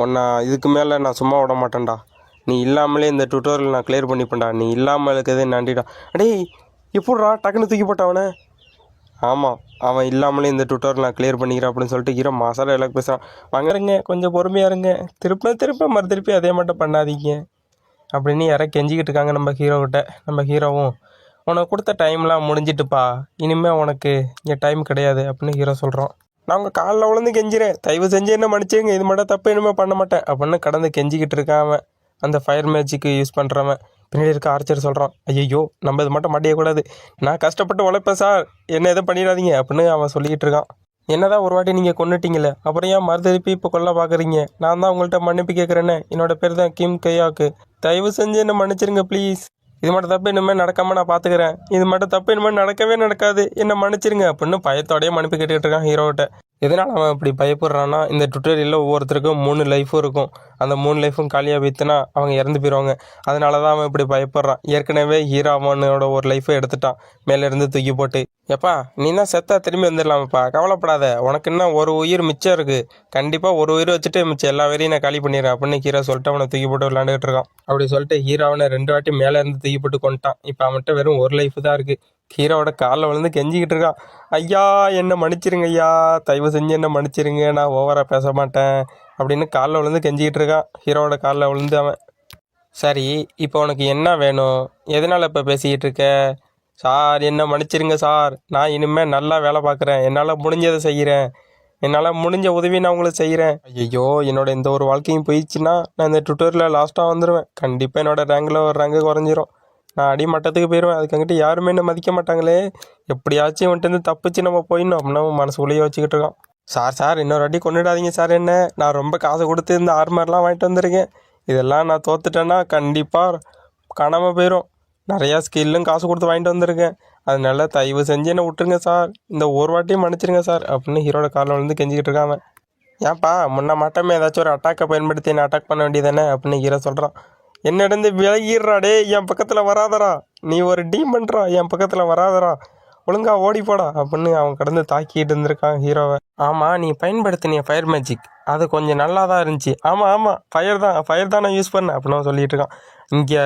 உன்னை இதுக்கு மேலே நான் சும்மா விட மாட்டேன்டா, நீ இல்லாமலே இந்த டுட்டோரியல் நான் கிளியர் பண்ணிப்பேன்டா, நீ இல்லாமல் இருக்கிறதே நன்றிடா. டேய் எப்படிடா டக்குன்னு தூக்கி போட்டவனே. ஆமாம் அவன் இல்லாமலே இந்த டுட்டோரியல் நான் கிளியர் பண்ணிக்கிறேன் அப்படின்னு சொல்லிட்டு ஹீரோ மசாலா எல்லாம் பேசுகிறான். வாங்குறேங்க கொஞ்சம் பொறுமையாக இருங்க, திருப்ப திருப்பி அதே மட்டும் பண்ணாதீங்க அப்படின்னு யாரை கெஞ்சிக்கிட்டு இருக்காங்க நம்ம ஹீரோக்கிட்ட. நம்ம ஹீரோவும், உனக்கு கொடுத்த டைம்லாம் முடிஞ்சிட்டுப்பா, இனிமேல் உனக்கு இங்கே டைம் கிடையாது அப்படின்னு ஹீரோ சொல்கிறோம். நான் உங்கள் காலில் விழுந்து கெஞ்சிறேன், தயவு செஞ்சு என்ன மன்னிச்சுங்க, இது மட்டும் தப்பு இனிமேல் பண்ண மாட்டேன் அப்படின்னு கடந்து கெஞ்சிக்கிட்டு இருக்கான். அந்த ஃபயர் மேஜிக்கு யூஸ் பண்ணுறவன் பின்னாடி இருக்க ஆர்ச்சர் சொல்கிறான், ஐயோ நம்ம இது மட்டும் மாட்டியக்கூடாது, நான் கஷ்டப்பட்டு உழைப்பேன் சார், என்ன எதுவும் பண்ணிடாதீங்க அப்படின்னு அவன் சொல்லிக்கிட்டு இருக்கான். என்னதான் ஒரு வாட்டி நீங்கள் கொண்டுட்டீங்களே, அப்புறம் ஏன் மறுதிருப்பி இப்போ கொல்ல பார்க்குறீங்க, நான் தான் உங்கள்கிட்ட மன்னிப்பு கேட்குறேன்னே, என்னோட பேர் தான் கிம் கையாக்கு, தயவு செஞ்சு என்ன மன்னிச்சிருங்க ப்ளீஸ், இது மட்டும் தப்பு இனிமேல் நடக்காமல் நான் பார்த்துக்கிறேன், இது மட்டும் தப்பு இனிமேல் நடக்கவே நடக்காது, என்ன மன்னிச்சிருங்க அப்படின்னு பயத்தோடையே மன்னிப்பு கேட்டுக்கிட்டு இருக்கான் ஹீரோகிட்ட. எதனால் அவன் இப்படி பயப்படுறான்னா, இந்த டுட்டோரியலில் ஒவ்வொருத்தருக்கும் 3 லைஃபும் இருக்கும், அந்த 3 லைஃபும் காலியாக வைத்துனா அவங்க இறந்து போயிடுவாங்க, அதனால தான் அவன் இப்படி பயப்படுறான். ஏற்கனவே ஹீரோ அவனோட ஒரு லைஃபை எடுத்துட்டான் மேலேருந்து தூக்கி போட்டு. எப்பா நீனா செத்தா திரும்பி வந்துடலாமப்பா, கவலைப்படாத. உனக்கு இன்னும் ஒரு உயிர் மிச்சம் இருக்குது. கண்டிப்பாக ஒரு உயிர் வச்சுட்டு மிச்சம் எல்லா வரையும் நான் காலி பண்ணிடுறேன் அப்படின்னு ஹீரோ சொல்லிட்டு அவனை தூக்கி போட்டு விளாண்டுட்டு இருக்கான். அப்படி சொல்லிட்டு ஹீரோ அவனை 2 வாட்டி மேலே இருந்து தூக்கி போட்டு கொண்டுட்டான். இப்போ அவன்கிட்ட வெறும் ஒரு லைஃப் தான் இருக்குது. ஹீரோவோட காலில் விழுந்து கெஞ்சிக்கிட்டு இருக்கான். ஐயா என்ன மன்னிச்சிருங்க ஐயா, தயவு செஞ்சு என்ன மன்னிச்சிருங்க, நான் ஓவராக பேச மாட்டேன் அப்படின்னு காலில் விழுந்து கெஞ்சிக்கிட்டு இருக்கான். ஹீரோவோட காலில் விழுந்து அவன். சரி, இப்போ உனக்கு என்ன வேணும், எதனால் இப்போ பேசிக்கிட்டு இருக்க? சார் என்ன மன்னிச்சிருங்க சார், நான் இனிமேல் நல்லா வேலை பார்க்குறேன், என்னால் முடிஞ்சதை செய்கிறேன், என்னால் முடிஞ்ச உதவி நான் உங்களுக்கு செய்கிறேன். ஐயோ என்னோட இந்த ஒரு வாழ்க்கையும் போயிடுச்சுன்னா நான் இந்த ட்விட்டரில் லாஸ்ட்டாக வந்துடுவேன். கண்டிப்பாக என்னோட ரேங்கில் ஒரு ரேங்கு குறைஞ்சிரும், நான் அடிமட்டத்துக்கு போயிடுவேன். அதுக்காங்கிட்ட யாருமே என்ன மதிக்க மாட்டாங்களே, எப்படியாச்சும் இவன்ட்டு தப்பிச்சு நம்ம போயிடணும் அப்படின்னு அவன் மனசுக்குள்ளேயே வச்சுக்கிட்டு இருக்கான். சார் இன்னொரு வாட்டி கொண்டுடாதீங்க சார், என்ன நான் ரொம்ப காசு கொடுத்து இந்த ஆர்மர்லாம் வாங்கிட்டு வந்திருக்கேன், இதெல்லாம் நான் தோத்துட்டேன்னா கண்டிப்பாக காணாமல் போயிடும். நிறையா ஸ்கில்லும் காசு கொடுத்து வாங்கிட்டு வந்திருக்கேன், அதனால தயவு செஞ்சு என்னை விட்டுருங்க சார், இந்த ஒரு வாட்டியும் மன்னிச்சிருங்க சார் அப்படின்னு ஹீரோட காலில் வந்து கெஞ்சிக்கிட்டு இருக்காம. ஏன்ப்பா முன்ன மாட்டமே ஏதாச்சும் ஒரு அட்டாக்கை பயன்படுத்தி என்ன அட்டாக் பண்ண வேண்டியதானே அப்படின்னு ஹீரோ சொல்கிறான். என்னிடந்து விலகிடுறா டே, என் பக்கத்தில் வராதரா, நீ ஒரு டீமன்றா, என் பக்கத்தில் வராதரா, ஒழுங்கா ஓடி போடா அப்படின்னு அவன் கடந்து தாக்கிட்டு இருந்திருக்கான் ஹீரோவை. ஆமாம் நீ பயன்படுத்தினிய ஃபயர் மேஜிக் அது கொஞ்சம் நல்லா தான் இருந்துச்சு. ஆமாம் ஃபயர் தான் நான் யூஸ் பண்ணேன் அப்படின்னு அவன் சொல்லிட்டு இருக்கான். இங்கே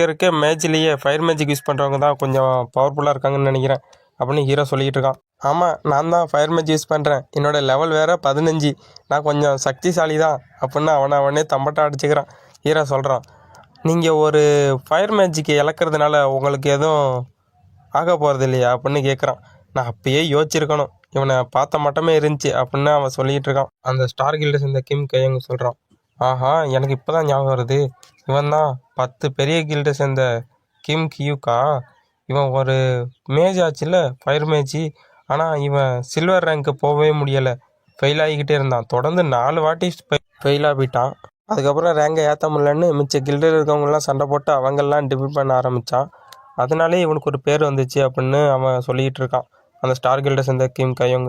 இருக்க மேட்ச்லேயே ஃபயர் மேஜிக் யூஸ் பண்ணுறவங்க தான் கொஞ்சம் பவர்ஃபுல்லாக இருக்காங்கன்னு நினைக்கிறேன் அப்படின்னு ஹீரோ சொல்லிக்கிட்டு இருக்கான். ஆமாம் நான் தான் ஃபயர் மேஜிக் யூஸ் பண்ணுறேன், என்னோடய லெவல் வேறு 15, நான் கொஞ்சம் சக்திசாலி தான் அப்படின்னு அவனே தம்பட்டா அடிச்சுக்கிறான். ஹீரோ சொல்கிறான், நீங்கள் ஒரு ஃபயர் மேஜிக்கை இழக்கிறதுனால உங்களுக்கு எதுவும் ஆக போகிறது இல்லையா அப்படின்னு கேட்குறான். நான் அப்பயே யோசிச்சிருக்கணும், இவனை பார்த்த மட்டுமே இருந்துச்சு அப்படின்னு அவன் சொல்லிகிட்டு இருக்கான். அந்த ஸ்டார் கில்டை சேர்ந்த கிம் கையங்க சொல்கிறான். ஆஹா எனக்கு இப்போ தான் ஞாபகம் வருது, இவன் தான் 10 பெரிய கில்டை சேர்ந்த கிம் கியூக்கா. இவன் ஒரு மேஜ் ஆச்சுல்ல, ஃபயர் மேஜி, ஆனால் இவன் சில்வர் ரேங்க்கு போகவே முடியலை, ஃபெயில் ஆகிக்கிட்டே இருந்தான். தொடர்ந்து 4 வாட்டி ஃபெயிலாக போயிட்டான். அதுக்கப்புறம் ரேங்கை ஏற்ற முடியலன்னு மிச்ச கில்டில் இருக்கவங்களாம் சண்டை போட்டு அவங்கெல்லாம் டிபெண்ட் பண்ண ஆரம்பித்தான். அதனாலே இவனுக்கு ஒரு பேர் வந்துச்சு அப்படின்னு அவன் சொல்லிகிட்டு இருக்கான், அந்த ஸ்டார் கில்டை சேர்ந்த கிம் கையோங்.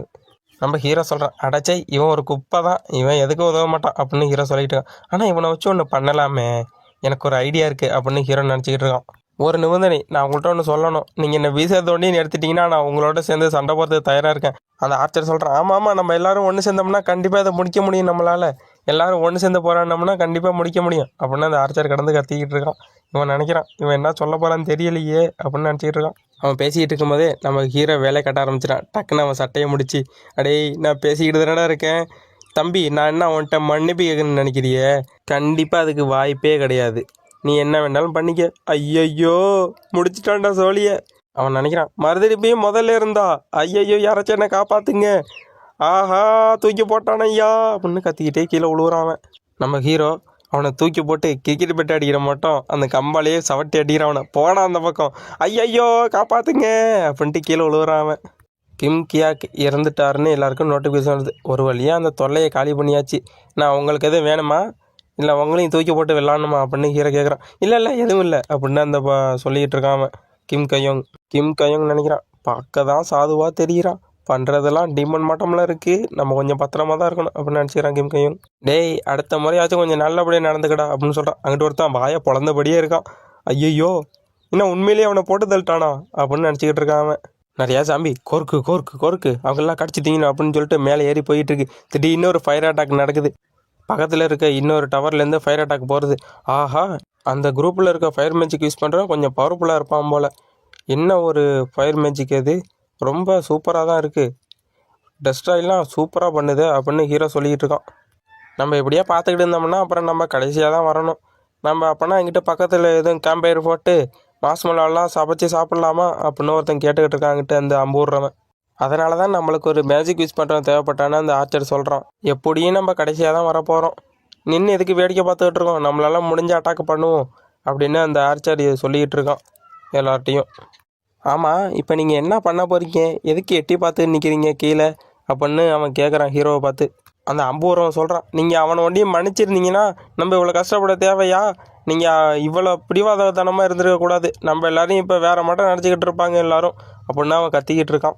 நம்ம ஹீரோ சொல்கிறான், அடைச்சை இவன் ஒரு குப்பை தான், இவன் எதுக்கும் உதவ மாட்டான் அப்படின்னு ஹீரோ சொல்லிட்டு இருக்கான். ஆனால் இவனை வச்சு ஒன்று பண்ணலாமே, எனக்கு ஒரு ஐடியா இருக்குது அப்படின்னு ஹீரோ நினச்சிக்கிட்டு இருக்கான். ஒரு நிபந்தனை, நான் உங்கள்கிட்ட ஒன்று சொல்லணும், நீங்கள் என்ன வீச தோண்டின்னு எடுத்துட்டிங்கன்னா நான் உங்களோட சேர்ந்து சண்டை போகிறதுக்கு தயாராக இருக்கேன். அந்த ஆர்ச்சர் சொல்கிறான், ஆமாம் நம்ம எல்லோரும் ஒன்று சேர்ந்தோம்னா கண்டிப்பாக அதை முடிக்க முடியும், நம்மளால் எல்லோரும் ஒன்று சேர்ந்து போராடினோம்னா கண்டிப்பாக முடிக்க முடியும் அப்படின்னு அந்த ஆர்ச்சர் கடந்து கத்திக்கிட்டு இருக்கான். இவன் நினைக்கிறான், இவன் என்ன சொல்ல போகிறான்னு தெரியலையே அப்படின்னு நினச்சிக்கிட்டு இருக்கான். அவன் பேசிக்கிட்டு இருக்கும்போதே நம்ம ஹீரோ வேலையை கட்ட ஆரம்பிச்சிடான். டக்குன்னு அவன் சட்டையை முடிச்சு, அடே நான் பேசிக்கிட்டு தானடா இருக்கேன் தம்பி, நான் என்ன அவன்கிட்ட மன்னிப்பு கேட்கணும்னு நினைக்கிறியே, கண்டிப்பாக அதுக்கு வாய்ப்பே கிடையாது, நீ என்ன வேணாலும் பண்ணிக்க. ஐயையோ முடிச்சிட்டான்டா சோழிய. அவன் நினைக்கிறான், மறுதிருப்பியும் முதல்ல இருந்தா, ஐயையோ யாராச்சும் என்ன காப்பாற்றுங்க, ஆஹா தூக்கி போட்டான் ஐயா அப்படின்னு கத்திக்கிட்டே கீழே விழுவுறான் அவன். நம்ம ஹீரோ அவனை தூக்கி போட்டு கிரிக்கெட் பெட்டு அடிக்கிற மட்டும் அந்த கம்பாலேயே சவட்டி அடிக்கிறான். அவனை போனான் அந்த பக்கம், ஐயையோ காப்பாற்றுங்க அப்படின்ட்டு கீழே விழுவுறான் அவன். கிம் கியாக் இறந்துட்டாருன்னு எல்லாருக்கும் நோட்டிஃபிகேஷன் வருது. ஒரு வழியாக அந்த தொல்லையை காலி பண்ணியாச்சு. நான் உங்களுக்கு எதுவும் வேணுமா, இல்லை உங்களையும் தூக்கி போட்டு விளாடணுமா அப்படின்னு ஹீரோ கேட்குறான். இல்லை எதுவும் இல்லை அப்படின்னு அந்த சொல்லிக்கிட்டு இருக்கான் அவன். கிம் கையோங் நினைக்கிறான், பார்க்க தான் சாதுவாக தெரிகிறான், பண்ணுறதெல்லாம் டீமன் மாட்டம்லாம் இருக்குது, நம்ம கொஞ்சம் பத்திரமா தான் இருக்கணும் அப்படின்னு நினச்சிக்கிறான் கிம் கையோங். டேய் அடுத்த முறையாச்சும் கொஞ்சம் நல்லபடியாக நடந்துக்கடா அப்படின்னு சொல்கிறான். அங்கிட்டு ஒருத்தான் வாயை பொழந்தபடியே இருக்கான். ஐயையோ இன்னும் உண்மையிலேயே அவனை போட்டு தள்ளிட்டானா அப்படின்னு நினச்சிக்கிட்டு இருக்கான் அவன். நிறையா சாம்பி கோர்க்கு அவங்கெல்லாம் கடிச்சு தீங்கணும் அப்படின்னு சொல்லிட்டு மேலே ஏறி போயிட்டு இருக்கு. திடீர்னு ஒரு ஃபயர் அட்டாக் நடக்குது. பக்கத்தில் இருக்க இன்னொரு டவர்லேருந்து ஃபயர் அட்டாக் போகிறது. ஆஹா அந்த குரூப்பில் இருக்க ஃபயர் மேஜிக் யூஸ் பண்ணுறவன் கொஞ்சம் பவர்ஃபுல்லாக இருப்பான் போல். என்ன ஒரு ஃபயர் மேஜிக் அது, ரொம்ப சூப்பராக தான் இருக்குது, டெஸ்ட்ராய்லாம் சூப்பராக பண்ணுது அப்படின்னு ஹீரோ சொல்லிக்கிட்டு இருக்கான். நம்ம இப்படியே பார்த்துக்கிட்டு இருந்தோம்னா அப்புறம் நம்ம கடைசியாக தான் வரணும். நம்ம அப்போனா எங்கிட்ட பக்கத்தில் எதுவும் கேம்பயர் போட்டு மாஸ்மலாலாம் சமைச்சு சாப்பிட்லாமா அப்படின்னு ஒருத்தன் கேட்டுக்கிட்டு இருக்காங்கிட்ட அந்த அம்பூர்றவன். அதனால தான் நம்மளுக்கு ஒரு மேஜிக் யூஸ் பண்ணுறவன் தேவைப்பட்டான்னு அந்த ஆர்ச்சர் சொல்கிறான். எப்படியும் நம்ம கடைசியாக தான் வரப்போகிறோம், நின்று எதுக்கு வேடிக்கை பார்த்துக்கிட்டு இருக்கோம், நம்மளால முடிஞ்ச அட்டாக் பண்ணுவோம் அப்படின்னு அந்த ஆர்ச்சர் சொல்லிக்கிட்டு இருக்கான் எல்லார்ட்டையும். ஆமாம் இப்போ நீங்கள் என்ன பண்ண போகிறீங்க, எதுக்கு எட்டி பார்த்து நிற்கிறீங்க கீழே அப்படின்னு அவன் கேட்குறான் ஹீரோவை பார்த்து. அந்த அம்பூர்வன் சொல்கிறான், நீங்கள் அவனை ஒண்டியும் மன்னிச்சிருந்தீங்கன்னா நம்ம இவ்வளோ கஷ்டப்பட தேவையா, நீங்கள் இவ்வளோ பிடிவாதத்தனமாக இருந்திருக்கக்கூடாது, நம்ம எல்லாரையும் இப்போ வேறு மட்டும் நினச்சிக்கிட்டு இருப்பாங்க எல்லோரும் அப்படின்னு அவன் கத்திக்கிட்டு இருக்கான்.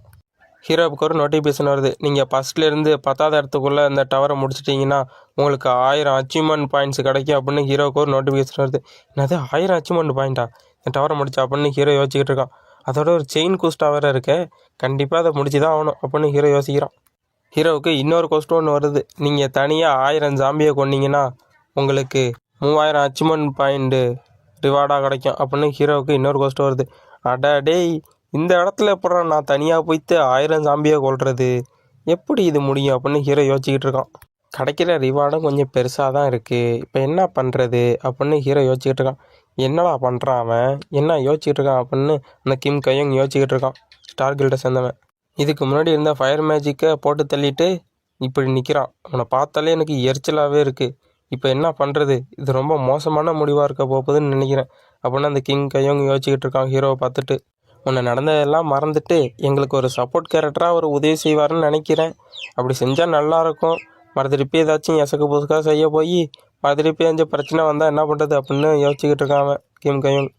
ஹீரோவுக்கு ஒரு நோட்டிஃபிகேஷன் வருது, நீங்கள் ஃபஸ்ட்லேருந்து 10வது இடத்துக்குள்ளே இந்த டவரை முடிச்சிட்டிங்கன்னா உங்களுக்கு 1000 அச்சீவ்மெண்ட் பாயிண்ட்ஸ் கிடைக்கும் அப்படின்னு ஹீரோவுக்கு ஒரு நோட்டிஃபிகேஷன் வருது. என்னது 1000 அச்சீவ்மெண்ட் பாயிண்ட்டா, இந்த டவரை முடிச்சா அப்படின்னு ஹீரோ யோசிச்சுக்கிட்டு இருக்கான். அதோட ஒரு செயின் கூஸ்டாக வேறு இருக்கு, கண்டிப்பாக அதை முடிச்சு தான் ஆகணும் அப்படின்னு ஹீரோ யோசிக்கிறான். ஹீரோவுக்கு இன்னொரு கொஸ்டின் ஒன்று வருது. நீங்கள் தனியாக 1000 ஜாம்பியை கொன்னீங்கன்னா உங்களுக்கு 3000 அச்சீவ்மெண்ட் பாயிண்ட்டு ரிவார்டாக கிடைக்கும் அப்படின்னு ஹீரோவுக்கு இன்னொரு கொஸ்டின் வருது. அட டேய், இந்த இடத்துல எப்படா நான் தனியாக போய்த்து 1000 ஜாம்பியை கொள்வது, எப்படி இது முடியும் அப்படின்னு ஹீரோ யோசிச்சுக்கிட்டு இருக்கான். கிடைக்கிற ரிவார்டும் கொஞ்சம் பெருசாக தான் இருக்குது, இப்போ என்ன பண்ணுறது அப்படின்னு ஹீரோ யோசிச்சுக்கிட்டு இருக்கான். என்னடா பண்ணுறான் அவன், என்ன யோசிச்சுக்கிட்டு இருக்கான் அப்படின்னு அந்த கிம் கையும் யோசிச்சுக்கிட்டு இருக்கான். ஸ்டார் கில்டை சேர்ந்தவன் இதுக்கு முன்னாடி இருந்த ஃபயர் மேஜிக்கை போட்டு தள்ளிட்டு இப்படி நிற்கிறான். அவனை பார்த்தாலே எனக்கு எரிச்சலாகவே இருக்குது. இப்போ என்ன பண்ணுறது, இது ரொம்ப மோசமான முடிவாக இருக்க போகுதுன்னு நினைக்கிறேன் அப்படின்னு அந்த கிங் கையோங் யோசிச்சுக்கிட்டு இருக்கான். ஹீரோவை பார்த்துட்டு, உன்னை நடந்ததெல்லாம் மறந்துட்டு எங்களுக்கு ஒரு சப்போர்ட் கேரக்டராக ஒரு உதவி செய்வார்னு நினைக்கிறேன். அப்படி செஞ்சால் நல்லாயிருக்கும். மறுதிருப்பி ஏதாச்சும் எசக்கு புதுக்காக செய்ய போய் மறுதிருப்பி எந்த பிரச்சனை வந்தால் என்ன பண்ணுறது அப்படின்னு யோசிச்சுக்கிட்டு இருக்கான் அவன் கிம் கையோங்.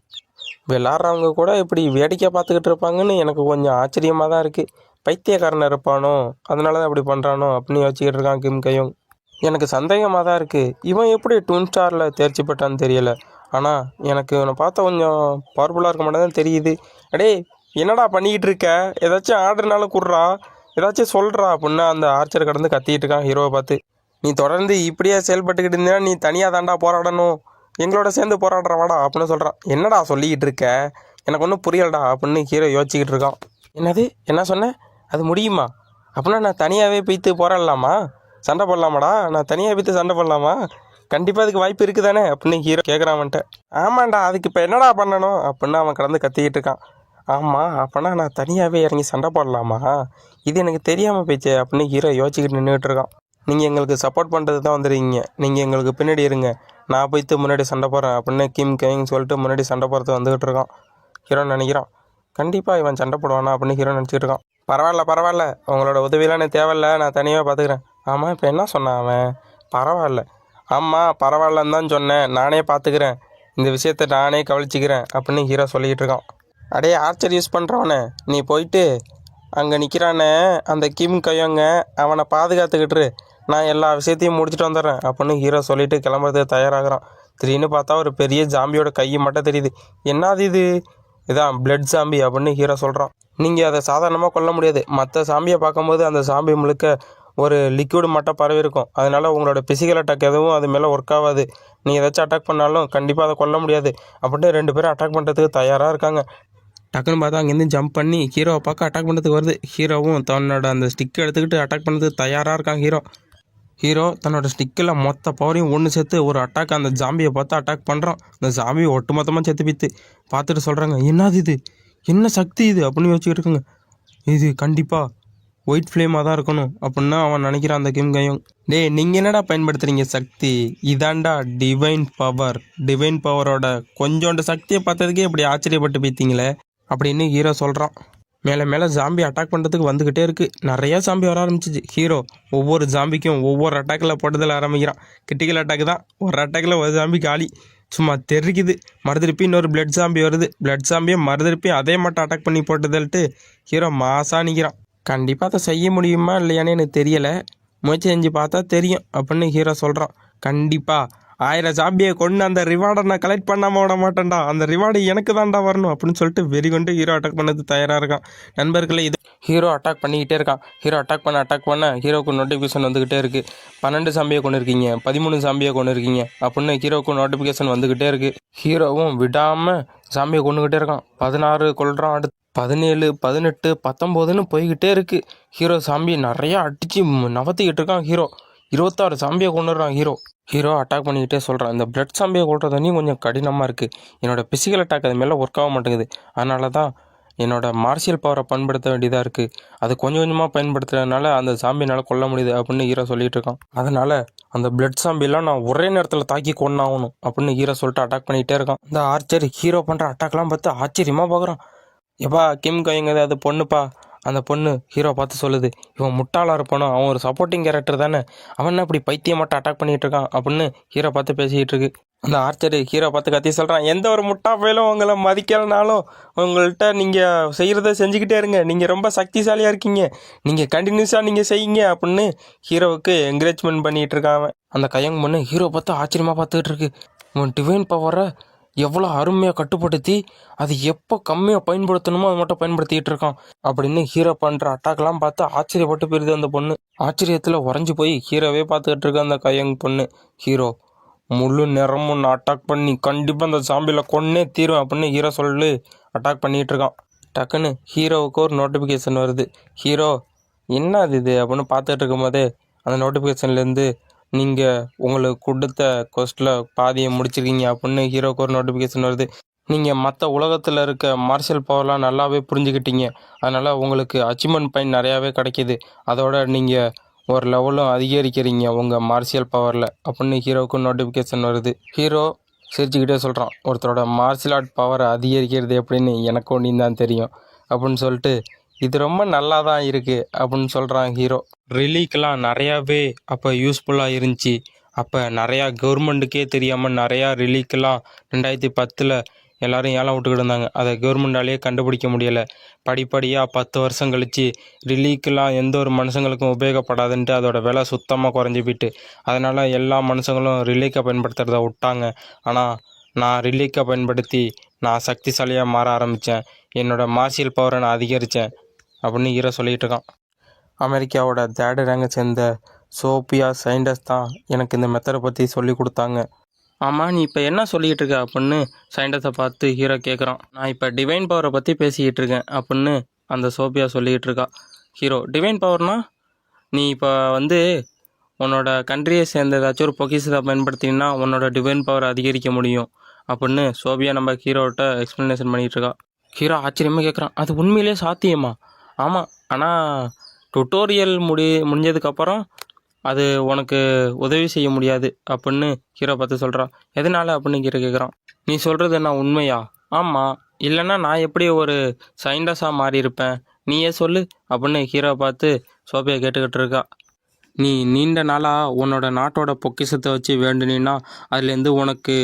விளாட்றவங்க கூட இப்படி வேடிக்கை பார்த்துக்கிட்டு இருப்பாங்கன்னு எனக்கு கொஞ்சம் ஆச்சரியமாக தான் இருக்குது. பைத்தியக்காரன் இருப்பானோ, அதனால தான் அப்படி பண்ணுறானோ அப்படின்னு யோசிச்சுக்கிட்டு இருக்கான் கிம் கையோங். எனக்கு சந்தேகமாக தான் இருக்குது, இவன் எப்படி ட்வின் ஸ்டாரில் தேர்ச்சி பெற்றான்னு தெரியலை. ஆனால் எனக்கு இவனை பார்த்தா கொஞ்சம் பவர்ஃபுல்லாக இருக்க மாட்டேன் தான் தெரியுது. அடே என்னடா பண்ணிக்கிட்டு இருக்க, ஏதாச்சும் ஆர்டர்னாலும் குடுறா, ஏதாச்சும் சொல்கிறா அப்படின்னு அந்த ஆர்ச்சர் கடந்து கத்திக்கிட்டு இருக்கான் ஹீரோவை பார்த்து. நீ தொடர்ந்து இப்படியே செயல்பட்டுக்கிட்டு இருந்தீங்கன்னா நீ தனியாக தாண்டா போராடணும், எங்களோட சேர்ந்து போராடுற வாடா அப்படின்னு சொல்கிறான். என்னடா சொல்லிக்கிட்டு இருக்க, எனக்கு ஒன்றும் புரியலடா அப்படின்னு ஹீரோ யோசிச்சுக்கிட்டு இருக்கான். என்னது, என்ன சொன்னேன், அது முடியுமா? அப்படின்னா நான் தனியாகவே போய்த்து போராடலாமா, சண்டை போடலாமாடா, நான் தனியாக போய்த்து சண்டை போடலாமா? கண்டிப்பாக அதுக்கு வாய்ப்பு இருக்குது தானே அப்படின்னு ஹீரோ கேட்குறான்ட்டு. ஆமாண்டா, அதுக்கு இப்போ என்னடா பண்ணணும் அப்படின்னு அவன் கடந்து கத்திக்கிட்டு இருக்கான். ஆமாம், அப்போனா நான் தனியாகவே இறங்கி சண்டை போடலாமா, இது எனக்கு தெரியாமல் போயிடுச்சு அப்படின்னு ஹீரோ யோசிச்சுக்கிட்டு நின்றுட்டு இருக்கான். நீங்கள் எங்களுக்கு சப்போர்ட் பண்ணுறது தான் வந்துடுவீங்க, நீங்கள் எங்களுக்கு பின்னாடி இருங்க, நான் போய்த்து முன்னாடி சண்டை போடுறேன் அப்படின்னு கிம் கைங் சொல்லிட்டு முன்னாடி சண்டை போடுறது வந்துக்கிட்டு இருக்கான். ஹீரோ நினைக்கிறான், கண்டிப்பாக இவன் சண்டை போடுவானா அப்படின்னு ஹீரோ நினச்சிக்கிட்டு இருக்கான். பரவாயில்ல, உங்களோட உதவியெலாம் எனக்கு தேவையில்ல, நான் தனியாக பார்த்துக்கிறேன். ஆமாம், இப்போ என்ன சொன்னான் அவன்? பரவாயில்ல, ஆமாம் பரவாயில்லன்னு தான் சொன்னேன், நானே பார்த்துக்கிறேன், இந்த விஷயத்தை நானே கவனிச்சிக்கிறேன் அப்படின்னு ஹீரோ சொல்லிக்கிட்டு இருக்கான். அடே ஆர்ச்சர் யூஸ் பண்ணுறவனே, நீ போயிட்டு அங்கே நிற்கிறானே அந்த கிம் கையோங்க, அவனை பாதுகாத்துக்கிட்டு நான் எல்லா விஷயத்தையும் முடிச்சுட்டு வந்துடுறேன் அப்படின்னு ஹீரோ சொல்லிவிட்டு கிளம்புறதுக்கு தயாராகிறான். திடீர்னு பார்த்தா ஒரு பெரிய ஜாம்பியோட கையை மட்டும் தெரியுது. என்னது இது, இதான் பிளட் ஜாம்பி அப்படின்னு ஹீரோ சொல்கிறான். நீங்கள் அதை சாதாரணமாக கொல்ல முடியாது, மற்ற சாம்பியை பார்க்கும்போது அந்த சாம்பி முழுக்க ஒரு லிக்விடு மட்டும் பரவி இருக்கும், அதனால் உங்களோட பிசிக்கல் அட்டாக் எதுவும் அது மேலே ஒர்க் ஆகாது, நீங்கள் ஏதாச்சும் அட்டாக் பண்ணாலும் கண்டிப்பாக அதை கொல்ல முடியாது அப்படின்ட்டு 2 பேரும் அட்டாக் பண்ணுறதுக்கு தயாராக இருக்காங்க. டக்குன்னு பார்த்தா அங்கேருந்து ஜம்ப் பண்ணி ஹீரோவை பார்க்க அட்டாக் பண்ணுறதுக்கு வருது. ஹீரோவும் தன்னோட அந்த ஸ்டிக்கை எடுத்துக்கிட்டு அட்டாக் பண்ணுறதுக்கு தயாராக இருக்காங்க. ஹீரோ தன்னோட ஸ்டிக்கில் மொத்த பவரையும் ஒன்று சேர்த்து ஒரு அட்டாக் அந்த ஜாம்பியை பார்த்து அட்டாக் பண்ணுறான். அந்த ஜாம்பியை ஒட்டுமொத்தமாக சேர்த்து பித்து பார்த்துட்டு சொல்கிறாங்க, என்னது இது, என்ன சக்தி இது அப்படின்னு யோசிச்சுக்கிட்டு இருக்குங்க. இது கண்டிப்பாக ஒயிட் ஃப்ளேமாக தான் இருக்கணும் அப்படின்னு அவன் நினைக்கிறான் அந்த கிம் கையோங். டேய், நீங்கள் என்னடா பயன்படுத்துகிறீங்க சக்தி, இதாண்டா டிவைன் பவர், டிவைன் பவரோட கொஞ்சோண்டு சக்தியை பார்த்ததுக்கே இப்படி ஆச்சரியப்பட்டு போய்த்தீங்களே அப்படின்னு ஹீரோ சொல்கிறான். மேலே ஜாம்பி அட்டாக் பண்ணுறதுக்கு வந்துக்கிட்டே இருக்குது. நிறையா ஜாம்பி வர ஆரம்பிச்சிச்சு. ஹீரோ ஒவ்வொரு ஜாம்பிக்கும் ஒவ்வொரு அட்டாக்கில் போட்டதில் ஆரம்பிக்கிறான். கிரிட்டிக்கல் அட்டாக் தான், ஒரு அட்டாக்கில் ஒரு ஜாம்பி காலி, சும்மா தெரிக்குது. மறுதிருப்பி இன்னொரு பிளட் ஜாம்பி வருது. பிளட் ஜாம்பியை மறுதிருப்பி அதே மட்டும் அட்டாக் பண்ணி போட்டதல்ட்டு ஹீரோ மாசாக நிற்கிறான். கண்டிப்பாக அதை செய்ய முடியுமா இல்லையானு எனக்கு தெரியலை, முயற்சி செஞ்சு பார்த்தா தெரியும் அப்படின்னு ஹீரோ சொல்கிறான். கண்டிப்பாக 1000 ஜாம்பியை கொண்டு அந்த ரிவார்டை நான் கலெக்ட் பண்ணாமல் விட மாட்டேன்டா, அந்த ரிவார்டு எனக்கு தான்டா வரணும் அப்படின்னு சொல்லிட்டு வெறி கொண்டு ஹீரோ அட்டாக் பண்ணது தயாராக இருக்கான். நண்பர்களே, இது ஹீரோ அட்டாக் பண்ணிக்கிட்டே இருக்கான். ஹீரோ அட்டாக் பண்ண ஹீரோக்கு நோட்டிஃபிகேஷன் வந்துக்கிட்டே இருக்குது. 12 ஜாம்பியை கொண்டு இருக்கீங்க, 13 ஜாம்பியை கொண்டு இருக்கீங்க அப்படின்னு ஹீரோக்கு நோட்டிஃபிகேஷன் வந்துக்கிட்டே இருக்குது. ஹீரோவும் விடாமல் ஜாம்பியை கொண்டுக்கிட்டே இருக்கான். 16 கொள்கிறான், அடுத்து 17, 18, 19ன்னு போய்கிட்டே இருக்குது. ஹீரோ ஜாம்பி நிறையா அடித்து நவத்திக்கிட்டு இருக்கான். ஹீரோ 26 ஜாம்பியை கொண்டுடுறான். ஹீரோ அட்டாக் பண்ணிக்கிட்டே சொல்கிறான், இந்த பிளட் ஜாம்பியை கொள்றதுனையும் கொஞ்சம் கடினமாக இருக்குது, என்னோடய பிசிக்கல் அட்டாக் அது மேலே ஒர்க் ஆக மாட்டேங்குது, அதனால தான் என்னோடய மார்ஷியல் பவரை பயன்படுத்த வேண்டியதாக இருக்குது, அது கொஞ்சம் கொஞ்சமாக பயன்படுத்துறதுனால அந்த ஜாம்பினால் கொல்ல முடியுது அப்படின்னு ஹீரோ சொல்லிகிட்டு இருக்கான். அதனால் அந்த பிளட் ஜாம்பிலாம் நான் ஒரே நேரத்தில் தாக்கி கொண்டாகணும் அப்படின்னு ஹீரோ சொல்லிட்டு அட்டாக் பண்ணிகிட்டே இருக்கான். இந்த ஆர்ச்சர் ஹீரோ பண்ணுற அட்டாக்லாம் பார்த்து ஆச்சரியமாக பார்க்குறான். எப்பா கிம் கைங்க, அது பொண்ணுப்பா, அந்த பொண்ணு ஹீரோ பார்த்து சொல்லுது, இவன் முட்டாளாக இருப்பானோ, அவன் ஒரு சப்போர்ட்டிங் கேரக்டர் தானே, அவன் என்ன இப்படி பைத்தியம் மட்டும் அட்டாக் பண்ணிகிட்டு இருக்கான் அப்படின்னு ஹீரோ பார்த்து பேசிக்கிட்டு இருக்கு. அந்த ஆர்ச்சர் ஹீரோ பார்த்து கத்தி சொல்கிறான், எந்த ஒரு முட்டா பயிலும் உங்களை மதிக்கலனாலும் உங்கள்கிட்ட நீங்கள் செய்கிறத செஞ்சுக்கிட்டே இருங்க, நீங்கள் ரொம்ப சக்திசாலியாக இருக்கீங்க, நீங்கள் கண்டினியூஸாக நீங்கள் செய்யுங்க அப்படின்னு ஹீரோவுக்கு என்கரேஜ்மெண்ட் பண்ணிகிட்டு இருக்கான் அவன். அந்த கையங் பொண்ணு ஹீரோ பார்த்து ஆச்சரியமாக பார்த்துக்கிட்டு இருக்கு. உன் டிவைன் பவரை எவ்வளோ அருமையாக கட்டுப்படுத்தி அது எப்போ கம்மியாக பயன்படுத்தணுமோ அது மட்டும் பயன்படுத்திக்கிட்டு இருக்கான் அப்படின்னு ஹீரோ பண்ணுற அட்டாக்லாம் பார்த்து ஆச்சரியப்பட்டு போயிருது அந்த பொண்ணு. ஆச்சரியத்தில் உறைஞ்சி போய் ஹீரோவே பார்த்துக்கிட்டு இருக்க அந்த கையங் பொண்ணு. ஹீரோ முழு நேரமும் நான் அட்டாக் பண்ணி கண்டிப்பாக அந்த ஜாம்பியில் கொன்னே தீரும் அப்படின்னு ஹீரோ சொல்லி அட்டாக் பண்ணிகிட்டு இருக்கான். டக்குன்னு ஹீரோவுக்கு ஒரு நோட்டிஃபிகேஷன் வருது. ஹீரோ என்ன இது அப்படின்னு பார்த்துட்டு இருக்கும்போதே அந்த நோட்டிஃபிகேஷன்லேருந்து நீங்கள் உங்களுக்கு கொடுத்த கொஸ்ட்டில் பாதியை முடிச்சிருக்கீங்க அப்படின்னு ஹீரோவுக்கு ஒரு நோட்டிஃபிகேஷன் வருது. நீங்கள் மற்ற உலகத்தில் இருக்க மார்ஷியல் பவர்லாம் நல்லாவே புரிஞ்சுக்கிட்டீங்க, அதனால் உங்களுக்கு அச்சீவ்மெண்ட் பாயிண்ட் நிறையாவே கிடைக்கிது. அதோட நீங்கள் ஒரு லெவலும் அதிகரிக்கிறீங்க உங்கள் மார்ஷியல் பவரில் அப்படின்னு ஹீரோவுக்கு நோட்டிஃபிகேஷன் வருது. ஹீரோ சிரிச்சுக்கிட்டே சொல்கிறான், ஒருத்தரோட மார்ஷியல் ஆர்ட் பவரை அதிகரிக்கிறது எப்படின்னு எனக்கு ஒன்றும் தான் தெரியும் அப்படின்னு சொல்லிட்டு இது ரொம்ப நல்லா தான் இருக்குது அப்படின்னு சொல்கிறான் ஹீரோ. ரிலீக்கெலாம் நிறையாவே அப்போ யூஸ்ஃபுல்லாக இருந்துச்சு. அப்போ நிறையா கவர்மெண்ட்டுக்கே தெரியாமல் நிறையா ரிலீக்கெலாம் 2010 எல்லோரும் ஏலம் விட்டுக்கிட்டு இருந்தாங்க. அதை கவர்மெண்டாலேயே கண்டுபிடிக்க முடியலை. படிப்படியாக 10 வருஷம் கழித்து ரிலீக்கெலாம் எந்த ஒரு மனுஷங்களுக்கும் உபயோகப்படாதுன்ட்டு அதோட விலை சுத்தமாக குறைஞ்சி போயிட்டு அதனால் எல்லா மனுஷங்களும் ரிலீக்கை பயன்படுத்துகிறத விட்டாங்க. ஆனால் நான் ரிலீக்கை பயன்படுத்தி நான் சக்திசாலியாக மாற ஆரம்பித்தேன். என்னோடய மார்ஷியல் பவரை நான் அதிகரித்தேன் அப்படின்னு ஹீரோ சொல்லிகிட்டு இருக்கான். அமெரிக்காவோட 3rd ரேங்கை சேர்ந்த சோபியா சயின்டிஸ்ட் தான் எனக்கு இந்த மெத்தடை பற்றி சொல்லி கொடுத்தாங்க. ஆமாம், நீ இப்போ என்ன சொல்லிக்கிட்டு இருக்க அப்படின்னு சயின்டிஸ்ட்டை பார்த்து ஹீரோ கேட்குறான். நான் இப்போ டிவைன் பவரை பற்றி பேசிக்கிட்டு இருக்கேன் அப்படின்னு அந்த சோபியா சொல்லிக்கிட்டு இருக்கா. ஹீரோ டிவைன் பவர்னால் நீ இப்போ உன்னோட கண்ட்ரியை சேர்ந்த ஏதாச்சும் ஒரு பொக்கிஷத்தை பயன்படுத்தினா உன்னோட டிவைன் பவர் அதிகரிக்க முடியும் அப்படின்னு சோபியா நம்ம ஹீரோட்ட எக்ஸ்ப்ளனேஷன் பண்ணிகிட்டு இருக்கா. ஹீரோ ஆச்சரியமாக கேட்குறான், அது உண்மையிலே சாத்தியமா? ஆமாம், ஆனால் டுட்டோரியல் முடிஞ்சதுக்கப்புறம் அது உனக்கு உதவி செய்ய முடியாது அப்படின்னு ஹீரோ பார்த்து சொல்கிறான். எதனால் அப்படின்னு ஹீரோ கேட்குறான். நீ சொல்கிறது என்ன உண்மையா? ஆமாம், இல்லைன்னா நான் எப்படி ஒரு சயின்டிஸ்டாக மாறி இருப்பேன், நீயே சொல்லு அப்படின்னு ஹீரோ பார்த்து சோபியா கேட்டுக்கிட்டு இருக்கா. நீ நீண்ட நாளாக உன்னோட நாட்டோட பொக்கிஷத்தை வச்சு வேண்டுனா அதுலேருந்து உனக்கு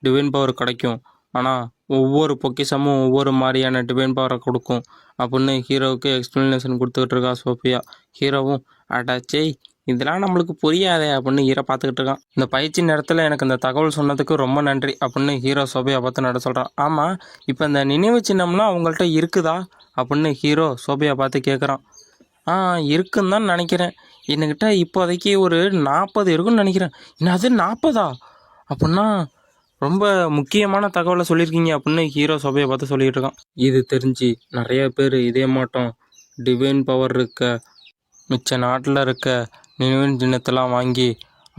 டிவைன் பவர் கிடைக்கும். ஆனால் ஒவ்வொரு பொக்கிஷமும் ஒவ்வொரு மாதிரியான டிவைன் பவரை கொடுக்கும் அப்படின்னு ஹீரோவுக்கு எக்ஸ்ப்ளனேஷன் கொடுத்துக்கிட்டு இருக்கா சோபியா. ஹீரோவும் அடாச்சே இதெல்லாம் நம்மளுக்கு புரியாதே அப்படின்னு ஹீரோ பார்த்துக்கிட்டு இருக்கான். இந்த பயிற்சி நேரத்தில் எனக்கு இந்த தகவல் சொன்னதுக்கு ரொம்ப நன்றி அப்படின்னு ஹீரோ சோபியா பார்த்து நட சொல்கிறான். ஆமாம், இப்போ இந்த நினைவு சின்னம்லாம் அவங்கள்ட்ட இருக்குதா அப்படின்னு ஹீரோ சோபியா பார்த்து கேட்குறான். இருக்குன்னு தான் நினைக்கிறேன். என்கிட்ட இப்போதைக்கு ஒரு 40 இருக்குன்னு நினைக்கிறேன். என்னது 40 அப்படின்னா ரொம்ப முக்கியமான தகவலை சொல்லியிருக்கீங்க அப்படின்னு ஹீரோ சோபியை பார்த்து சொல்லிகிட்டு இருக்கான். இது தெரிஞ்சு நிறைய பேர் இதே மாட்டோம் டிவைன் பவர் இருக்க மிச்ச நாட்டில் இருக்க நினைவு சின்னத்தெல்லாம் வாங்கி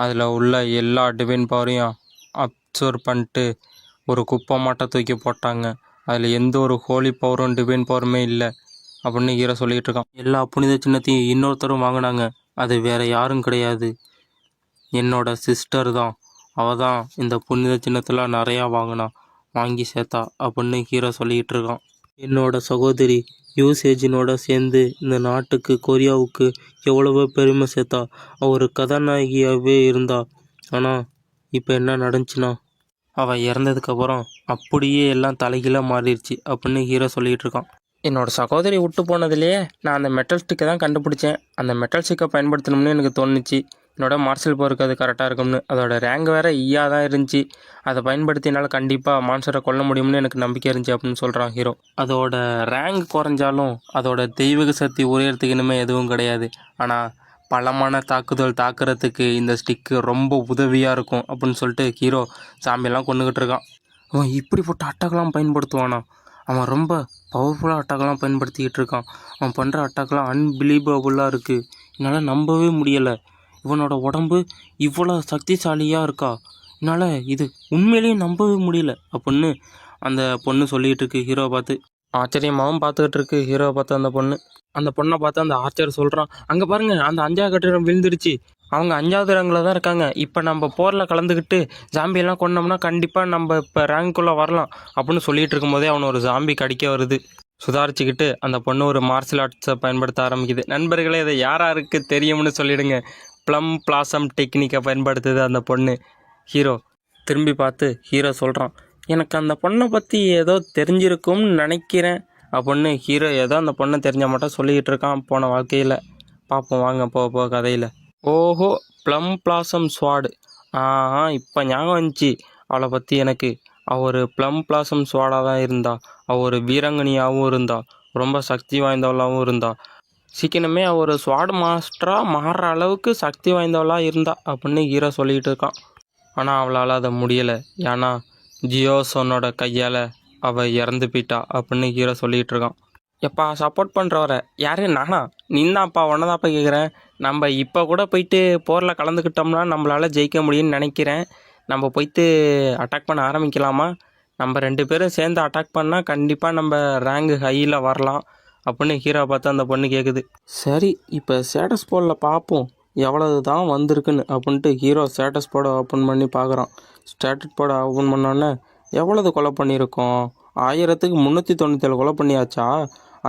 அதில் உள்ள எல்லா டிவைன் பவரையும் அப்சர்வ் பண்ணிட்டு ஒரு குப்பை மாட்டை தூக்கி போட்டாங்க. அதில் எந்த ஒரு ஹோலி பவரும் டிவைன் பவருமே இல்லை அப்படின்னு ஹீரோ சொல்லிகிட்டு இருக்கான். எல்லா புனித சின்னத்தையும் இன்னொருத்தரும் வாங்கினாங்க. அது வேறு யாரும் கிடையாது, என்னோட சிஸ்டர் தான். அவள் தான் இந்த புனித சின்னத்தெல்லாம் நிறையா வாங்கி சேர்த்தா அப்படின்னு ஹீரோ சொல்லிக்கிட்டு இருக்கான். என்னோட சகோதரி யூசேஜினோட சேர்ந்து இந்த நாட்டுக்கு கொரியாவுக்கு எவ்வளவோ பெருமை சேர்த்தா. அவர் கதாநாயகியாகவே இருந்தா. ஆனால் இப்போ என்ன நடந்துச்சுன்னா அவள் இறந்ததுக்கப்புறம் அப்படியே எல்லாம் தலைகீழாக மாறிடுச்சு அப்படின்னு ஹீரோ சொல்லிகிட்டு இருக்கான். என்னோட சகோதரி விட்டு போனதுலேயே நான் அந்த மெட்டல் ஸ்டிக்கை தான் கண்டுபிடிச்சேன். அந்த மெட்டல் ஸ்டிக்கை பயன்படுத்தணும்னு எனக்கு தோணுச்சு. என்னோட மார்ஷியல் பவருக்கு அது கரெக்டாக இருக்கும்னு. அதோட ரேங்க் வேறு தான் இருந்துச்சு. அதை பயன்படுத்தினால கண்டிப்பாக மான்ஸ்டரை கொல்ல முடியும்னு எனக்கு நம்பிக்கை இருந்துச்சு அப்படின்னு சொல்கிறான் ஹீரோ. அதோட ரேங்க் குறைஞ்சாலும் அதோட தெய்வீக சக்தி உரையறதுக்கு இனிமேல் எதுவும் கிடையாது. ஆனால் பலமான தாக்குதல் தாக்குறதுக்கு இந்த ஸ்டிக்கு ரொம்ப உதவியாக இருக்கும் அப்படின்னு சொல்லிட்டு ஹீரோ சாம்பியெல்லாம் கொண்டுக்கிட்டு இருக்கான். அவன் இப்படிப்பட்ட அட்டாக்கெல்லாம் பயன்படுத்துவானா? அவன் ரொம்ப பவர்ஃபுல்லாக அட்டாக்கெல்லாம் பயன்படுத்திக்கிட்டு இருக்கான். அவன் பண்ணுற அட்டாக்கெல்லாம் அன்பிலீவபுளாக இருக்குது. என்னால் நம்பவே முடியலை. இவனோட உடம்பு இவ்வளோ சக்திசாலியாக இருக்கா? என்னால் இது உண்மையிலேயே நம்பவே முடியல அப்படின்னு அந்த பொண்ணு சொல்லிகிட்டு இருக்கு ஹீரோவை பார்த்து. ஆச்சரியமாகவும் பார்த்துக்கிட்டு இருக்கு ஹீரோவை பார்த்து அந்த பொண்ணை பார்த்து அந்த ஆர்ச்சர் சொல்கிறான், அங்கே பாருங்கள் அந்த 5வது கட்டிடம் விழுந்துருச்சு. அவங்க 5வது ரேங்கில் தான் இருக்காங்க. இப்போ நம்ம போரில் கலந்துக்கிட்டு ஜாம்பியெல்லாம் கொண்டோம்னா கண்டிப்பாக நம்ம இப்போ ரேங்க்குள்ளே வரலாம் அப்படின்னு சொல்லிகிட்டு இருக்கும்போதே அவனை ஒரு ஜாம்பி கடிக்க வருது. சுதாரிச்சுக்கிட்டு அந்த பொண்ணு ஒரு மார்ஷியல் ஆர்ட்ஸை பயன்படுத்த ஆரம்பிக்குது. நண்பர்களே, இதை யாராருக்கு தெரியும்னு சொல்லிவிடுங்க. ப்ளம் பிளாசம் டெக்னிக்கை பயன்படுத்துது அந்த பொண்ணு. ஹீரோ திரும்பி பார்த்து ஹீரோ சொல்கிறான், எனக்கு அந்த பொண்ணை பற்றி ஏதோ தெரிஞ்சிருக்கும்னு நினைக்கிறேன் அப்படின்னு ஹீரோ ஏதோ அந்த பொண்ணை தெரிஞ்ச மட்டும் சொல்லிக்கிட்டு இருக்கான் போன வாழ்க்கையில். பார்ப்போம் வாங்க போக கதையில். ஓஹோ, ப்ளம் பிளாசம் ஸ்வாடு. இப்போ ஞாபகம் வந்துச்சு அவளை பற்றி எனக்கு. அவர் ப்ளம் பிளாசம் சோடா தான் இருந்தா. அவர் வீராங்கனியாகவும் இருந்தா, ரொம்ப சக்தி வாய்ந்தவளாகவும் இருந்தா. சீக்கிரமே அவர் ஸ்வாட் மாஸ்டராக மாறுற அளவுக்கு சக்தி வாய்ந்தவளாக இருந்தா அப்படின்னு ஹீரோ சொல்லிகிட்டு இருக்கான். ஆனால் அவளால் அதை முடியலை. ஏன்னா ஜியோசோனோட கையால் அவள் இறந்து போயிட்டா அப்படின்னு ஹீரோ சொல்லிகிட்டு இருக்கான். எப்பா சப்போர்ட் பண்ணுறவர யாரு? நானா? நீந்தான்ப்பா, ஒன்னதான்ப்பா கேட்குறேன். நம்ம இப்போ கூட போயிட்டு போரில் கலந்துக்கிட்டோம்னா நம்மளால் ஜெயிக்க முடியும்னு நினைக்கிறேன். நம்ம போயிட்டு அட்டாக் பண்ண ஆரம்பிக்கலாமா? நம்ம 2 பேரும் சேர்ந்து அட்டாக் பண்ணால் கண்டிப்பாக நம்ம ரேங்கு ஹையில் வரலாம் அப்படின்னு ஹீரோ பார்த்து அந்த பொண்ணு கேட்குது. சரி, இப்போ ஸ்டேட்டஸ் போர்டில் பார்ப்போம் எவ்வளவு தான் வந்திருக்குன்னு அப்படின்ட்டு ஹீரோ ஸ்டேட்டஸ் போர்டை ஓப்பன் பண்ணி பார்க்குறான். ஸ்டேட்டஸ் போர்டை ஓப்பன் பண்ணோன்னே எவ்வளவு கொலை பண்ணியிருக்கோம்? 1000க்கு 397 கொலை பண்ணியாச்சா?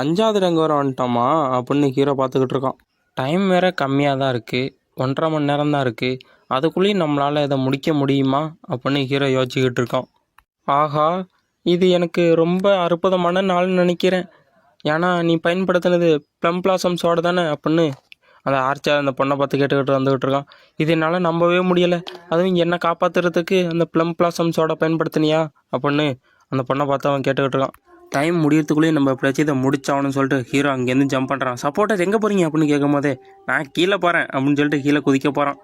5வது ரேங்க் வர வந்துட்டோமா அப்படின்னு ஹீரோ பார்த்துக்கிட்டு இருக்கான். டைம் வேறு கம்மியாக தான் இருக்குது, 1.5 மணி நேரம் தான் இருக்குது. அதுக்குள்ளேயும் நம்மளால் இதை முடிக்க முடியுமா அப்படின்னு ஹீரோ யோசிச்சுக்கிட்டு இருக்கான். ஆஹா, இது எனக்கு ரொம்ப அற்புதமான நாள்னு நினைக்கிறேன். ஏன்னா நீ பயன்படுத்தினது ப்ளம் பிளாசம் சோடா தானே அப்படின்னு அந்த ஆர்ச்சர் அந்த பொண்ணை பார்த்து கேட்டுக்கிட்டு வந்துக்கிட்டு இருக்கான். இது என்னால் நம்பவே முடியலை. அதுவும் என்னை காப்பாற்றுறதுக்கு அந்த ப்ளம் பிளாசம் சோடா பயன்படுத்தினியா அப்படின்னு அந்த பொண்ணை பார்த்து அவன் கேட்டுக்கிட்டு இருக்கான். டைம் முடியறதுக்குள்ளேயும் நம்ம எப்படியாச்சும் இதை முடிச்சாகணும்னு சொல்லிட்டு ஹீரோ அங்கேருந்து ஜம்ப் பண்ணுறான். சப்போர்ட்டர் எங்கே போகிறீங்க அப்படின்னு கேட்கும் போதே நான் கீழே போகிறேன் அப்படின்னு சொல்லிட்டு கீழே குதிக்க போகிறான்.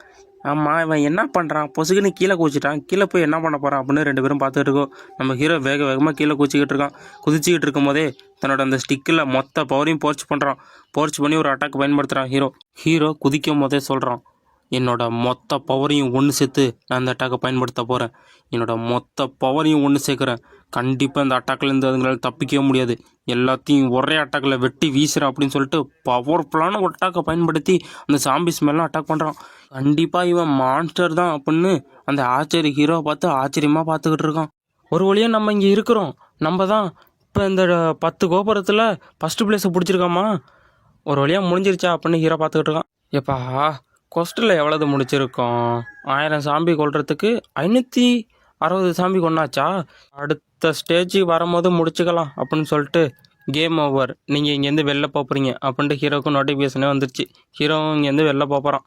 ஆமாம், இவன் என்ன பண்ணுறான்? பொசுக்குன்னு கீழே குதிச்சிட்டான். கீழே போய் என்ன பண்ண போகிறான் அப்படின்னு 2 பேரும் பார்த்துட்டு இருக்கோம். நம்ம ஹீரோ வேக வேகமாக கீழே குதிச்சிக்கிட்டு இருக்கான். குதிச்சிக்கிட்டு இருக்கும் போதே தன்னோட அந்த ஸ்டிக்கில் மொத்த பவரையும் போர்ச் பண்ணுறான். போர்ச் பண்ணி ஒரு அட்டாக் பயன்படுத்துகிறான் ஹீரோ குதிக்கும் போதே சொல்கிறான், என்னோட மொத்த பவரையும் ஒன்று சேர்த்து நான் அந்த அட்டாக்கை பயன்படுத்த போகிறேன். என்னோட மொத்த பவரையும் ஒன்று சேர்க்குறேன். கண்டிப்பாக இந்த அட்டாக்லேருந்து அதுங்களால் தப்பிக்கவே முடியாது. எல்லாத்தையும் ஒரே அட்டாக்கில் வெட்டி வீசுகிறேன் அப்படின்னு சொல்லிட்டு பவர்ஃபுல்லான ஒரு அட்டாக்கை பயன்படுத்தி அந்த சாம்பிஸ் மேலாம் அட்டாக் பண்ணுறான். கண்டிப்பாக இவன் மான்ஸ்டர் தான் அப்படின்னு அந்த ஆச்சரிய ஹீரோவை பார்த்து ஆச்சரியமாக பார்த்துக்கிட்டு இருக்கான். ஒரு வழியாக நம்ம இங்கே இருக்கிறோம். நம்ம தான் இப்போ இந்த 10 கோபுரத்தில் ஃபஸ்ட்டு பிளேஸை பிடிச்சிருக்காமா? ஒரு வழியாக முடிஞ்சிருச்சா அப்படின்னு ஹீரோ பார்த்துக்கிட்டு இருக்கான். எப்பா கொஸ்டில் எவ்வளவு முடிச்சிருக்கோம்? 1000 சாம்பி கொள்றதுக்கு 560 சாம்பி கொண்டாச்சா? அடுத்த ஸ்டேஜ் வரும்போது முடிச்சுக்கலாம் அப்படின்னு சொல்லிட்டு கேம் ஓவர், நீங்கள் இங்கேருந்து வெளில போகிறீங்க அப்படின்ட்டு ஹீரோவுக்கு நோட்டிஃபிகேஷனே வந்துருச்சு. ஹீரோவும் இங்கேருந்து வெளில போகிறான்.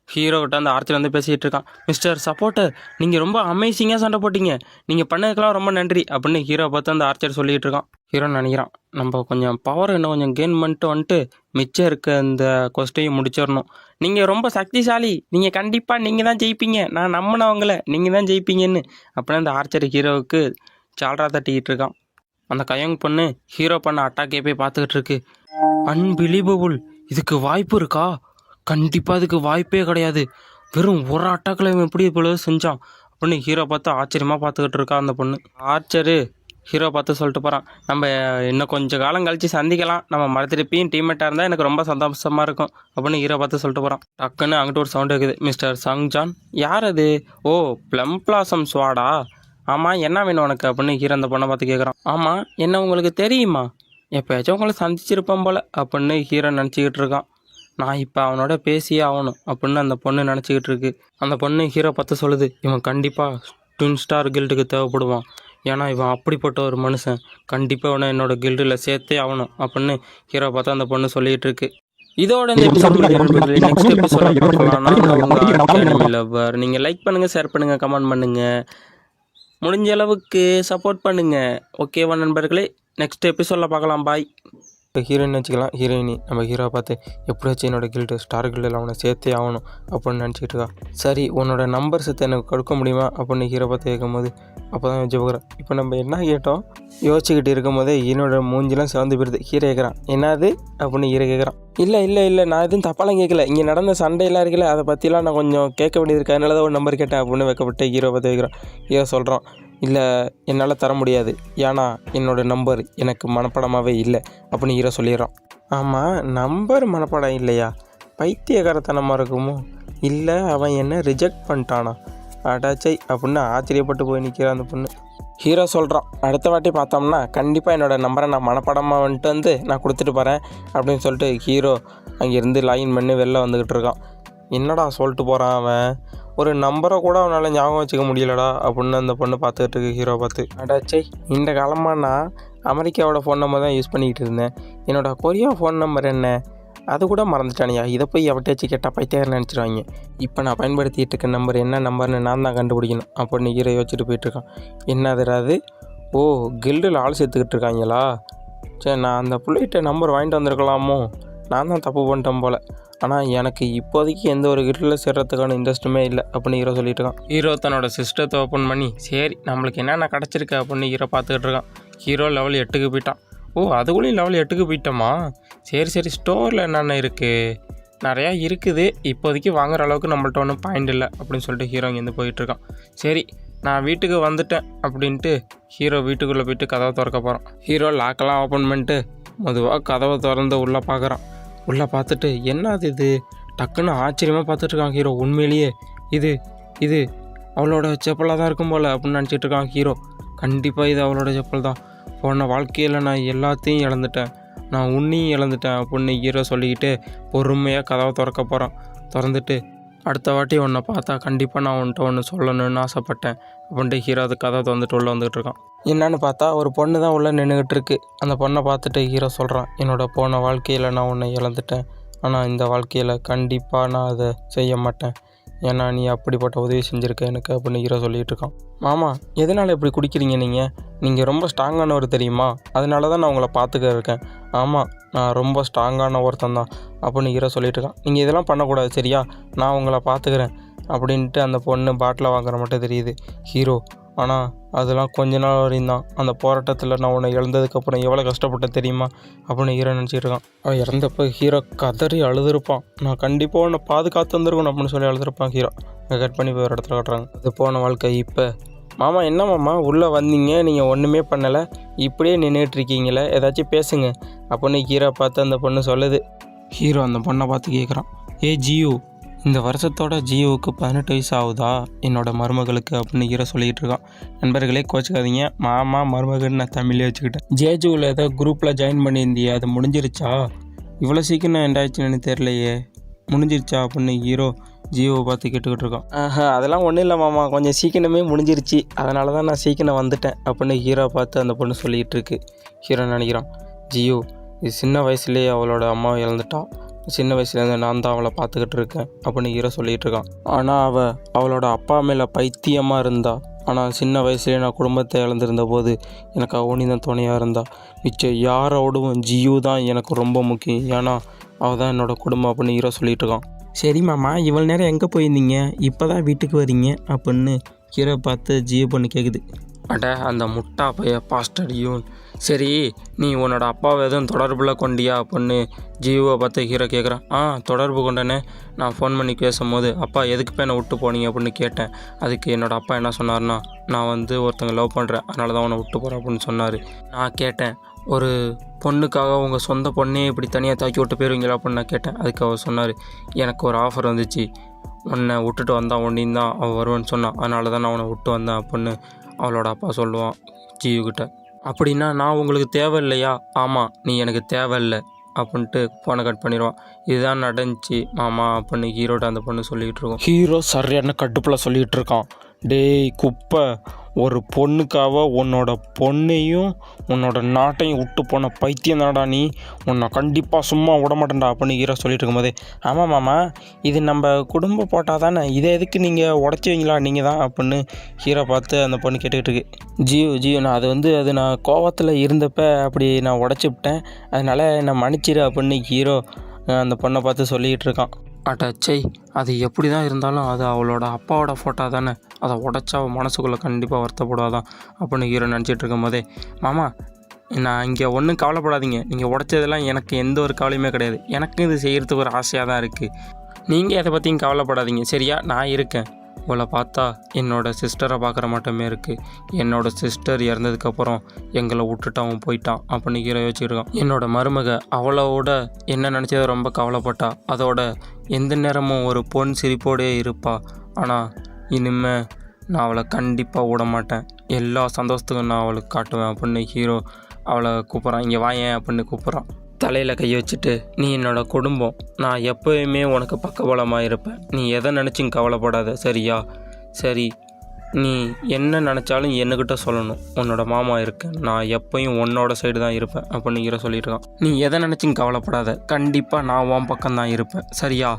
ஹீரோக்கிட்ட அந்த ஆர்ச்சர் வந்து பேசிகிட்டு இருக்கான். மிஸ்டர் சப்போர்ட்டர், நீங்கள் ரொம்ப அமேசிங்காக சண்டை போட்டீங்க. நீங்கள் பண்ணதுக்கெல்லாம் ரொம்ப நன்றி அப்படின்னு ஹீரோ பார்த்து அந்த ஆர்ச்சர் சொல்லிகிட்டு இருக்கான். ஹீரோ நினைக்கிறான், நம்ம கொஞ்சம் பவர் இன்னும் கொஞ்சம் கெயின் வந்துட்டு மிச்சம் இருக்க இந்த கொஸ்டையும் முடிச்சிடணும். நீங்கள் ரொம்ப சக்திசாலி, நீங்கள் கண்டிப்பாக நீங்கள் தான் ஜெயிப்பீங்க, நான் நம்பினவங்கள நீங்கள் தான் ஜெயிப்பீங்கன்னு அப்படின்னு அந்த ஆர்ச்சர் ஹீரோவுக்கு சால்ரா தட்டிக்கிட்டு இருக்கான். அந்த கயங் பொண்ணு ஹீரோ பண்ண அட்டாக்கே போய் பார்த்துக்கிட்டு இருக்கு. அன்பிலீவபிள், இதுக்கு வாய்ப்பு இருக்கா? கண்டிப்பாக இதுக்கு வாய்ப்பே கிடையாது. வெறும் ஒரு அட்டாக்கில் இவன் எப்படி இவ்வளோ செஞ்சான் அப்படின்னு ஹீரோ பார்த்து ஆச்சரியமாக பார்த்துக்கிட்டு இருக்கா அந்த பொண்ணு. ஆர்ச்சரு ஹீரோ பார்த்து சொல்லிட்டு போகிறான், நம்ம இன்னும் கொஞ்சம் காலம் கழித்து சந்திக்கலாம். நம்ம மறுத்திருப்பியும் டீம்மேட்டாக இருந்தால் எனக்கு ரொம்ப சந்தோஷமாக இருக்கும் அப்படின்னு ஹீரோ பார்த்து சொல்லிட்டு போகிறான். டக்குன்னு அங்கிட்ட ஒரு சவுண்ட் இருக்குது. மிஸ்டர் சங்ஜான், யார் அது? ஓ, ப்ளம் பிளாசம் ஸ்வாடா? ஆமாம், என்ன வேணும் உனக்கு அப்படின்னு ஹீரோ அந்த பொண்ணை பார்த்து கேட்குறான். ஆமாம், என்ன உங்களுக்கு தெரியுமா? எப்போயாச்சும் உங்களை சந்திச்சிருப்பேன் போல் அப்படின்னு ஹீரோ நினச்சிக்கிட்டு இருக்கான். நான் இப்போ அவனோட பேசியே ஆகணும் அப்படின்னு அந்த பொண்ணு நினச்சிக்கிட்டு இருக்கு. அந்த பொண்ணு ஹீரோ பார்த்து சொல்லுது, இவன் கண்டிப்பாக ட்வின் ஸ்டார் கில்டுக்கு தேவைப்படுவான். ஏன்னா இவன் அப்படிப்பட்ட ஒரு மனுஷன். கண்டிப்பாக இவனை என்னோட கில்டில் சேர்த்தே ஆகணும் அப்படின்னு ஹீரோ பார்த்து அந்த பொண்ணு சொல்லிகிட்டு இருக்கு. இதோட இந்த எபிசோட் நெக்ஸ்ட் எபிசோட பார்க்கலாம். நீங்கள் லைக் பண்ணுங்கள், ஷேர் பண்ணுங்கள், கமெண்ட் பண்ணுங்கள், முடிஞ்ச அளவுக்கு சப்போர்ட் பண்ணுங்கள். ஓகேவா நண்பர்களே, நெக்ஸ்ட் எபிசோடில் பார்க்கலாம். பாய். இப்போ ஹீரோயின் வச்சுக்கலாம். ஹீரோயினி நம்ம ஹீரோவை பார்த்து எப்படியாச்சும் என்னோட கில்டு ஸ்டார் கில்டில் அவனை சேர்த்தே ஆகணும் அப்படின்னு நினச்சிக்கிட்டு இருக்கா. சரி, உன்னோட நம்பர் சேர்த்து எனக்கு கொடுக்க முடியுமா அப்படின்னு ஹீரோ பார்த்து கேட்கும்போது அப்போ தான் வச்சு பார்க்குறேன். இப்போ நம்ம என்ன கேட்டோம் யோசிச்சுக்கிட்டு இருக்கும் போதே என்னோட மூஞ்சிலாம் சிவந்து போயிடுது. ஹீரோ கேட்குறான், என்னது அப்படின்னு ஹீரோ கேட்குறான். இல்லை நான் எதுவும் தப்பாலாம் கேட்கல. இங்கே நடந்த சண்டையெல்லாம் இருக்குல்ல, அதை பற்றிலாம் நான் கொஞ்சம் கேட்க வேண்டியது இருக்கு, அதனால தான் ஒரு நம்பர் கேட்டேன் அப்படின்னு வைக்கப்பட்டு ஹீரோ பார்த்து கேட்குறான். ஹீரோ சொல்கிறான், இல்லை என்னால் தர முடியாது, ஏன்னா என்னோடய நம்பர் எனக்கு மனப்படமாகவே இல்லை அப்படின்னு ஹீரோ சொல்லிடுறான். ஆமாம், நம்பர் மனப்படம் இல்லையா? பைத்தியகாரத்தனமாக இருக்குமோ? இல்லை அவன் என்ன ரிஜெக்ட் பண்ணிட்டானா? அடாச்சை அப்படின்னு ஆச்சரியப்பட்டு போய் நிற்கிறான் அந்த பொண்ணு. ஹீரோ சொல்கிறான், அடுத்த வாட்டி பார்த்தோம்னா கண்டிப்பாக என்னோடய நம்பரை நான் மனப்படமாக வந்துட்டு வந்து நான் கொடுத்துட்டு போகிறேன் அப்படின்னு சொல்லிட்டு ஹீரோ அங்கேருந்து லாகின் பண்ணி வெளில வந்துக்கிட்டு இருக்கான். என்னடா சொல்லிட்டு போகிறான் அவன்? ஒரு நம்பரை கூட அவனால் ஞாபகம் வச்சுக்க முடியலடா அப்படின்னு அந்த பொண்ணு பார்த்துக்கிட்டு இருக்கு ஹீரோ பார்த்து. அடாச்சை, இந்த காலமாக நான் அமெரிக்காவோட ஃபோன் நம்பர் தான் யூஸ் பண்ணிக்கிட்டு இருந்தேன். என்னோடய கொரியா ஃபோன் நம்பர் என்ன? அது கூட மறந்துட்டானியா, இதை போய் எவட்டாச்சும் கேட்டால் பைத்தியக்காரன் நினச்சிடுவாங்க. இப்போ நான் பயன்படுத்திகிட்டு இருக்க நம்பர் என்ன நம்பர்னு நான் தான் கண்டுபிடிக்கணும் அப்படின்னு ஹீரோ வச்சுட்டு போயிட்டுருக்கான். என்னதுராது? ஓ, கில்டில் ஆள் சேர்த்துக்கிட்டு இருக்காங்களா? சரி, நான் அந்த பிள்ளைகிட்ட நம்பர் வாங்கிட்டு வந்திருக்கலாமோ, நான் தான் தப்பு பண்ணிட்டேன் போல். ஆனால் எனக்கு இப்போதைக்கு எந்த ஒரு கில்டில் சேர்கிறதுக்கான இன்ட்ரெஸ்ட்டுமே இல்லை அப்படின்னு ஹீரோ சொல்லிட்டு இருக்கான். ஹீரோ தன்னோட சிஸ்டத்தை ஓப்பன் பண்ணி சரி நம்மளுக்கு என்னென்ன கிடச்சிருக்கு அப்படின்னு ஹீரோ பார்த்துக்கிட்டு இருக்கான். ஹீரோ லெவல் 8க்கு போயிட்டான். ஓ, அதுக்குள்ளேயும் லெவல் 8க்கு போயிட்டோமா? சரி ஸ்டோரில் என்னென்ன இருக்குது? நிறையா இருக்குது, இப்போதைக்கு வாங்குற அளவுக்கு நம்மள்ட்ட ஒன்றும் பாயிண்ட் இல்லை அப்படின்னு சொல்லிட்டு ஹீரோ இங்கேருந்து போயிட்டுருக்கான். சரி, நான் வீட்டுக்கு வந்துட்டேன் அப்படின்ட்டு ஹீரோ வீட்டுக்குள்ளே போயிட்டு கதவை திறக்க போகிறான். ஹீரோ லாக்கெல்லாம் ஓப்பன் பண்ணிட்டு மெதுவாக கதவை திறந்து உள்ளே பார்க்குறான். உள்ளே பார்த்துட்டு என்னது இது டக்குன்னு ஆச்சரியமாக பார்த்துட்ருக்கான் ஹீரோ. உண்மையிலேயே இது அவளோட செப்பலாக தான் இருக்கும் போல் அப்படின்னு நினச்சிட்டு இருக்கான் ஹீரோ. கண்டிப்பாக இது அவளோட செப்பல் தான். போன வாழ்க்கையில் நான் எல்லாத்தையும் இழந்துட்டேன், நான் உன்னையும் இழந்துட்டேன் அப்படின்னு ஹீரோ சொல்லிக்கிட்டு பொறுமையாக கதவை திறக்க போகிறான். திறந்துட்டு அடுத்த வாட்டி உன்னை பார்த்தா கண்டிப்பாக நான் உன்கிட்ட ஒன்று சொல்லணும்னு ஆசைப்பட்டேன் அப்படின்ட்டு ஹீரோ அது கதவை திறந்துட்டு உள்ளே வந்துட்டு இருக்கான். என்னன்னு பார்த்தா ஒரு பொண்ணு தான் உள்ளே நின்றுக்கிட்டு இருக்கு. அந்த பொண்ணை பார்த்துட்டு ஹீரோ சொல்கிறான், என்னோட போன வாழ்க்கையில் நான் உன்னை இழந்துட்டேன், ஆனால் இந்த வாழ்க்கையில் கண்டிப்பாக நான் அதை செய்ய மாட்டேன், ஏன்னா நீ அப்படிப்பட்ட உதவி செஞ்சுருக்க எனக்கு அப்படின்னு ஹீரோ சொல்லிகிட்டு இருக்கான். மாமா, எதனால் இப்படி குடிக்கிறீங்க? நீங்கள் ரொம்ப ஸ்ட்ராங்கானவர் தெரியுமா, அதனால தான் நான் உங்களை பார்த்துக்க இருக்கேன். ஆமாம், நான் ரொம்ப ஸ்ட்ராங்கான ஒருத்தன் தான் அப்படின்னு ஹீரோ சொல்லிகிட்டு இருக்கான். நீங்கள் இதெல்லாம் பண்ணக்கூடாது சரியா, நான் உங்களை பார்த்துக்கிறேன் அப்படின்ட்டு அந்த பொண்ணு பாட்டில் வாங்குற மட்டும் தெரியுது ஹீரோ. ஆனால் அதெல்லாம் கொஞ்ச நாள் வரையும் தான். அந்த போராட்டத்தில் நான் உன்னை இழந்ததுக்கப்புறம் எவ்வளோ கஷ்டப்பட்டேன் தெரியுமா அப்படின்னு ஹீரோ நினச்சிட்டு இருக்கான். அவன் இறந்தப்போ ஹீரோ கதறி அழுதுருப்பான். நான் கண்டிப்பாக உன்னை பாதுகாத்து வந்துருக்கணும் அப்படின்னு சொல்லி அழுதுருப்பான் ஹீரோ. கட் பண்ணி போய் ஒரு இடத்துல காட்டுறாங்க. அது போன வாழ்க்கை. இப்போ மாமா, என்ன மாமா உள்ளே வந்தீங்க, நீங்கள் ஒன்றுமே பண்ணலை, இப்படியே நின்றுட்டுருக்கீங்களே, ஏதாச்சும் பேசுங்க அப்படின்னு ஹீரோ பார்த்து அந்த பொண்ணு சொல்லுது. ஹீரோ அந்த பொண்ணை பார்த்து கேட்குறான், ஏ ஜியு, இந்த வருஷத்தோட ஜியோவுக்கு 18 வயசு ஆகுதா என்னோட மருமகளுக்கு அப்படின்னு ஹீரோ சொல்லிகிட்டு இருக்கான். நண்பர்களே கோச்சிக்காதீங்க, மாமா மருமகன் நான் தமிழே வச்சுக்கிட்டேன். ஜேஜுவில் ஏதோ குரூப்பில் ஜாயின் பண்ணியிருந்தியே, அது முடிஞ்சிருச்சா? இவ்வளோ சீக்கிரம் என்னாச்சுன்னு தெரியலையே, முடிஞ்சிருச்சா அப்படின்னு ஹீரோ ஜியோவை பார்த்து கேட்டுக்கிட்டு இருக்கான். அதெல்லாம் ஒன்றும் இல்லை மாமா, கொஞ்சம் சீக்கிரமே முடிஞ்சிருச்சு, அதனால தான் நான் சீக்கிரம் வந்துட்டேன் அப்படின்னு ஹீரோ பார்த்து அந்த பொண்ணு சொல்லிக்கிட்டு இருக்கு. ஹீரோ நினைக்கிறான், ஜியோ இது சின்ன வயசுலேயே அவளோட அம்மாவை இழந்துட்டான், சின்ன வயசுலேருந்து நான் தான் அவளை பார்த்துக்கிட்டு இருக்கேன் அப்படின்னு ஹீரோ சொல்லிகிட்டு இருக்கான். ஆனால் அவளோட அப்பா மேலே பைத்தியமாக இருந்தா. ஆனால் சின்ன வயசுலேயே நான் குடும்பத்தை இழந்திருந்த போது எனக்கு அவனி தான் துணையாக இருந்தா. மிச்சம் யாரோடவும் ஜியு தான் எனக்கு ரொம்ப முக்கியம், ஏன்னா அவள் தான் என்னோடய குடும்பம் அப்படின்னு ஹீரோ சொல்லிகிட்டு இருக்கான். சரி மாமா, இவ்வளோ நேரம் எங்கே போயிருந்தீங்க, இப்போ தான் வீட்டுக்கு வரீங்க அப்படின்னு ஹீரோ பார்த்து ஜியோ பொண்ணு கேட்குது. அட அந்த முட்டா பைய பாஸ்டடியும். சரி, நீ உன்னோட அப்பாவை எதுவும் தொடர்பில் கொண்டியா அப்படின்னு ஜியோவை பார்த்து ஹீரோ கேட்குறான். தொடர்பு கொண்டனே, நான் ஃபோன் பண்ணி பேசும்போது அப்பா எதுக்கு என்னை விட்டு போனீங்க அப்படின்னு கேட்டேன். அதுக்கு என்னோடய அப்பா என்ன சொன்னார்னா, நான் ஒருத்தங்க லவ் பண்ணுறேன், அதனால தான் உன்னை விட்டு போகிறேன் அப்படின்னு சொன்னார். நான் கேட்டேன், ஒரு பொண்ணுக்காக உங்கள் சொந்த பொண்ணே இப்படி தனியாக தாக்கி விட்டு போயிருவீங்களா அப்படின்னு நான் கேட்டேன். அதுக்கு அவர் சொன்னார், எனக்கு ஒரு ஆஃபர் வந்துச்சு, உன்னை விட்டுட்டு வந்தால் ஒன்றையும் தான் அவள் வருவேன்னு சொன்னான், அதனால தான் நான் உன்னை விட்டு வந்தேன் அப்படின்னு அவளோட அப்பா சொல்லுவான் ஜியுக்கிட்ட. அப்படின்னா நான் உங்களுக்கு தேவையில்லையா? ஆமாம், நீ எனக்கு தேவையில்லை அப்படின்ட்டு ஃபோனை கட் பண்ணிடுவான். இதுதான் நடந்துச்சு மாமா அப்படின்னு ஹீரோட்ட அந்த பொண்ணு சொல்லிகிட்டு இருக்கோம். ஹீரோ சரியான கடுப்பில் சொல்லிகிட்டு இருக்கான், டேய் குப்பை, ஒரு பொண்ணுக்காக உன்னோட பொண்ணையும் உன்னோட நாட்டையும் விட்டு போன பைத்தியம் தானடா நீ, உன்னை கண்டிப்பாக சும்மா விட மாட்டேன்டா அப்படின்னு ஹீரோ சொல்லிட்டு இருக்கும்போதே, ஆமாம் மாமா, இது நம்ம குடும்ப போட்டால் தானே, இதை எதுக்கு நீங்கள் உடச்சிவீங்களா நீங்கள் தான் அப்படின்னு ஹீரோ பார்த்து அந்த பொண்ணு கேட்டுக்கிட்டு இருக்கு. ஜியோ நான் அது நான் கோவத்தில் இருந்தப்போ அப்படி நான் உடச்சி விட்டேன், அதனால் என்னை மன்னிச்சிரு அப்படின்னு ஹீரோ அந்த பொண்ணை பார்த்து சொல்லிக்கிட்டு இருக்கான். அட்டச்சை, அது எப்படி தான் இருந்தாலும் அது அவளோட அப்பாவோட ஃபோட்டோ தானே, அதை உடச்சா அவள் மனசுக்குள்ளே கண்டிப்பாக வருத்தப்படாதான் அப்படின்னு ஹீரோ நினச்சிட்டு இருக்கும் போதே, மாமா நான் இங்கே ஒன்றும் கவலைப்படாதீங்க, நீங்கள் உடச்சதெல்லாம் எனக்கு எந்த ஒரு கவலையுமே கிடையாது, எனக்கும் இது செய்கிறதுக்கு ஒரு ஆசையாக தான் இருக்குது, நீங்கள் எதை பற்றியும் கவலைப்படாதீங்க சரியா, நான் இருக்கேன். இவளை பார்த்தா என்னோடய சிஸ்டரை பார்க்குற மட்டுமே இருக்குது, என்னோடய சிஸ்டர் இறந்ததுக்கப்புறம் எங்களை விட்டுட்டு அவன் போயிட்டான் அப்படின்னு ஹீரோ யோசிச்சுருக்கான். என்னோட மருமக அவளோட என்ன நினச்சதை ரொம்ப கவலைப்பட்டா, அதோட எந்த நேரமும் ஒரு பொன் சிரிப்போடே இருப்பா, ஆனால் இனிமே நான் அவளை கண்டிப்பாக விட மாட்டேன், எல்லா சந்தோஷத்துக்கும் நான் அவளுக்கு காட்டுவேன் அப்படின்னு ஹீரோ அவளை கூப்பிட்றான். இங்கே வாயேன் அப்படின்னு கூப்பிட்றான். தலையில் கை வச்சுட்டு, நீ என்னோடய குடும்பம், நான் எப்போயுமே உனக்கு பக்கபலமாக இருப்பேன், நீ எதை நினச்சும் கவலைப்படாத சரியா? சரி, நீ என்ன நினச்சாலும் என்கிட்ட சொல்லணும். உன்னோட மாமா இருக்கேன், நான் எப்பயும் உன்னோட சைடு தான் இருப்பேன் அப்படின்னு ஹீரோ சொல்லிட்டு இருக்கான். நீ எதை நினச்சியும் கவலைப்படாத, கண்டிப்பாக நான் உன் பக்கம் தான் இருப்பேன், சரியா?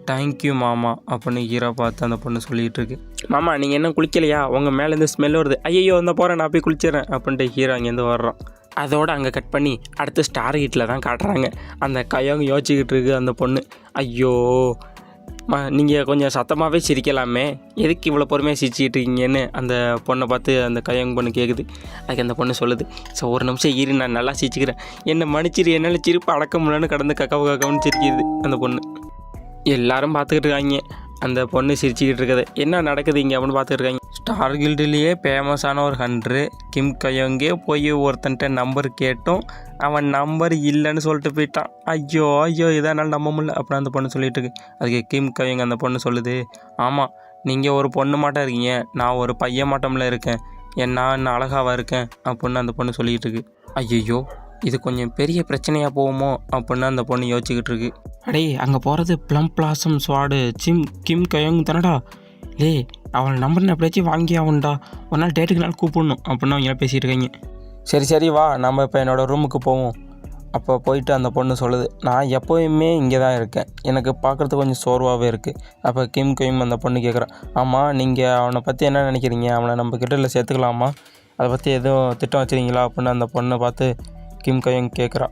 தேங்க்யூ மாமா அப்படின்னு ஹீரோ பார்த்து அந்த பொண்ணு சொல்லிகிட்டு இருக்கு. மாமா நீங்கள் என்ன குளிக்கலையா? உங்கள் மேலேருந்து ஸ்மெல் வருது. ஐயோ இந்த போகிறேன், நான் போய் குளிச்சிடறேன் அப்படின்ட்டு ஹீரோ அங்கேருந்து வர்றான். அதோடு அங்கே கட் பண்ணி அடுத்து ஸ்டார் ஹீட்டில் தான் காட்டுறாங்க. அந்த கையவங்க யோசிச்சுக்கிட்டு இருக்கு அந்த பொண்ணு. ஐயோ நீங்கள் கொஞ்சம் சத்தமாகவே சிரிக்கலாமே, எதுக்கு இவ்வளோ பொறுமையாக சிரிச்சிக்கிட்டு இருக்கீங்கன்னு அந்த பொண்ணை பார்த்து அந்த கையவங்க பொண்ணு கேட்குது. அதுக்கு அந்த பொண்ணு சொல்லுது, ஸோ ஒரு நிமிஷம் இரு, நான் நல்லா சிரிச்சுக்கிறேன், என்னை மன்னிச்சிரு, என்னால் சிரிப்பு அடக்க முடியலன்னு கடந்து கக்கவுன்னு சிரிக்கிது அந்த பொண்ணு. எல்லாரும் பார்த்துக்கிட்டு இருக்காங்க அந்த பொண்ணு சிரிச்சுக்கிட்டு இருக்குது. என்ன நடக்குது இங்கே அப்படின்னு பார்த்துட்டு இருக்காங்க. ஸ்டார் கில்டுலேயே ஃபேமஸான ஒரு ஹண்ட்ரு கிம் கயோங்கே போய் ஒருத்தன்ட்ட நம்பர் கேட்டோம், அவன் நம்பர் இல்லைன்னு சொல்லிட்டு போயிட்டான். ஐயோ இதனால் நம்ப முடியல அப்படின்னு அந்த பொண்ணு சொல்லிட்டு இருக்கு. அதுக்கு கிம் கயோங்க அந்த பொண்ணு சொல்லுது, ஆமாம் நீங்கள் ஒரு பொண்ணு மாட்டம் இருக்கீங்க, நான் ஒரு பையன் மாட்டம்ல இருக்கேன், நான் அழகாவாக இருக்கேன் அப்படின்னு அந்த பொண்ணு சொல்லிகிட்டு இருக்கு. ஐயோ இது கொஞ்சம் பெரிய பிரச்சனையாக போகுமோ அப்படின்னு அந்த பொண்ணு யோசிச்சுக்கிட்டு இருக்கு. அடே அங்கே போகிறது ப்ளம் பிளாசம் ஸ்வாடு கிம் கயோங் தானடா. அவள் நம்பர் எப்படியாச்சும் வாங்கி ஆகும்டா, ஒரு நாள் டேட்டுக்கு நாள் கூப்பிடணும் அப்படின்னு அவங்களாம் பேசிகிட்டு இருக்காங்க. சரி வா நம்ம இப்போ என்னோடய ரூமுக்கு போவோம். அப்போ போயிட்டு அந்த பொண்ணு சொல்லுது, நான் எப்போயுமே இங்கே தான் இருக்கேன், எனக்கு பார்க்குறதுக்கு கொஞ்சம் சோர்வாகவே இருக்குது. அப்போ கிம் கயோங் அந்த பொண்ணு கேட்குறான், ஆமாம் நீங்கள் அவனை பற்றி என்ன நினைக்கிறீங்க, அவனை நம்ம கிட்டல சேர்த்துக்கலாமா, அதை பற்றி எதுவும் திட்டம் வச்சுருக்கீங்களா அப்படின்னு அந்த பொண்ணை பார்த்து கிம் கயோங் கேட்குறா.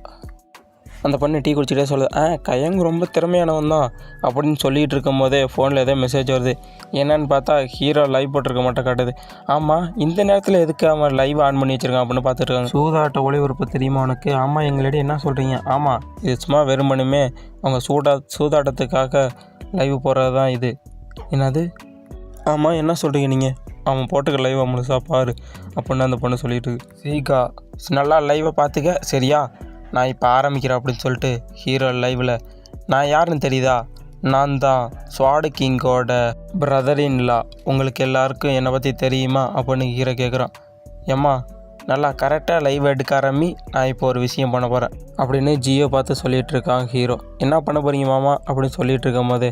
அந்த பொண்ணு டீ குடிச்சிட்டே சொல்லுது, கயோங் ரொம்ப திறமையானவன் தான் அப்படின்னு சொல்லிகிட்டு இருக்கும் போதே ஃபோனில் ஏதோ மெசேஜ் வருது. என்னன்னு பார்த்தா ஹீரோ லைவ் போட்டிருக்க மாட்டேன் காட்டுது. ஆமாம் இந்த நேரத்தில் எதுக்கு அவன் லைவ் ஆன் பண்ணி வச்சுருக்கான் அப்படின்னு பார்த்துட்டு இருக்காங்க. சூதாட்ட ஒளிபரப்பு தெரியுமா உனக்கு? ஆமாம் எங்களிடையே என்ன சொல்கிறீங்க? ஆமாம் இது சும்மா வெறுமனுமே அவங்க சூதாட்டத்துக்காக லைவ் போடுறது தான் இது. என்னது? ஆமாம் என்ன சொல்கிறீங்க நீங்கள்? அவன் போட்டுக்க லைவை முழுசாக பாரு அப்படின்னு அந்த பொண்ணு சொல்லிட்டு இருக்கு. சீகா நல்லா லைவை பார்த்துக்க சரியா, நான் இப்போ ஆரம்பிக்கிறேன் அப்படின்னு சொல்லிட்டு ஹீரோ லைவில், நான் யாருன்னு தெரியுதா, நான் தான் ஸ்வாடு கிங்கோட பிரதரின்லா, உங்களுக்கு எல்லாருக்கும் என்னை பற்றி தெரியுமா அப்படின்னு ஹீரோ கேட்குறான். ஏம்மா நல்லா கரெக்டாக லைவ் எடுக்க ஆரம்பி, நான் இப்போ ஒரு விஷயம் பண்ண போகிறேன் அப்படின்னு ஜியோ பார்த்து சொல்லிகிட்டு இருக்கான் ஹீரோ. என்ன பண்ண போகிறீங்க மாமா அப்படின்னு சொல்லிட்டு இருக்கும் போது,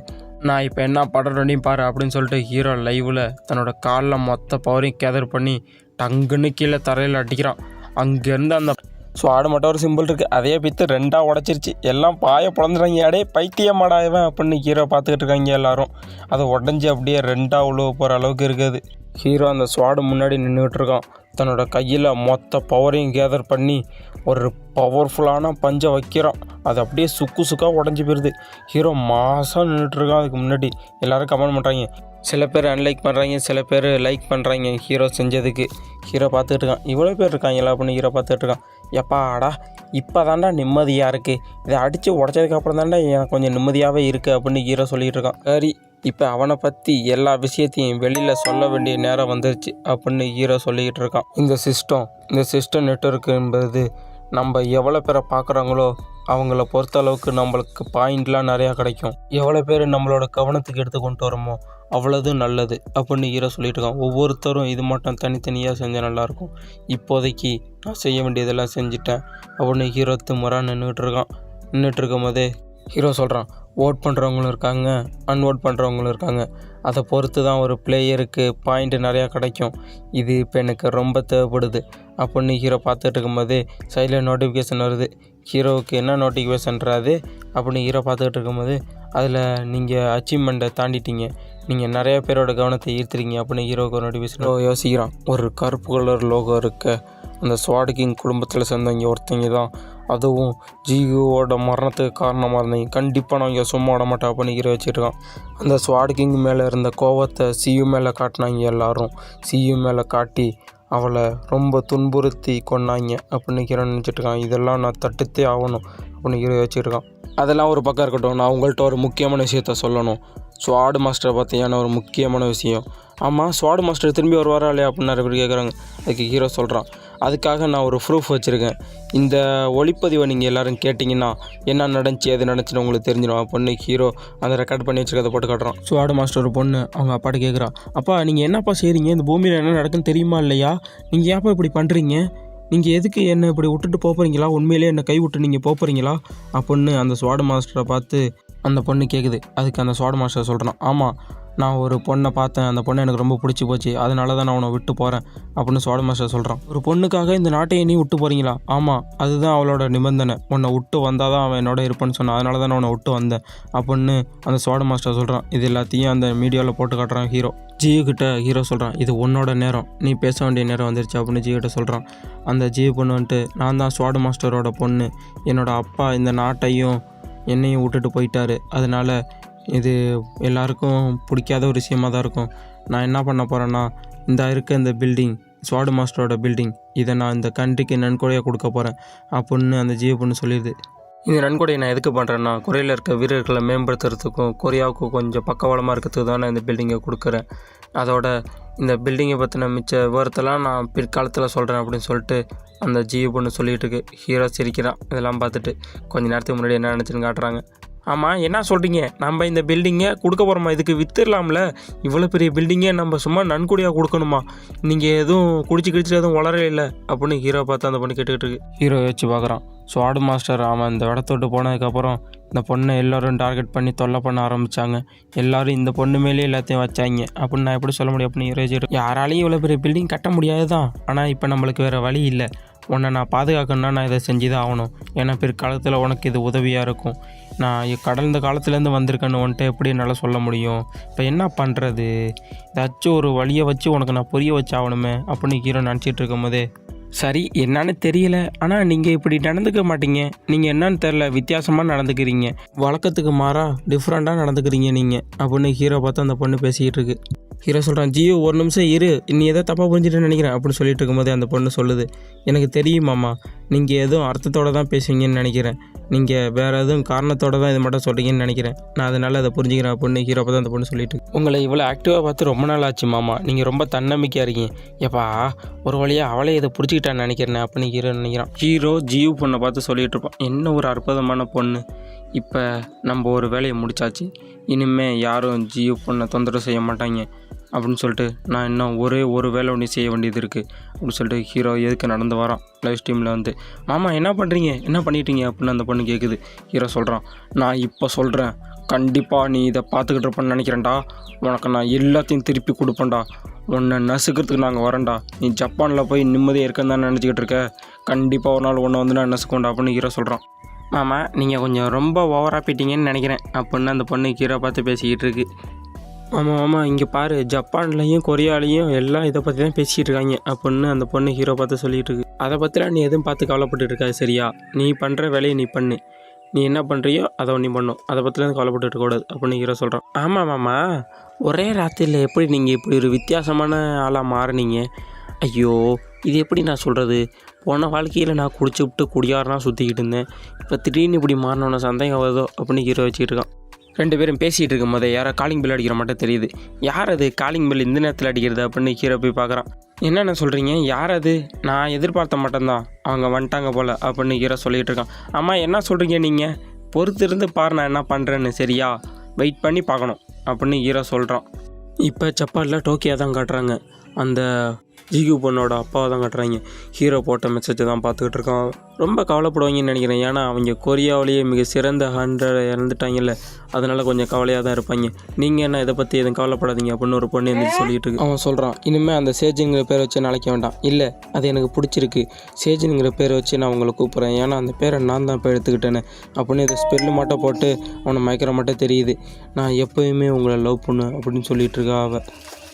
நான் இப்போ என்ன படறோடையும் பாரு அப்படின்னு சொல்லிட்டு ஹீரோ லைவில் தன்னோட காலில் மொத்த பவரையும் கேதர் பண்ணி டங்குன்னு கீழே தரையில் அடிக்கிறான். அங்கேருந்து அந்த ஸ்வாடு மட்டும் ஒரு சிம்பிள் இருக்குது, அதே பித்து ரெண்டாக உடச்சிருச்சு, எல்லாம் பாய பிறந்துறாங்க. அடே பைத்தியமாடாயவன் அப்படின்னு ஹீரோ பார்த்துக்கிட்டு இருக்காங்க எல்லாரும். அதை உடஞ்சி அப்படியே ரெண்டாக உழுவ போகிற அளவுக்கு இருக்குது. ஹீரோ அந்த ஸ்வாடு முன்னாடி நின்றுக்கிட்டு இருக்கான். தன்னோட கையில் மொத்த பவரையும் கேதர் பண்ணி ஒரு பவர்ஃபுல்லான பஞ்சை வைக்கிறான். அது அப்படியே சுக்காக உடஞ்சி போயிடுது. ஹீரோ மாதம் நின்றுட்டுருக்கான். அதுக்கு முன்னாடி எல்லோரும் கமெண்ட் பண்ணுறாங்க, சில பேர் அன்லைக் பண்ணுறாங்க, சில பேர் லைக் பண்ணுறாங்க ஹீரோ செஞ்சதுக்கு. ஹீரோ பார்த்துட்டு இருக்கான், இவ்வளோ பேர் இருக்காங்களா அப்படின்னு ஹீரோ பார்த்துட்டு இருக்கான். எப்பாடா இப்போ தாண்டா நிம்மதியாக இருக்குது, இதை அடித்து உடச்சதுக்கப்புறம் தாண்டா எனக்கு கொஞ்சம் நிம்மதியாகவே இருக்குது அப்படின்னு ஹீரோ சொல்லிகிட்டு இருக்கான். சரி இப்போ அவனை பற்றி எல்லா விஷயத்தையும் வெளியில் சொல்ல வேண்டிய நேரம் வந்துருச்சு அப்படின்னு ஹீரோ சொல்லிக்கிட்டு இருக்கான். இந்த சிஸ்டம் நெட்வொர்க் என்பது நம்ம எவ்வளோ பேரை பார்க்குறாங்களோ அவங்கள பொறுத்த அளவுக்கு நம்மளுக்கு பாயிண்ட்லாம் நிறையா கிடைக்கும். எவ்வளோ பேர் நம்மளோட கவனத்துக்கு எடுத்து கொண்டு வரோமோ அவ்வளோது நல்லது அப்படின்னு ஹீரோ சொல்லிட்டு இருக்கான். ஒவ்வொருத்தரும் இது மட்டும் தனித்தனியாக செஞ்சால் நல்லாயிருக்கும், இப்போதைக்கு நான் செய்ய வேண்டியதெல்லாம் செஞ்சுட்டேன் அப்படின்னு ஹீரோ திமுறா நின்றுட்டு இருக்கும் போதே ஹீரோ சொல்கிறான், ஓட் பண்ணுறவங்களும் இருக்காங்க, அன்வோட் பண்ணுறவங்களும் இருக்காங்க, அதை பொறுத்து தான் ஒரு பிளேயருக்கு பாயிண்ட்டு நிறையா கிடைக்கும், இது இப்போ எனக்கு ரொம்ப தேவைப்படுது அப்படின்னு ஹீரோ பார்த்துட்டு இருக்கும்போது சைடில் நோட்டிஃபிகேஷன் வருது. ஹீரோவுக்கு என்ன நோட்டிஃபிகேஷன்றாது அப்படின்னு ஹீரோ பார்த்துக்கிட்டு இருக்கும்போது, அதில் நீங்கள் அச்சீவ்மெண்ட்டை தாண்டிட்டீங்க, நீங்கள் நிறைய பேரோட கவனத்தை ஈர்த்துறீங்க அப்படின்னு ஹீரோவுக்கு ஒரு நோட்டிஃபிகேஷன் யோசிக்கிறான். ஒரு கருப்பு கலர் லோகோ இருக்க அந்த ஸ்வாடு கிங் குடும்பத்தில் சேர்ந்தவங்க ஒருத்தங்க தான், அதுவும் ஜியோவோட மரணத்துக்கு காரணமாக இருந்தீங்க, கண்டிப்பாக நான் இங்கே சும்மா விட மாட்டேன் அப்படின்னு ஹீரோ வச்சுருக்கான். அந்த ஸ்வாடு கிங் மேலே இருந்த கோவத்தை சியு மேலே காட்டினாங்க எல்லாரும். சியு மேலே காட்டி அவளை ரொம்ப துன்புறுத்தி கொண்டாங்க அப்படின்னு ஹீரோ நினச்சிட்ருக்கான். இதெல்லாம் நான் தட்டுத்தே ஆகணும் அப்படின்னு ஹீரோ வச்சுருக்கான். அதெல்லாம் ஒரு பக்கம் இருக்கட்டும், நான் உங்கள்கிட்ட ஒரு முக்கியமான விஷயத்த சொல்லணும். ஸ்வாடு மாஸ்டரை பார்த்தியான ஒரு முக்கியமான விஷயம். ஆமாம் ஸ்வாடு மாஸ்டர் திரும்பி வருவாரா இல்லையா அப்படின்னு நிறைய பேர் கேட்குறாங்க. அதுக்கு ஹீரோ சொல்கிறான், அதுக்காக நான் ஒரு ப்ரூஃப் வச்சுருக்கேன், இந்த ஒளிப்பதிவை நீங்கள் எல்லோரும் கேட்டிங்கன்னா என்ன நடந்துச்சு எது நடந்துச்சுன்னு உங்களுக்கு தெரிஞ்சிடும் அப்படின்னு ஹீரோ அந்த ரெக்கார்ட் பண்ணி வச்சுருக்கதை போட்டு காட்டுறான். ஸ்வாடு மாஸ்டர் ஒரு பொண்ணு அவங்க அப்பாட்ட கேட்குறா, அப்பா நீங்கள் என்னப்பா செய்கிறீங்க, இந்த பூமியில் என்ன நடக்குன்னு தெரியுமா இல்லையா, நீங்கள் ஏன்ப்பா இப்படி பண்ணுறீங்க, நீங்கள் எதுக்கு என்னை இப்படி விட்டுட்டு போகிறீங்களா, உண்மையிலே என்னை கை விட்டு நீங்கள் போகிறீங்களா அப்படின்னு அந்த ஸ்வாடு மாஸ்டரை பார்த்து அந்த பொண்ணு கேட்குது. அதுக்கு அந்த ஸ்வாடு மாஸ்டர் சொல்கிறான், ஆமாம் நான் ஒரு பொண்ணை பார்த்தேன், அந்த பொண்ணை எனக்கு ரொம்ப பிடிச்சி போச்சு, அதனால தான் நான் உன்னை விட்டு போகிறேன் அப்படின்னு ஸ்வாட் மாஸ்டர் சொல்கிறான். ஒரு பொண்ணுக்காக இந்த நாட்டையை நீ விட்டு போகிறீங்களா? ஆமாம், அதுதான் அவளோட நிபந்தனை. உன்னை விட்டு வந்தால் தான் அவன் என்னோட இருப்பான்னு சொன்னான், அதனால தான் நான் உன்னை விட்டு வந்தேன் அப்படின்னு அந்த ஸ்வாட் மாஸ்டர் சொல்கிறான். இது எல்லாத்தையும் அந்த மீடியாவில் போட்டு காட்டுறான் ஹீரோ. ஜியு கிட்ட ஹீரோ சொல்கிறான், இது உன்னோட நேரம், நீ பேச வேண்டிய நேரம் வந்துருச்சு அப்படின்னு ஜியு கிட்ட சொல்கிறான். அந்த ஜியு பொண்ணு வந்துட்டு, நான் தான் ஸ்வாட் மாஸ்டரோட பொண்ணு, என்னோடய அப்பா இந்த நாட்டையும் என்னையும் விட்டுட்டு போயிட்டாரு, அதனால் இது எல்லாருக்கும் பிடிக்காத ஒரு விஷயமாக தான் இருக்கும். நான் என்ன பண்ண போகிறேன்னா, இந்த பில்டிங் ஸ்வாட் மாஸ்டரோட பில்டிங், இதை நான் இந்த கண்ட்ரிக்கு நன்கொடையாக கொடுக்க போகிறேன் அப்படின்னு அந்த ஜியோ பொண்ணு சொல்லிடுது. இந்த நன்கொடையை நான் எதுக்கு பண்ணுறேன்னா, கொரியாவில் இருக்க வீரர்களை மேம்படுத்துறதுக்கும் கொரியாவுக்கும் கொஞ்சம் பக்கபலமாக இருக்கிறதுக்கு தான் நான் இந்த பில்டிங்கை கொடுக்குறேன். அதோட இந்த பில்டிங்கை பற்றின மிச்ச விவரத்தெல்லாம் நான் பிற்காலத்தில் சொல்கிறேன் அப்படின்னு சொல்லிட்டு அந்த ஜியோ பொண்ணு சொல்லிகிட்டு இருக்கு. ஹீரோ சிரிக்கிறான். இதெல்லாம் பார்த்துட்டு கொஞ்ச நேரத்துக்கு முன்னாடி என்ன நினச்சின்னு காட்டுறாங்க. ஆமாம், என்ன சொல்கிறீங்க? நம்ம இந்த பில்டிங்கை கொடுக்க போகிறோமா? இதுக்கு விற்றுடலாம்ல? இவ்வளோ பெரிய பில்டிங்கை நம்ம சும்மா நன்கொடையாக கொடுக்கணுமா? நீங்கள் எதுவும் குடிச்சிட்டு எதுவும் வளரவே இல்லை அப்படின்னு ஹீரோ பார்த்து அந்த பொண்ணு கேட்டுக்கிட்டு இருக்கு. ஹீரோ வச்சு பார்க்குறான். ஸ்வாட் மாஸ்டர் அவன் இந்த இடத்தோட்டு போனதுக்கப்புறம் இந்த பொண்ணை எல்லோரும் டார்கெட் பண்ணி தொல்லை பண்ண ஆரம்பித்தாங்க. எல்லோரும் இந்த பொண்ணு மேலே எல்லாத்தையும் வச்சாங்க அப்படின்னு நான் எப்படி சொல்ல முடியும் அப்படின்னு ஹீரோ. யாராலையும் இவ்வளோ பெரிய பில்டிங் கட்ட முடியாது தான், ஆனால் இப்போ நம்மளுக்கு வேறு வழி இல்லை. உன்னை நான் பாதுகாக்கணுன்னா நான் இதை செஞ்சு தான் ஆகணும். ஏன்னா பிற்காலத்தில் உனக்கு இது உதவியாக இருக்கும். நான் கடந்த காலத்துலேருந்து வந்திருக்கேன்னு உன்ட்ட எப்படி என்னால் சொல்ல முடியும்? இப்போ என்ன பண்ணுறது? ஏதாச்சும் ஒரு வழியை வச்சு உனக்கு நான் புரிய வச்சு ஆகணுமே அப்படின்னு ஹீரோ நினச்சிட்டு இருக்கும் போதே, சரி என்னன்னு தெரியல, ஆனால் நீங்கள் இப்படி நடந்துக்க மாட்டீங்க, நீங்கள் என்னன்னு தெரில, வித்தியாசமாக நடந்துக்கிறீங்க, வழக்கத்துக்கு மாறாக டிஃப்ரெண்ட்டாக நடந்துக்கிறீங்க நீங்கள் அப்படின்னு ஹீரோ பார்த்து அந்த பொண்ணு பேசிக்கிட்டு இருக்கு. ஹீரோ சொல்கிறான், ஜியோ ஒரு நிமிஷம் இரு, நீ எதோ தப்பாக புரிஞ்சுட்டு நினைக்கிறேன் அப்படின்னு சொல்லிட்டு இருக்கும்போதே அந்த பொண்ணு சொல்லுது, எனக்கு தெரியுமாம்மா, நீங்கள் எதுவும் அர்த்தத்தோடு தான் பேசுவீங்கன்னு நினைக்கிறேன், நீங்கள் வேறு எதுவும் காரணத்தோடு தான் இது மட்டும் சொல்கிறீங்கன்னு நினைக்கிறேன், நான் அதனால் அதை புரிஞ்சுக்கிறேன் அப்படின்னு ஹீரோ பார்த்து அந்த பொண்ணு சொல்லிட்டு, உங்களை இவ்வளோ ஆக்டிவாக பார்த்து ரொம்ப நாள் ஆச்சு மாமா, நீங்கள் ரொம்ப தன்னம்பிக்கையாக இருக்கீங்க, எப்பா ஒரு வழியாக அவளே இதை புரிஞ்சுக்கிட்டான்னு நினைக்கிறேன் அப்படின்னு ஹீரோ நினைக்கிறான். ஹீரோ ஜியு பொண்ணை பார்த்து சொல்லிகிட்டு இருப்பான், என்ன ஒரு அற்புதமான பொண்ணு, இப்போ நம்ம ஒரு வேலையை முடிச்சாச்சு, இனிமேல் யாரும் ஜியு பொண்ணை தொந்தரவு செய்ய மாட்டாங்க அப்படின்னு சொல்லிட்டு நான் இன்னும் ஒரு வேலை ஒன்று செய்ய வேண்டியது இருக்குது அப்படின்னு சொல்லிட்டு ஹீரோ எதுக்கு நடந்து வரான். லைவ் ஸ்ட்ரீமில் வந்து, மாமா என்ன பண்ணுறீங்க, என்ன பண்ணிட்டீங்க அப்படின்னு அந்த பொண்ணு கேட்குது. ஹீரோ சொல்கிறான், நான் இப்போ சொல்கிறேன், கண்டிப்பாக நீ இதை பார்த்துக்கிட்டு இருப்பேன்னு நினைக்கிறேன்டா, உனக்கு நான் எல்லாத்தையும் திருப்பி கொடுப்பேன்டா, உன்னை நசுக்கிறதுக்கு நாங்கள் வரேன்டா, நீ ஜப்பானில் போய் நிம்மதியாக இருக்கன்னு தான் நினச்சிக்கிட்டு இருக்க, கண்டிப்பாக ஒரு நாள் ஒன்று வந்து நான் நசுக்கோண்டா அப்படின்னு ஹீரோ சொல்கிறான். மாமா நீங்கள் கொஞ்சம் ரொம்ப ஓவராக போயிட்டீங்கன்னு நினைக்கிறேன் அப்படின்னு அந்த பொண்ணு ஹீரோ பார்த்து பேசிக்கிட்டு இருக்கு. ஆமாம், இங்கே பாரு, ஜப்பான்லேயும் கொரியாலேயும் எல்லாம் இதை பற்றி தான் பேசிகிட்டு இருக்காங்க அப்படின்னு அந்த பொண்ணு ஹீரோ பார்த்து சொல்லிகிட்டு இருக்கு. அதை பற்றிலாம் நீ எதுவும் பார்த்து கவலைப்பட்டு இருக்காது சரியா? நீ பண்ணுற வேலையை நீ பண்ணு, நீ என்ன பண்ணுறியோ அதை நீ பண்ணும், அதை பற்றிலாம் கவலைப்பட்டு இருக்கக்கூடாது அப்படின்னு ஹீரோ சொல்கிறான். ஆமாம் மாமா, ஒரே ராத்திரியில் எப்படி நீங்கள் இப்படி ஒரு வித்தியாசமான ஆளாக மாறினீங்க? ஐயோ, இது எப்படி நான் சொல்கிறது? போன வாழ்க்கையில் நான் குடிச்சு விட்டு குடியாரனா சுற்றிக்கிட்டு இருந்தேன், இப்போ திடீர்னு இப்படி மாறினோன்னு சந்தேகம் வருதோ அப்படின்னு ஹீரோ வச்சுக்கிட்டு இருக்கான். ரெண்டு பேரும் பேசிகிட்டு இருக்கும் போதே யாரோ காலிங் பெல் அடிக்கிற மட்டும் தெரியுது. யார் அது காலிங் பெல் இந்த நேரத்தில் அடிக்கிறது அப்படின்னு ஹீரோ போய் பார்க்குறான். என்னென்ன சொல்கிறீங்க, யார் அது? நான் எதிர்பார்த்த மட்டும்தான், அவங்க வந்துட்டாங்க போல் அப்படின்னு ஹீரோ சொல்லிகிட்டு இருக்கான். ஆமாம், என்ன சொல்கிறீங்க நீங்கள்? பொறுத்திருந்து பாரு நான் என்ன பண்ணுறேன்னு, சரியா? வெயிட் பண்ணி பார்க்கணும் அப்படின்னு ஹீரோ சொல்கிறான். இப்போ ஜப்பானில் டோக்கியோ தான் காட்டுறாங்க. அந்த ஜிகு பொண்ணோட அப்பாவை தான் காட்டுறாங்க. ஹீரோ போட்ட மெசேஜை தான் பார்த்துக்கிட்டு இருக்கான். ரொம்ப கவலைப்படுவாங்கன்னு நினைக்கிறேன், ஏன்னா அவங்க கொரியாவிலேயே மிக சிறந்த 100 இறந்துட்டாங்கல்ல, அதனால் கொஞ்சம் கவலையாக தான் இருப்பாங்க. நீங்கள் என்ன இதை பற்றி எதுவும் கவலைப்படாதீங்க அப்படின்னு ஒரு பொண்ணு எழுந்திரிச்சு சொல்லிட்டு இருக்கு. அவன் சொல்கிறான், இனிமேல் அந்த சேஜுங்கிற பேரை வச்சு அழைக்க வேண்டாம், இல்லை அது எனக்கு பிடிச்சிருக்கு, சேஜுங்கிற பேரை வச்சு நான் உங்களை கூப்பிட்றேன், ஏன்னா அந்த பேரை நான் தான் இப்போ எடுத்துக்கிட்டேன்னு அப்படின்னு இதை ஸ்பெல்லு மட்டும் போட்டு அவனை மயக்கிற மட்டும் தெரியுது. நான் எப்போயுமே உங்களை லவ் பண்ணுவேன் அப்படின்னு சொல்லிட்டு இருக்கா அவள்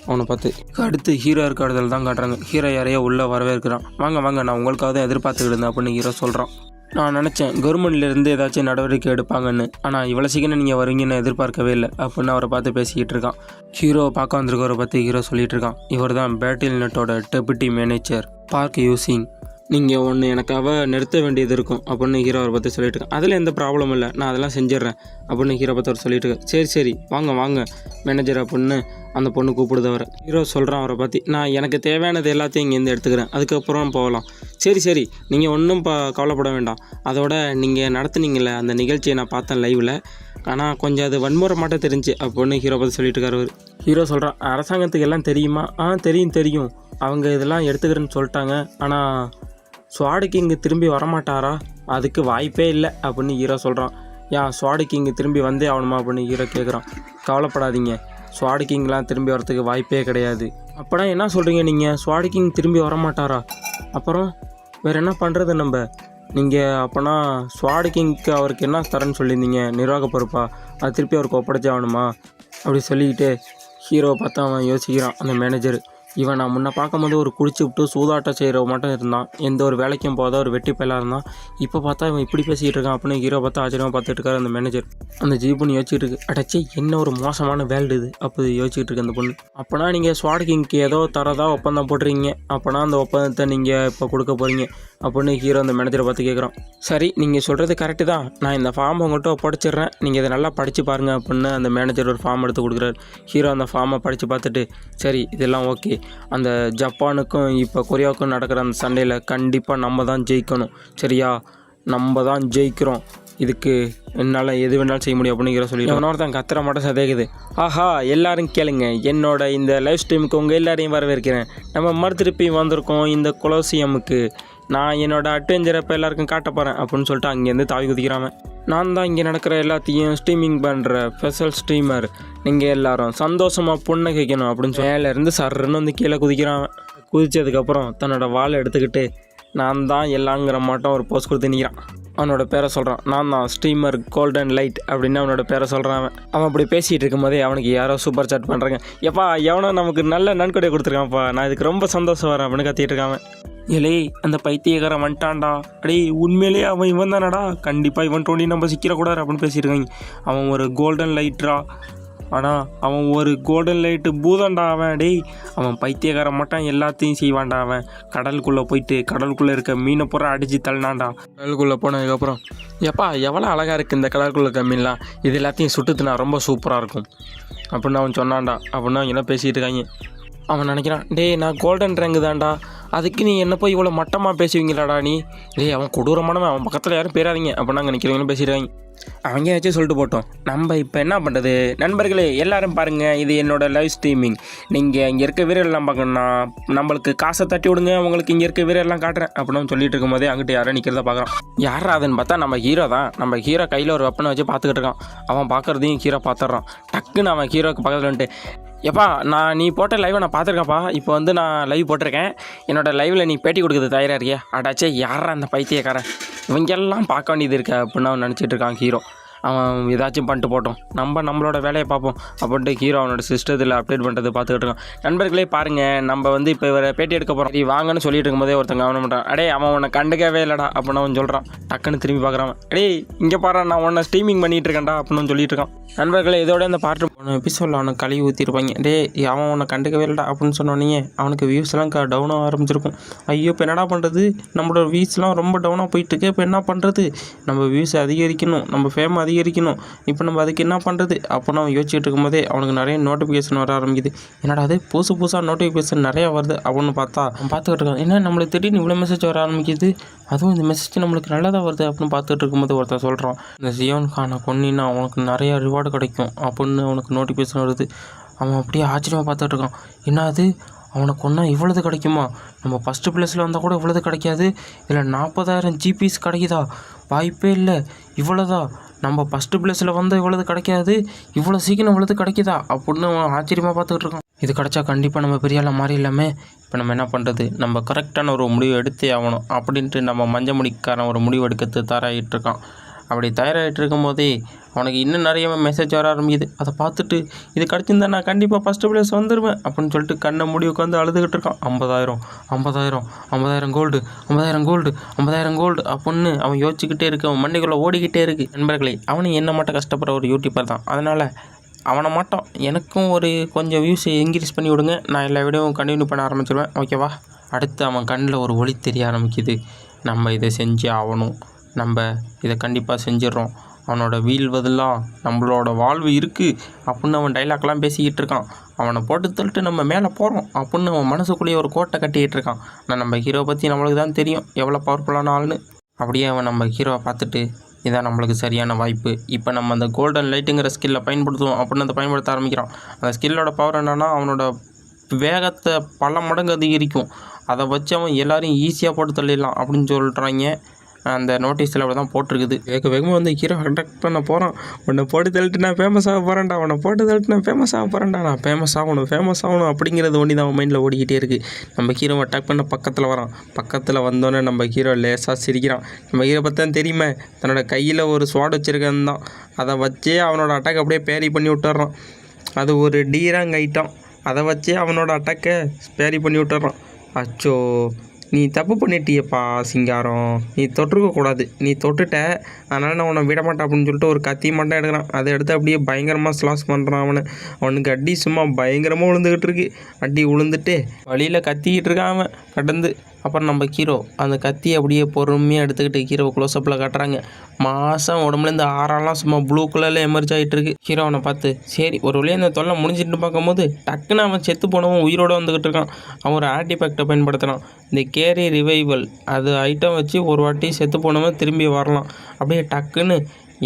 அவனை பார்த்து. அடுத்து ஹீரோ இருக்க இடத்துல தான் காட்டுறாங்க. ஹீரோ யாரையோ உள்ளே வரவேற்கிறான். வாங்க வாங்க, நான் உங்களுக்காக தான் எதிர்பார்த்துக்கிட்டு இருந்தேன் அப்படின்னு ஹீரோ சொல்கிறான். நான் நினச்சேன் கவர்மெண்ட்லேருந்து ஏதாச்சும் நடவடிக்கை எடுப்பாங்கன்னு, ஆனால் இவ்வளோ சீக்கிரம் நீங்கள் வருவீங்கன்னு எதிர்பார்க்கவே இல்லை அப்படின்னு அவரை பார்த்து பேசிக்கிட்டு இருக்கான். ஹீரோவை பார்க்க வந்திருக்கவரை பற்றி ஹீரோ சொல்லிகிட்டு இருக்கான். இவர் தான் பேட்டில் நெட்டோட டெபுட்டி மேனேஜர் பார்க் யூசிங். நீங்கள் ஒன்று எனக்காக நிறுத்த வேண்டியது இருக்கும் அப்படின்னு ஹீரோ அவரை பற்றி சொல்லிட்டு இருக்கேன். அதில் எந்த ப்ராப்ளம் இல்லை, நான் அதெல்லாம் செஞ்சிடறேன் அப்படின்னு ஹீரோ பற்றி அவர் சொல்லிட்டு இருக்கேன். சரி வாங்க வாங்க மேனேஜர் அப்படின்னு அந்த பொண்ணு கூப்பிடுது அவரை. ஹீரோ சொல்கிறான் அவரை பற்றி, நான் எனக்கு தேவையானது எல்லாத்தையும் இங்கேருந்து எடுத்துக்கிறேன், அதுக்கப்புறம் போகலாம். சரி நீங்கள் ஒன்றும் கவலைப்பட வேண்டாம். அதோட நீங்கள் நடத்துனீங்களே அந்த நிகழ்ச்சியை நான் பார்த்தேன் லைவில், ஆனால் கொஞ்சம் அது வன்முறை மட்டும் தெரிஞ்சு அப்படின்னு ஹீரோ பற்றி சொல்லிட்டு இருக்காரு அவர். ஹீரோ சொல்கிறான், அரசாங்கத்துக்கு எல்லாம் தெரியுமா? தெரியும், அவங்க இதெல்லாம் எடுத்துக்கிறேன்னு சொல்லிட்டாங்க, ஆனால் ஸ்வாடுக்கு இங்கே திரும்பி வரமாட்டாரா? அதுக்கு வாய்ப்பே இல்லை அப்படின்னு ஹீரோ சொல்கிறான். ஸ்வாடுக்கு இங்கே திரும்பி வந்தே ஆகணுமா அப்படின்னு ஹீரோ கேட்குறான். கவலைப்படாதீங்க, ஸ்வாட் கிங்லாம் திரும்பி வரத்துக்கு வாய்ப்பே கிடையாது. அப்போனா என்ன சொல்கிறீங்க நீங்கள்? ஸ்வாட் கிங் திரும்பி வரமாட்டாரா? அப்புறம் வேறு என்ன பண்ணுறது நம்ம? நீங்கள் அப்போனா ஸ்வாட் கிங்க்கு அவருக்கு என்ன தரேன்னு சொல்லியிருந்தீங்க? நிர்வாக பொறுப்பா? அது திருப்பி அவருக்கு ஒப்படைச்சே ஆகணுமா? அப்படி சொல்லிக்கிட்டு ஹீரோவை பார்த்து அவன் யோசிக்கிறான் அந்த மேனேஜர். இவன் நான் முன்ன பார்க்கும்போது ஒரு குடிச்சு விட்டு சூதாட்டம் செய்கிறவ மட்டும் இருந்தான், எந்த ஒரு வேலைக்கும் போகாத ஒரு வெட்டி பயிலாக இருந்தான். இப்போ பார்த்தா இவன் இப்படி பேசிகிட்டு இருக்கான் அப்படின்னு ஹீரோ பார்த்து ஆச்சரியமாக பார்த்துட்டு இருக்காரு அந்த மேனேஜர். அந்த ஜீப்புன்னு யோசிச்சுட்டு இருக்கு, அடச்சி என்ன ஒரு மோசமான வேல்டு இது அப்போ யோசிச்சுட்டு இருக்கு அந்த பொண்ணு. அப்போனா நீங்கள் ஸ்வாட் கிங்க்கு ஏதோ தரதா ஒப்பந்தம் போட்டுறீங்க, அப்போனா அந்த ஒப்பந்தத்தை நீங்கள் இப்போ கொடுக்க போகிறீங்க அப்படின்னு ஹீரோ அந்த மேனேஜரை பார்த்து கேட்குறான். சரி, நீங்கள் சொல்கிறது கரெக்டு தான், நான் இந்த ஃபார்ம் உங்கள்கிட்ட படிச்சிடுறேன், நீங்கள் இதை நல்லா படித்து பாருங்கள் அப்படின்னு அந்த மேனேஜர் ஒரு ஃபார்ம் எடுத்து கொடுக்குறாரு. ஹீரோ அந்த ஃபார்மை படித்து பார்த்துட்டு, சரி இதெல்லாம் ஓகே, அந்த ஜப்பானுக்கும் இப்போ கொரியாவுக்கும் நடக்கிற அந்த சண்டையில் கண்டிப்பாக நம்ம தான் ஜெயிக்கணும், சரியா? நம்ம தான் ஜெயிக்கிறோம், இதுக்கு என்னால் எது வேணாலும் செய்ய முடியும் அப்படின்னு சொல்லி இன்னொருத்தன் கத்துற மட்டும் சதேகுது. ஆஹா, எல்லாரும் கேளுங்க, என்னோட இந்த லைவ் ஸ்ட்ரீமுக்கு உங்கள் எல்லாரையும் வரவேற்கிறேன். நம்ம மறுதிருப்பி வந்திருக்கோம் இந்த கொலோசியமுக்கு. நான் என்னோடய அட்வென்ச்சரை இப்போ எல்லாருக்கும் காட்ட போகிறேன் அப்படின்னு சொல்லிட்டு அங்கேருந்து தாவி குதிக்கிறான். நான் தான் இங்கே நடக்கிற எல்லாத்தையும் ஸ்ட்ரீமிங் பண்ணுற ஸ்பெஷல் ஸ்ட்ரீமர், நீங்கள் எல்லாரும் சந்தோஷமாக புன்னகைக்கணும் அப்படின்னு சொல்லி மேலேருந்து சர்ன்னு வந்து கீழே குதிக்கிறான். குதித்ததுக்கப்புறம் தன்னோட வாழை எடுத்துக்கிட்டு நான் தான் எல்லாங்கிற மாட்டோம் ஒரு போஸ்ட் கொடுத்து நிற்கிறான். அவனோட பேரை சொல்கிறான், நான் தான் ஸ்ட்ரீமர் கோல்டன் லைட் அப்படின்னு அவனோட பேரை சொல்கிறான். அவன் அப்படி பேசிகிட்டு இருக்கும்போதே அவனுக்கு யாரோ சூப்பர் சாட் பண்ணுறாங்க. எப்பா எவனோ நமக்கு நல்ல நன்கொடை கொடுத்துருக்கான்ப்பா, நான் இதுக்கு ரொம்ப சந்தோஷம் வரேன் அப்படின்னு கத்திட்டு இருக்கான். ஏலே அந்த பைத்தியக்காரன் வந்துட்டான்டா, அடே உண்மையிலே அவன் இவன் தானடா, கண்டிப்பாக இவன் தோண்டி நம்ம சிக்கிறக்கூடாது அப்படின்னு பேசியிருக்காங்க. அவன் ஒரு கோல்டன் லைட்ரா, ஆனால் அவன் ஒரு கோல்டன் லைட்டு பூதண்டா அவன். டேய் அவன் பைத்தியக்காரன் மட்டும் எல்லாத்தையும் செய்வான்டா. அவன் கடலுக்குள்ளே போயிட்டு கடலுக்குள்ளே இருக்க மீனை பூரா அடித்து தள்ளினான்டா. கடலுக்குள்ளே போனதுக்கப்புறம் எப்பா எவ்வளோ அழகாக இருக்குது இந்த கடலுக்குள்ளே இருக்க மீன்லாம், இது எல்லாத்தையும் சுட்டுத்துனா ரொம்ப சூப்பராக இருக்கும் அப்படின்னு அவன் சொன்னான்டா. அப்படின்னு அவங்க என்ன பேசிகிட்டு இருக்காங்க. அவன் நினைக்கிறான், டேய் நான் கோல்டன் ரேங்கு தான்டா, அதுக்கு நீ என்ன போய் இவ்வளோ மட்டமாக பேசுவீங்களாடா நீ? டேய் அவன் கொடூரமானவன், அவன் பக்கத்தில் யாரும் பேராதீங்க அப்படின்னு நாங்கள் நிற்கிறவங்களும் பேசிடுறாங்க. அவங்க வச்சு சொல்லிட்டு போட்டோம், நம்ம இப்போ என்ன பண்ணுறது? நண்பர்களே எல்லாரும் பாருங்கள், இது என்னோடய லைவ் ஸ்ட்ரீமிங். நீங்கள் இங்கே இருக்க வீரர்லாம் பார்க்கணுன்னா நம்மளுக்கு காசை தட்டி விடுங்க, உங்களுக்கு இங்கே இருக்க வீரர்லாம் காட்டுறேன் அப்படின்னு சொல்லிட்டு இருக்கும்போதே அங்கிட்ட யாரோ நிற்கிறத பார்க்குறான். யாரா அதுன்னு பார்த்தா நம்ம ஹீரோ தான். நம்ம ஹீரோ கையில் ஒரு வெப்பனை வச்சு பார்த்துக்கிட்டு இருக்கான். அவன் பார்க்குறதையும் ஹீரோ பார்த்துட்றான். டக்குன்னு அவன் ஹீரோக்கு பக்கத்தில் வந்துட்டு, எப்பா நீ போட்ட லைவை நான் பார்த்துருக்கேன்ப்பா, இப்போ வந்து நான் லைவ் போட்டிருக்கேன், என்னோடய லைவில் நீ பேட்டி கொடுக்குறது தயாராக இருக்கியா? அடாச்சே யாரா அந்த பைத்தியக்காரன், இவங்கெல்லாம் பார்க்க வேண்டியது இருக்க அப்படின்னு அவன் நினச்சிட்டு இருக்கான் ஹீரோ. அவன் ஏதாச்சும் பண்ணிட்டு போட்டோம், நம்மளோட வேலையை பார்ப்போம் அப்படின்ட்டு ஹீரோ அவனோட சிஸ்டத்தில் அப்டேட் பண்ணுறது பார்த்துக்கிட்டு இருக்கான். நண்பர்களே பாருங்கள், நம்ம வந்து இப்போ இவரை பேட்டி எடுக்க போகிறோம், நீ வாங்கன்னு சொல்லிட்டு இருக்கும்போதே ஒருத்தங்க கவனம் பண்ணுறான். அடே அவன் உன்னை கண்டுக்கவே இல்லைடா அப்படின்னு அவன் சொல்கிறான். டக்குன்னு திரும்பி பார்க்குறான். அடே இங்கே பாரு, நான் உன்னை ஸ்ட்ரீமிங் பண்ணிகிட்டு இருக்கேன்டா அப்படின்னு சொல்லிட்டு இருக்கான். நண்பர்களே இதோட இந்த பாட்டு போன எபிசோடில் அவனை கழுவி ஊற்றிருப்பாங்க. டே அவன் உன்னை கண்டுக்கவே இல்லைடா அப்படின்னு சொன்னோன்னே அவனுக்கு வியூஸ்லாம் டவுனாக ஆரம்பிச்சிருக்கும். ஐயோ இப்போ என்னடா பண்ணுறது, நம்மளோட வியூஸ்லாம் ரொம்ப டவுனாக போயிட்டுருக்கு, இப்போ என்ன பண்ணுறது? நம்ம வியூஸ் அதிகரிக்கணும், நம்ம ஃபேம் அதிகரிக்கணும், இப்போ நம்ம அதுக்கு என்ன பண்ணுறது அப்போனா அவன் யோசிச்சுட்டு இருக்கும்போதே அவனுக்கு நிறைய நோட்டிஃபிகேஷன் வர ஆரம்பிக்குது. என்னடா அது புதுசாக நோட்டிஃபிகேஷன் நிறையா வருது அப்படின்னு பார்த்தா அவன் பார்த்துக்கிட்டு இருக்கான். என்ன நம்மளுக்கு திடீர்னு இவ்வளோ மெசேஜ் வர ஆரம்பிக்குது, அதுவும் இந்த மெசேஜ் நம்மளுக்கு நல்லதாக வருது அப்படின்னு பார்த்துட்டு இருக்கும்போது ஒருத்தர் சொல்கிறான், இந்த ஜியோன் கானை கொன்னின்னா அவனுக்கு நிறையா ரிவார்டு கிடைக்கும் அப்படின்னு அவனுக்கு நோட்டிஃபிகேஷன் வருது. அவன் அப்படியே ஆச்சரியமாக பார்த்துட்டு இருக்கான். என்ன அது, அவனுக்கு ஒன்றா இவ்வளோது கிடைக்குமா? நம்ம ஃபஸ்ட்டு ப்ளேஸில் வந்தால் கூட இவ்வளோது கிடைக்காது, இல்லை 40,000 ஜிபிஸ் கிடைக்குதா? வாய்ப்பே இல்லை, இவ்வளோதா? நம்ம ஃபஸ்ட்டு ப்ளேஸில் வந்தால் இவ்வளோது கிடைக்காது, இவ்வளோ சீக்கிரம் இவ்வளோது கிடைக்குதா அப்படின்னு அவன் ஆச்சரியமாக பார்த்துக்கிட்டு இருக்கான். இது கிடச்சா கண்டிப்பாக நம்ம பெரிய ஆளாக மாறிடலாமே. இப்போ நம்ம என்ன பண்ணுறது, நம்ம கரெக்டான ஒரு முடிவு எடுத்தே ஆகணும் அப்படின்ட்டு நம்ம மஞ்சள் முடிக்காரன் ஒரு முடிவு எடுக்கிறது தயாராகிட்டு இருக்கான். அப்படி தயாராகிட்டு இருக்கும் போதே அவனுக்கு இன்னும் நிறைய மெசேஜ் வர ஆரம்பிக்குது. அதை பார்த்துட்டு இது கிடச்சிருந்தா நான் கண்டிப்பாக ஃபஸ்ட்டு ப்ளேஸ் வந்துடுவேன் அப்படின்னு சொல்லிட்டு கண்ணை மூடி உட்காந்து அழுதுகிட்டு இருக்கான். 50,000 கோல்டு, 50,000 கோல்டு அப்படின்னு அவன் யோசிச்சுக்கிட்டே இருக்கு, அவன் மண்டைக்குள்ளே ஓடிக்கிட்டே இருக்குது. நண்பர்களே அவனும் என்ன மட்டும் கஷ்டப்படுற ஒரு யூடியூபர் தான், அதனால் அவனை மட்டும் எனக்கும் ஒரு கொஞ்சம் வியூஸை இன்க்ரீஸ் பண்ணி விடுங்க, நான் எல்லா வீடியோவும் கண்டினியூ பண்ண ஆரம்பிச்சிடுவேன், ஓகேவா? அடுத்து அவன் கண்ணில் ஒரு ஒளி தெரிய ஆரம்பிக்குது. நம்ம இதை செஞ்சே ஆகணும், நம்ம இதை கண்டிப்பாக செஞ்சிடறோம், அவனோட வீழ்வதெல்லாம் நம்மளோட வாழ்வு இருக்குது அப்படின்னு அவன் டைலாக்லாம் பேசிக்கிட்டு இருக்கான். அவனை போட்டு தள்ளிட்டு நம்ம மேலே போகிறோம் அப்படின்னு அவன் மனசுக்குள்ளேயே ஒரு கோட்டை கட்டிக்கிட்டு இருக்கான். நான் நம்ம ஹீரோவை பற்றி நம்மளுக்கு தான் தெரியும் எவ்வளோ பவர்ஃபுல்லான ஆள்னு. அப்படியே அவன் நம்ம ஹீரோவை பார்த்துட்டு இதான் நம்மளுக்கு சரியான வாய்ப்பு, இப்போ நம்ம அந்த கோல்டன் லைட்டுங்கிற ஸ்கில்லை பயன்படுத்துவோம் அப்படின்னு அதை பயன்படுத்த ஆரம்பிக்கிறான். அந்த ஸ்கில்லோட பவர் என்னென்னா அவனோட வேகத்தை பல மடங்கு அதிகரிக்கும், அதை வச்சு அவன் எல்லோரையும் ஈஸியாக போட்டு தள்ளிடலாம் அப்படின்னு சொல்கிறாங்க. அந்த நோட்டீஸில் அப்படி தான் போட்டிருக்குது. வேகமாக வந்து ஹீரோ அட்டாக் பண்ண போகிறான். உன்னை போட்டு தள்ளிட்டு நான் ஃபேமஸ் ஆக போகிறேன்டா, உன்னை போட்டு தள்ளிட்டு நான் ஃபேமஸ் ஆக போகிறேன்டா, நான் ஃபேமஸ் ஆகணும் அப்படிங்கிறது ஒண்டி தான் மைண்டில் ஓடிக்கிட்டே இருக்குது. நம்ம ஹீரோ அட்டாக் பண்ண பக்கத்தில் வரான். பக்கத்தில் வந்தோடனே நம்ம ஹீரோ லேசாக சிரிக்கிறான். நம்ம ஹீரோ பார்த்தா தெரியுமே, தன்னோட கையில் ஒரு ஸ்வாட் வச்சுருக்கேன் தான், அதை வச்சே அவனோட அட்டாக் அப்படியே பேரி பண்ணி விட்டுறான். அது ஒரு டீராங் ஐட்டம், அதை வச்சே அவனோட அட்டாக்கை பேரி பண்ணி விட்டுறான். அச்சோ, நீ தப்பு பண்ணிட்டியப்பா சிங்காரம், நீ தொட்டுருக்கக்கூடாது, நீ தொட்டுட்ட, அதனால் நான் உன்னை விட மாட்டேன் அப்படின்னு சொல்லிட்டு ஒரு கத்தி மட்டும் எடுக்கிறான். அதை எடுத்து அப்படியே பயங்கரமாக ஸ்லாஸ் பண்ணுறான். அவனுக்கு அடி சும்மா பயங்கரமாக விழுந்துக்கிட்டு இருக்கு. அடி விழுந்துட்டு வழியில் கத்திக்கிட்டு இருக்கான் அவன் கடந்து. அப்புறம் நம்ம ஹீரோ அந்த கத்தியை அப்படியே பொறுமையாக எடுத்துக்கிட்டு ஹீரோ க்ளோஸ்அப்பில் காட்டுறாங்க. மாதம் உடம்புலேருந்து ஆறாலாம் சும்மா ப்ளூ கலரில் எமர்ஜ் ஆகிட்டு இருக்கு. ஹீரோ அவனை பார்த்து சரி ஒரு வழியாக அந்த தொல்லை முடிஞ்சிட்டு பார்க்கும்போது டக்குன்னு அவன் செத்து போனவன் உயிரோடு வந்துக்கிட்டு இருக்கான். அவன் ஒரு ஆர்டிஃபேக்டை பயன்படுத்தினான், இந்த கேரி ரிவைவல். அது ஐட்டம் வச்சு ஒரு வாட்டி செத்து போனவன் திரும்பி வரலாம். அப்படியே டக்குன்னு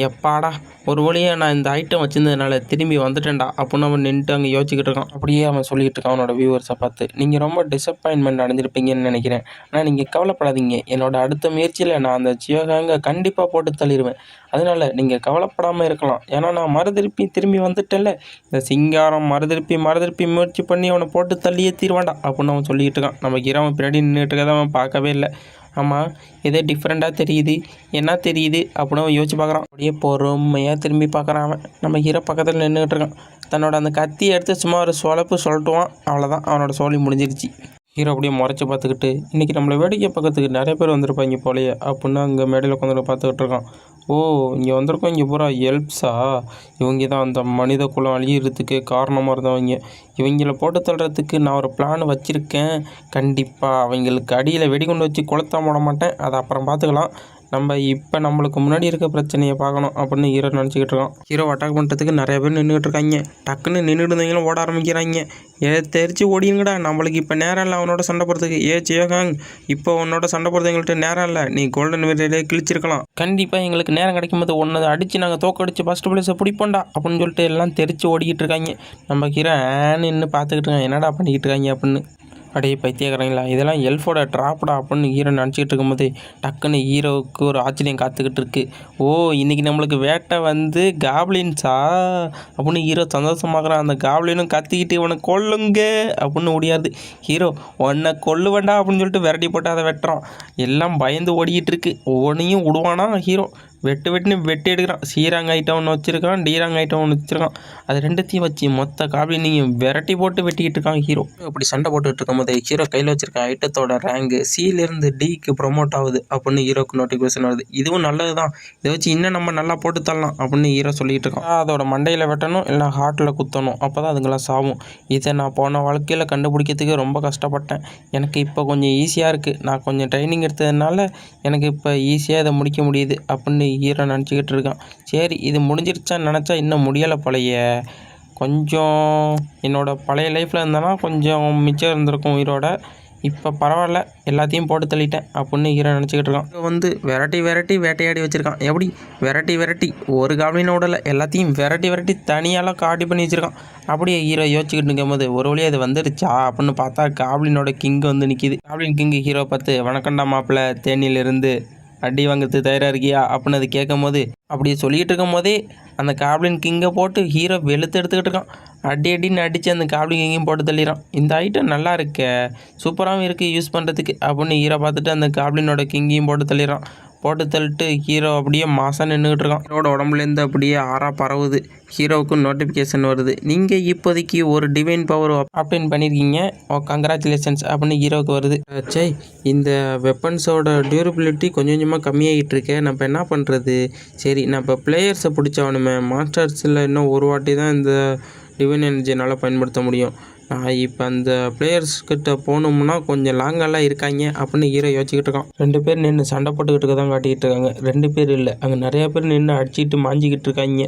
எப்பாடா ஒரு வழியாக நான் இந்த ஐட்டம் வச்சுருந்ததுனால திரும்பி வந்துட்டேன்டா அப்படின்னு அவன் நின்றுட்டு அங்கே யோசிச்சுக்கிட்டு இருக்கான். அப்படியே அவன் சொல்லிக்கிட்டு இருக்கான் அவனோட வியூவர்ஸை பார்த்து, நீங்கள் ரொம்ப டிசப்பாயின்மெண்ட் அடைஞ்சிருப்பீங்கன்னு நினைக்கிறேன். ஆனால் நீங்கள் கவலைப்படாதீங்க, என்னோட அடுத்த முயற்சியில் நான் அந்த ஜியோகாங்கை கண்டிப்பாக போட்டு தள்ளிடுவேன். அதனால் நீங்கள் கவலைப்படாமல் இருக்கலாம், ஏன்னா நான் திரும்பி வந்துட்டேன்ல, இந்த சிங்காரம் மறுதிருப்பி முயற்சி பண்ணி அவனை போட்டு தள்ளியே தீர்வான்டா அப்படின்னு அவன் சொல்லிக்கிட்டு இருக்கான். நம்ம ஹீரோ அவன் பின்னாடி நின்றுட்டு இருக்கதை அவன் பார்க்கவே இல்லை. ஆமாம், ஏதோ டிஃப்ரெண்ட்டாக தெரியுது, என்ன தெரியுது அப்படின்னு அவன் யோசிச்சு பார்க்குறான். அப்படியே பொறுமையாக திரும்பி பார்க்குறான் அவன். நம்ம ஹீரோ பக்கத்தில் நின்றுக்கிட்டு இருக்கான். தன்னோட அந்த கத்தியை எடுத்து சும்மா ஒரு சொல்லிட்டுவான். அவ்வளோதான், அவனோட சோழி முடிஞ்சிருச்சு. ஹீரோ அப்படியே முறைச்சி பார்த்துக்கிட்டு, இன்றைக்கி நம்மளை வேடிக்கை பக்கத்துக்கு நிறைய பேர் வந்திருப்பாங்க போலையே அப்படின்னு அங்கே மேடையில் உட்காந்து பார்த்துக்கிட்டு இருக்கான். ஓ, இங்கே வந்திருக்கோம், இங்கே பூரா எல்ப்ஸா, இவங்க தான் அந்த மனித குலம் அழியிறதுக்கு காரணமாக இருந்தவங்க. இவங்கள போட்டு தள்ளுறதுக்கு நான் ஒரு பிளான் வச்சுருக்கேன். கண்டிப்பாக அவங்களுக்கு அடியில் வெடிகுண்டு வச்சு கொளுத்த போட மாட்டேன், அதை அப்புறம் பார்த்துக்கலாம். நம்ம இப்போ நம்மளுக்கு முன்னாடி இருக்க பிரச்சனையை பார்க்கணும் அப்படின்னு ஹீரோ நினச்சிக்கிட்டு இருக்கான். ஹீரோ அட்டாக் பண்ணுறதுக்கு நிறைய பேர் நின்றுக்கிட்டு இருக்காங்க. டக்குன்னு நின்றுட்டு இருந்தவங்களும் ஓட ஆரம்பிக்கிறாங்க. தெரிச்சு ஓடிங்கடா, நம்மளுக்கு இப்போ நேரம் இல்லை அவனோட சண்டை போடுறதுக்கு. ஜியோகாங், இப்போ உன்னோட சண்டை போடுறது எங்கள்கிட்ட நேரம் இல்லை, நீ கோல்டன் வீரரே கிழிச்சிருக்கலாம். கண்டிப்பாக எங்களுக்கு நேரம் கிடைக்கும் போது ஒன்று அடித்து நாங்கள் தோக்கடிச்சு ஃபஸ்ட் பிளேஸை பிடிப்போண்டா அப்படின்னு சொல்லிட்டு எல்லாம் தெரிச்சு ஓடிக்கிட்டு இருக்காங்க. நம்ம ஹீரோ நின்று பார்த்துக்கிட்டு இருக்காங்க, என்னடா பண்ணிக்கிட்டு இருக்காங்க அப்படின்னு. அப்படியே பைத்தியக்காரங்களா, இதெல்லாம் எல்ஃபோட ட்ராப்டா அப்படின்னு ஹீரோ நினச்சிக்கிட்டு இருக்கும்போது டக்குன்னு ஹீரோவுக்கு ஒரு ஆச்சரியம் காத்துக்கிட்டு இருக்கு. ஓ, இன்றைக்கி நம்மளுக்கு வேட்டை வந்து காப்ளின்ஸா அப்படின்னு ஹீரோ சந்தோஷமாகறான். அந்த காப்ளினும் கத்திக்கிட்டு இவனை கொல்லுங்க அப்படின்னு ஓடியாது. ஹீரோ உன்னை கொல்லுவேண்டா அப்படின்னு சொல்லிட்டு விரட்டி போட்டு அதை வெட்டுறான். எல்லாம் பயந்து ஓடிக்கிட்டு இருக்கு. ஒன்றையும் விடுவானா ஹீரோ, வெட்டுன்னு வெட்டி எடுக்கிறான். சீராங் ஐட்டம் ஒன்று வச்சுருக்கான், டீராங் ஐட்டம் ஒன்று வச்சுருக்கான். அது ரெண்டுத்தையும் வச்சு மொத்த காப்ளினையும் விரட்டி போட்டு வெட்டிக்கிட்டு இருக்கான் ஹீரோ. அப்படி சண்டை போட்டுக்கிட்டு இருக்கும்போது ஹீரோ கையில் வச்சிருக்க ஐட்டத்தோட ரேங்கு சியிலேருந்து டிக்கு ப்ரொமோட் ஆகுது அப்படின்னு ஹீரோக்கு நோட்டிஃபிகேஷன் வருது. இதுவும் நல்லது தான், இதை வச்சு இன்னும் நம்ம நல்லா போட்டு தரலாம் அப்படின்னு ஹீரோ சொல்லிகிட்டு இருக்கான். அதோட மண்டையில் வெட்டணும், இல்லைனா ஹார்ட்டில் குத்தணும், அப்போ தான் அதுங்களாம் சாவும். இதை நான் போன வாழ்க்கையில் கண்டுபிடிக்கிறதுக்கு ரொம்ப கஷ்டப்பட்டேன். எனக்கு இப்போ கொஞ்சம் ஈஸியாக இருக்குது, நான் கொஞ்சம் ட்ரைனிங் எடுத்ததுனால எனக்கு இப்போ ஈஸியாக இதை முடிக்க முடியுது அப்படின்னு ஹீரோ நினச்சிக்கிட்டு இருக்கான். சரி, இது முடிஞ்சிருச்சான்னு நினச்சா இன்னும் முடியலை போலைய. கொஞ்சம் என்னோடய பழைய லைஃப்பில் இருந்தேன்னா கொஞ்சம் மிச்சம் இருந்திருக்கும் உயிரோட. இப்போ பரவாயில்ல, எல்லாத்தையும் போட்டு தள்ளிட்டேன் அப்படின்னு ஹீரோ நினச்சிக்கிட்டு இருக்கான். வந்து விரட்டி வேட்டையாடி வச்சுருக்கான். எப்படி விரட்டி ஒரு காப்ளினை விடலை, எல்லாத்தையும் விரட்டி தனியாலாம் காட்டி பண்ணி வச்சுருக்கான். அப்படியே ஹீரோ யோசிச்சுக்கிட்டு இருக்கும்போது ஒரு வழியாக அது வந்துருச்சா அப்படின்னு பார்த்தா காப்ளினோட கிங் வந்து நிற்கிது. காப்ளின் கிங் ஹீரோ பார்த்து, வணக்கண்டா மாப்பிள்ளை, தேனியிலிருந்து அடி வாங்கிறது தயாராக இருக்கியா அப்படின்னு அது கேட்கும் போது, அப்படியே சொல்லிகிட்டு இருக்கும் போதே அந்த காப்ளின் கிங்கை போட்டு ஹீரோ வெளுத்து எடுத்துக்கிட்டு இருக்கான். அடின்னு அடித்து அந்த காப்ளின் கிங்கையும் போட்டு தள்ளிடுறான். இந்த ஐட்டம் நல்லா இருக்க, சூப்பராகவும் இருக்குது யூஸ் பண்ணுறதுக்கு அப்படின்னு ஹீரோ பார்த்துட்டு அந்த காப்ளினோட கிங்கையும் போட்டு தள்ளிடுறான். போட்டு தள்ளிட்டு ஹீரோ அப்படியே மாதம் நின்றுக்கிட்டு இருக்கான். ஹீரோட உடம்புலேருந்து அப்படியே ஆறாக பரவுது. ஹீரோவுக்கு நோட்டிஃபிகேஷன் வருது, நீங்கள் இப்போதைக்கு ஒரு டிவைன் பவர் ஆப்டைன் பண்ணியிருக்கீங்க, கங்க்ராச்சுலேஷன்ஸ் அப்படின்னு ஹீரோவுக்கு வருது. சே, இந்த வெப்பன்ஸோட டியூரபிலிட்டி கொஞ்சம் கொஞ்சமாக கம்மியாகிட்டு இருக்கேன், நம்ம என்ன பண்ணுறது? சரி, நான் இப்போ பிளேயர்ஸை பிடிச்சவனுமே, மாஸ்டர்ஸில் இன்னும் ஒரு வாட்டி தான் இந்த டிவைன் எனர்ஜி என்னால் பயன்படுத்த முடியும். இப்போ அந்த பிளேயர்ஸ்கிட்ட போகணும்னா கொஞ்சம் லாங்கெல்லாம் இருக்காங்க அப்படின்னு ஹீரோ யோசிச்சுக்கிட்டு இருக்கான். 2 பேர் நின்று சண்டை போட்டுக்கிட்டு தான் காட்டிக்கிட்டு இருக்காங்க. 2 பேர் இல்லை, அங்கே நிறையா பேர் நின்று அடிச்சுக்கிட்டு மாஞ்சிக்கிட்டு இருக்காங்க.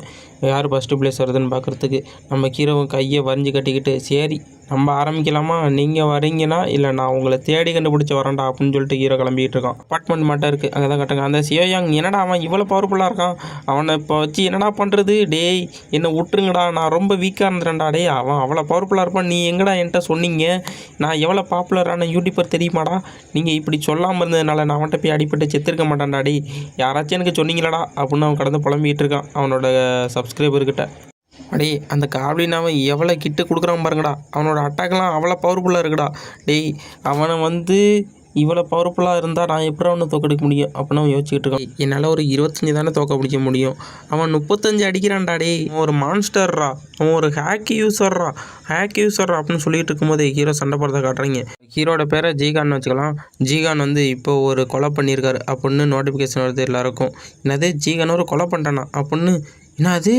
யார் ஃபஸ்ட்டு பிளேஸ் வருதுன்னு பார்க்குறதுக்கு. நம்ம ஹீரோவும் கையை வரைஞ்சி கட்டிக்கிட்டு, சரி நம்ம ஆரம்பிக்கலாமா? நீங்கள் வரீங்கன்னா இல்லை நான் உங்களை தேடி கண்டுபிடிச்சி வரேன்டா அப்படின்னு சொல்லிட்டு ஹீரோ கிளம்பிட்டு இருக்கான். அப்பார்ட்மெண்ட் மட்டும் இருக்குது, அங்கே தான் கட்டுங்க. அந்த சியோயாங் என்னடா அவன் இவ்வளோ பவர்ஃபுல்லாக இருக்கான், அவனை இப்போ வச்சு என்னடா பண்ணுறது? டேய் என்னை விட்டுருங்கடா, நான் ரொம்ப வீக்காக இருந்துறேன்டா. டேய் அவன் அவ்வளோ பவர்ஃபுல்லாக இருப்பான், நீ எங்கடா என்கிட்ட சொன்னீங்க? நான் எவ்வளோ பாப்புலரான யூடியூபர் தெரியுமாடா? நீங்கள் இப்படி சொல்லாமல் இருந்ததுனால நான் அவன்கிட்ட போய் அடிப்பட்டு செத்துருக்க மாட்டான்டா. டேய் யாராச்சும் எனக்கு சொன்னீங்களாடா அப்படின்னு அவன் கடந்து புலம்பிகிட்டு இருக்கான் அவனோட சப்ஸ்கிரைபர்கிட்ட. அடே அந்த காவலினாவை எவ்வளோ கிட்ட கொடுக்குறான் பாருங்கடா, அவனோட அட்டாக்லாம் அவ்வளோ பவர்ஃபுல்லாக இருக்குடா. டேய் அவனை வந்து இவ்வளோ பவர்ஃபுல்லாக இருந்தால் நான் எப்படி அவனை தோக்கடிக்க முடியும் அப்படின்னு அவன் யோசிச்சுட்டு இருக்கான். என்னால் ஒரு 25 தானே தோக்க பிடிக்க முடியும், அவன் 35 அடிக்கிறான்டா. டே அவன் ஒரு மான்ஸ்டர்ரா, அவன் ஒரு ஹேக் யூஸர்ரா அப்படின்னு சொல்லிட்டு இருக்கும்போது ஹீரோ சண்டை போடுறத காட்டுறீங்க. ஹீரோட பேரை ஜீகான் வச்சுக்கலாம். ஜீகான் வந்து இப்போ ஒரு கொலை பண்ணியிருக்காரு அப்படின்னு நோட்டிஃபிகேஷன் வருது எல்லாருக்கும். என்னது ஜீகான் ஒரு கொலை பண்ணிட்டானா அப்படின்னு? என்னது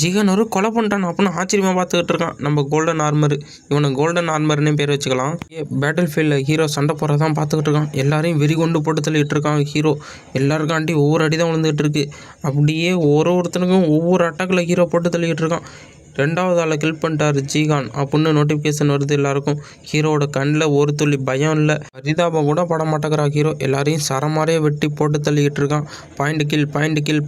ஜீகான் ஒரு கொலை பண்ணிட்டான் அப்படின்னு ஆச்சரியமாக பார்த்துக்கிட்டு இருக்கான் நம்ம கோல்டன் ஆர்மர். இவனை கோல்டன் ஆர்மர்னே பேர் வச்சுக்கலாம். பேட்டில் ஃபீல்டில் ஹீரோ சண்டை போடுறதான் பார்த்துக்கிட்டு இருக்கான். எல்லாரையும் வெறி கொண்டு போட்டு தள்ளிட்டு இருக்கான் ஹீரோ. எல்லாருக்காண்டி ஒவ்வொரு அடி தான் விழுந்துகிட்டு இருக்கு. அப்படியே ஒருத்தனுக்கும் ஒவ்வொரு அட்டாக்கில் ஹீரோ போட்டு தள்ளிக்கிட்டு இருக்கான். 2வது ஆளை கில் பண்ணிட்டார் ஜீகான் அப்படின்னு நோட்டிஃபிகேஷன் வருது எல்லாருக்கும். ஹீரோவோட கண்ணில் ஒரு துளி பயம் இல்லை, பரிதாபம் கூட பட மாட்டேங்கிறா ஹீரோ. எல்லாரையும் சரமாரியே வெட்டி போட்டு தள்ளிக்கிட்டு இருக்கான்.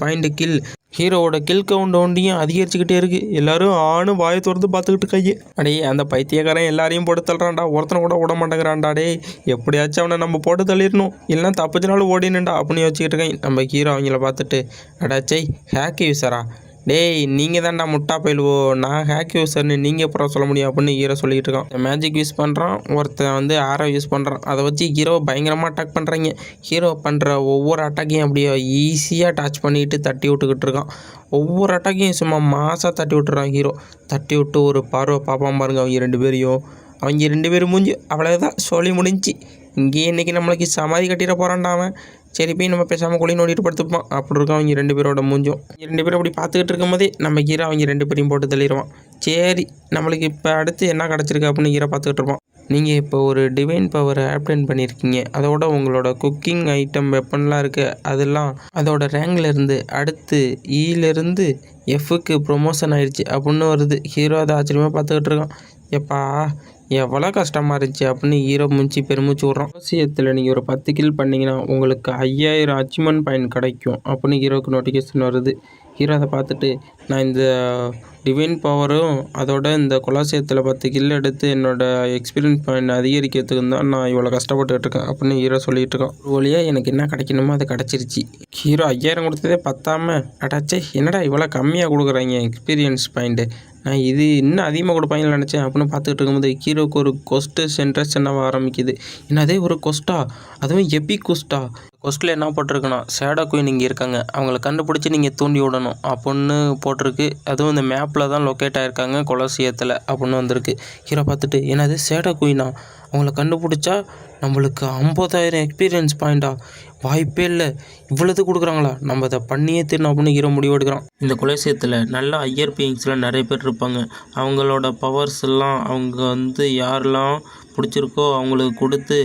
Point kill. ஹீரோவோட கில் கவுண்ட் ஒண்டியும் அதிகரிச்சுக்கிட்டே இருக்கு. எல்லாரும் ஆணும் வாயை திறந்து பார்த்துக்கிட்டு கையே. அடே அந்த பைத்தியக்காரன் எல்லாரையும் போட்டு தள்ளுறான்டா, ஒருத்தனை கூட விட மாட்டேங்கிறான்டா. டே எப்படியாச்சும் அவனை நம்ம போட்டு தள்ளிடணும், இல்லைன்னா தப்பிச்சினாலும் ஓடினுண்டா அப்படின்னு யோசிச்சுக்கிட்டு இருக்கேன். நம்ம ஹீரோ அவங்கள பார்த்துட்டு அடாச்சை ஹேக் யூஸரா? டேய் நீங்கள் தான்டா முட்டா போயிடுவோ, நான் ஹேக் யூஸர்னு நீங்கள் அப்புறம் சொல்ல முடியும் அப்படின்னு ஹீரோ சொல்லிகிட்டு இருக்கான். மேஜிக் யூஸ் பண்ணுறான், ஒருத்தன் வந்து ஆரோ யூஸ் பண்ணுறான். அதை வச்சு ஹீரோ பயங்கரமாக அட்டாக் பண்ணுறாங்க. ஹீரோ பண்ணுற ஒவ்வொரு அட்டாக்கையும் அப்படியே ஈஸியாக டச் பண்ணிட்டு தட்டி விட்டுக்கிட்டு இருக்கான். ஒவ்வொரு அட்டாக்கையும் சும்மா மாசாக தட்டி விட்டுறான் ஹீரோ. தட்டி விட்டு ஒரு பார்வை பார்ப்பான் பாருங்க அவங்க 2 பேரையும். அவங்க 2 பேரும் மூஞ்சி அவ்வளோதான், சொல்லி முடிஞ்சு. இங்கேயே இன்றைக்கி நம்மளுக்கு சமாதி கட்டிட போகிறான்டா அவன். சரி போய் நம்ம பேசாமல் குழி நோண்டிட்டு படுத்துப்பான் அப்படி இருக்கும் அவங்க 2 பேரோட மூஞ்சும். 2 பேரும் அப்படி பார்த்துக்கிட்டு இருக்கும்போதே நம்ம ஹீரோ அவங்க 2 பேரையும் போட்டு தள்ளிடுவான். சரி நம்மளுக்கு இப்போ அடுத்து என்ன கிடச்சிருக்கு அப்படின்னு ஹீரோ பார்த்துக்கிட்டு இருப்பான். நீங்கள் இப்போ ஒரு டிவைன் பவரை ஆப்டெயின் பண்ணியிருக்கீங்க, அதோட உங்களோட குக்கிங் ஐட்டம் வெப்பன்லாம் இருக்குது, அதெல்லாம் அதோட ரேங்க்லேருந்து அடுத்து ஈலேருந்து எஃப்க்கு ப்ரொமோஷன் ஆயிடுச்சு அப்படின்னு வருது. ஹீரோ அதை ஆச்சரியமாக பார்த்துக்கிட்டு இருக்கான். எப்பா எவ்வளோ கஷ்டமாக இருந்துச்சு அப்படின்னு ஹீரோ பெருமூச்சு விட்றான். அவசியத்தில் நீங்கள் ஒரு 10 கில் பண்ணிங்கன்னா உங்களுக்கு 5000 அச்சீவ்மெண்ட் பாயிண்ட் கிடைக்கும் அப்படின்னு ஹீரோவுக்கு நோட்டிஃபிகேஷன் வருது. ஹீரோ அதை பார்த்துட்டு நான் இந்த டிவைன் பவரும் அதோட இந்த கொலாசியத்தில் 10 கில் எடுத்து என்னோடய எக்ஸ்பீரியன்ஸ் பாயிண்ட் அதிகரிக்கிறதுக்கு தான் நான் இவ்வளோ கஷ்டப்பட்டுட்டு இருக்கேன் அப்படின்னு ஹீரோ சொல்லிகிட்டு இருக்கான். ஒரு வழியாக எனக்கு என்ன கிடைக்கணுமோ அது கிடச்சிருச்சு. ஹீரோ 5000 கொடுத்ததே பத்தாம அடாச்சே என்னடா இவ்வளோ கம்மியாக கொடுக்குறாங்க எக்ஸ்பீரியன்ஸ் பாயிண்ட்டு, நான் இது இன்னும் அதிகமாக கொடுப்பாங்கன்னு நினச்சேன் அப்படின்னு பார்த்துக்கிட்டு இருக்கும்போது ஹீரோக்கு ஒரு கொஸ்ட்டு சென்ட்ரஸ் என்ன ஆரம்பிக்குது. என்னதே ஒரு கொஸ்ட்டா, அதுவும் எபிக் கொஸ்ட்டா. கொஸ்ட்டில் என்ன போட்டிருக்குன்னா ஷேடோ குயின் இங்கே இருக்காங்க, அவங்கள கண்டுபிடிச்சி நீங்கள் தூண்டி விடணும் அப்படின்னு போட்டிருக்கு. அதுவும் இந்த மேப்பில் தான் லொக்கேட் ஆகிருக்காங்க கொலோசியத்தில் அப்படின்னு வந்திருக்கு. ஹீரோ பார்த்துட்டு என்னது ஷேடோ குயினா, அவங்கள கண்டுபிடிச்சா நம்மளுக்கு 50,000 எக்ஸ்பீரியன்ஸ் பாயிண்டா, வாய்ப்பே இல்லை, இவ்வளோது கொடுக்குறாங்களா, நம்ம அதை பண்ணியே தீரணும் அப்படின்னு ஹீரோ முடிவு எடுக்கிறான். இந்த கொலோசியத்தில் நல்ல ஹையர் பீயிங்ஸ்லாம் நிறைய பேர் இருப்பாங்க. அவங்களோட பவர்ஸ் எல்லாம் அவங்க வந்து யாரெல்லாம் பிடிச்சிருக்கோ அவங்களுக்கு கொடுத்து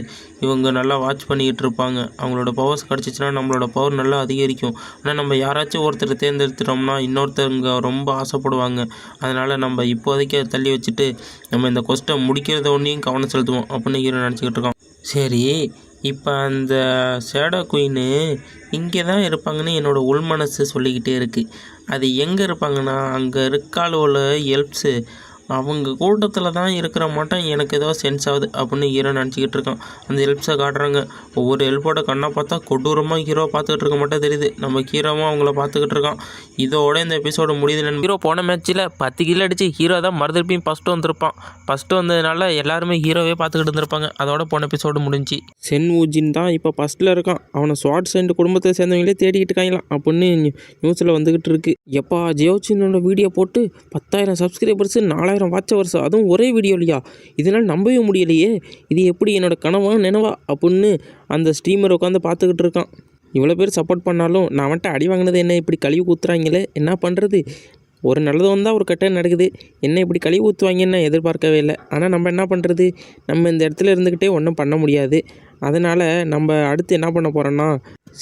இவங்க நல்லா வாட்ச் பண்ணிக்கிட்டு இருப்பாங்க. அவங்களோட பவர்ஸ் கிடச்சிச்சின்னா நம்மளோட பவர் நல்லா அதிகரிக்கும். ஆனால் நம்ம யாராச்சும் ஒருத்தரை தேர்ந்தெடுத்துட்டோம்னா இன்னொருத்தருங்க ரொம்ப ஆசைப்படுவாங்க. அதனால் நம்ம இப்போதைக்கு அதை தள்ளி வச்சுட்டு நம்ம இந்த கொஸ்ட்டை முடிக்கிறத ஒன்றையும் கவனம் செலுத்துவோம் அப்படின்னு ஹீரோ நினச்சிக்கிட்டு இருக்கோம். சரி இப்போ அந்த ஷேடோ குயின் இங்கே தான் இருப்பாங்கன்னு என்னோடய உள் மனசு சொல்லிக்கிட்டே இருக்குது. அது எங்கே இருப்பாங்கன்னா அங்கே இருக்காளோட எல்ப்ஸு அவங்க கூட்டத்தில் தான் இருக்கிற மாட்டோம் எனக்கு ஏதோ சென்ஸ் ஆகுது அப்படின்னு ஹீரோ நினச்சிக்கிட்டு இருக்கான். அந்த ஹெல்ப்ஸை காட்டுறாங்க. ஒவ்வொரு ஹெல்ப்போட கண்ணை பார்த்தா கொடூரமாக ஹீரோ பார்த்துக்கிட்டு இருக்க மாட்டே தெரியுது. நம்ம ஹீரோவும் அவங்கள பார்த்துக்கிட்டு இருக்கான். இதோட இந்த எபிசோடு முடியுது. ஹீரோ போன மேட்ச்சில் 10 கில் அடித்து ஹீரோ தான் மறுதிருப்பியும் ஃபஸ்ட்டு வந்திருப்பான். ஃபஸ்ட்டு வந்ததுனால எல்லாருமே ஹீரோவே பார்த்துக்கிட்டு இருந்திருப்பாங்க. அதோட போன எபிசோடு முடிஞ்சு. சென் ஊஜின் தான் இப்போ ஃபஸ்ட்டில் இருக்கான். அவனை ஸ்வாட் சென்ட் குடும்பத்தை சேர்ந்தவங்களே தேடிக்கிட்டு இருக்காங்களாம் அப்படின்னு நியூஸில் வந்துக்கிட்டு இருக்கு. எப்பா ஜியோச்சினோட வீடியோ போட்டு 10,000 சப்ஸ்கிரைபர்ஸு 4,000 வாட்ச் ஹவர்ஸ், அதுவும் ஒரே வீடியோ இல்லையா, இதனால் நம்பவே முடியலையே, இது எப்படி என்னோட கனவா நினைவா அப்படின்னு அந்த ஸ்ட்ரீமர் உட்காந்து பார்த்துக்கிட்டு இருக்கான். இவ்வளோ பேர் சப்போர்ட் பண்ணாலும் நான் வந்துட்டு அடி வாங்கினது என்ன இப்படி கழிவு ஊற்றுறாங்களே, என்ன பண்ணுறது, ஒரு நல்லது வந்தால் ஒரு கெட்டது நடக்குது, என்ன இப்படி கழிவு ஊற்றுவாங்கன்னு எதிர்பார்க்கவே இல்லை. ஆனால் நம்ம என்ன பண்ணுறது, நம்ம இந்த இடத்துல இருந்துக்கிட்டே ஒன்றும் பண்ண முடியாது. அதனால் நம்ம அடுத்து என்ன பண்ண போகிறோன்னா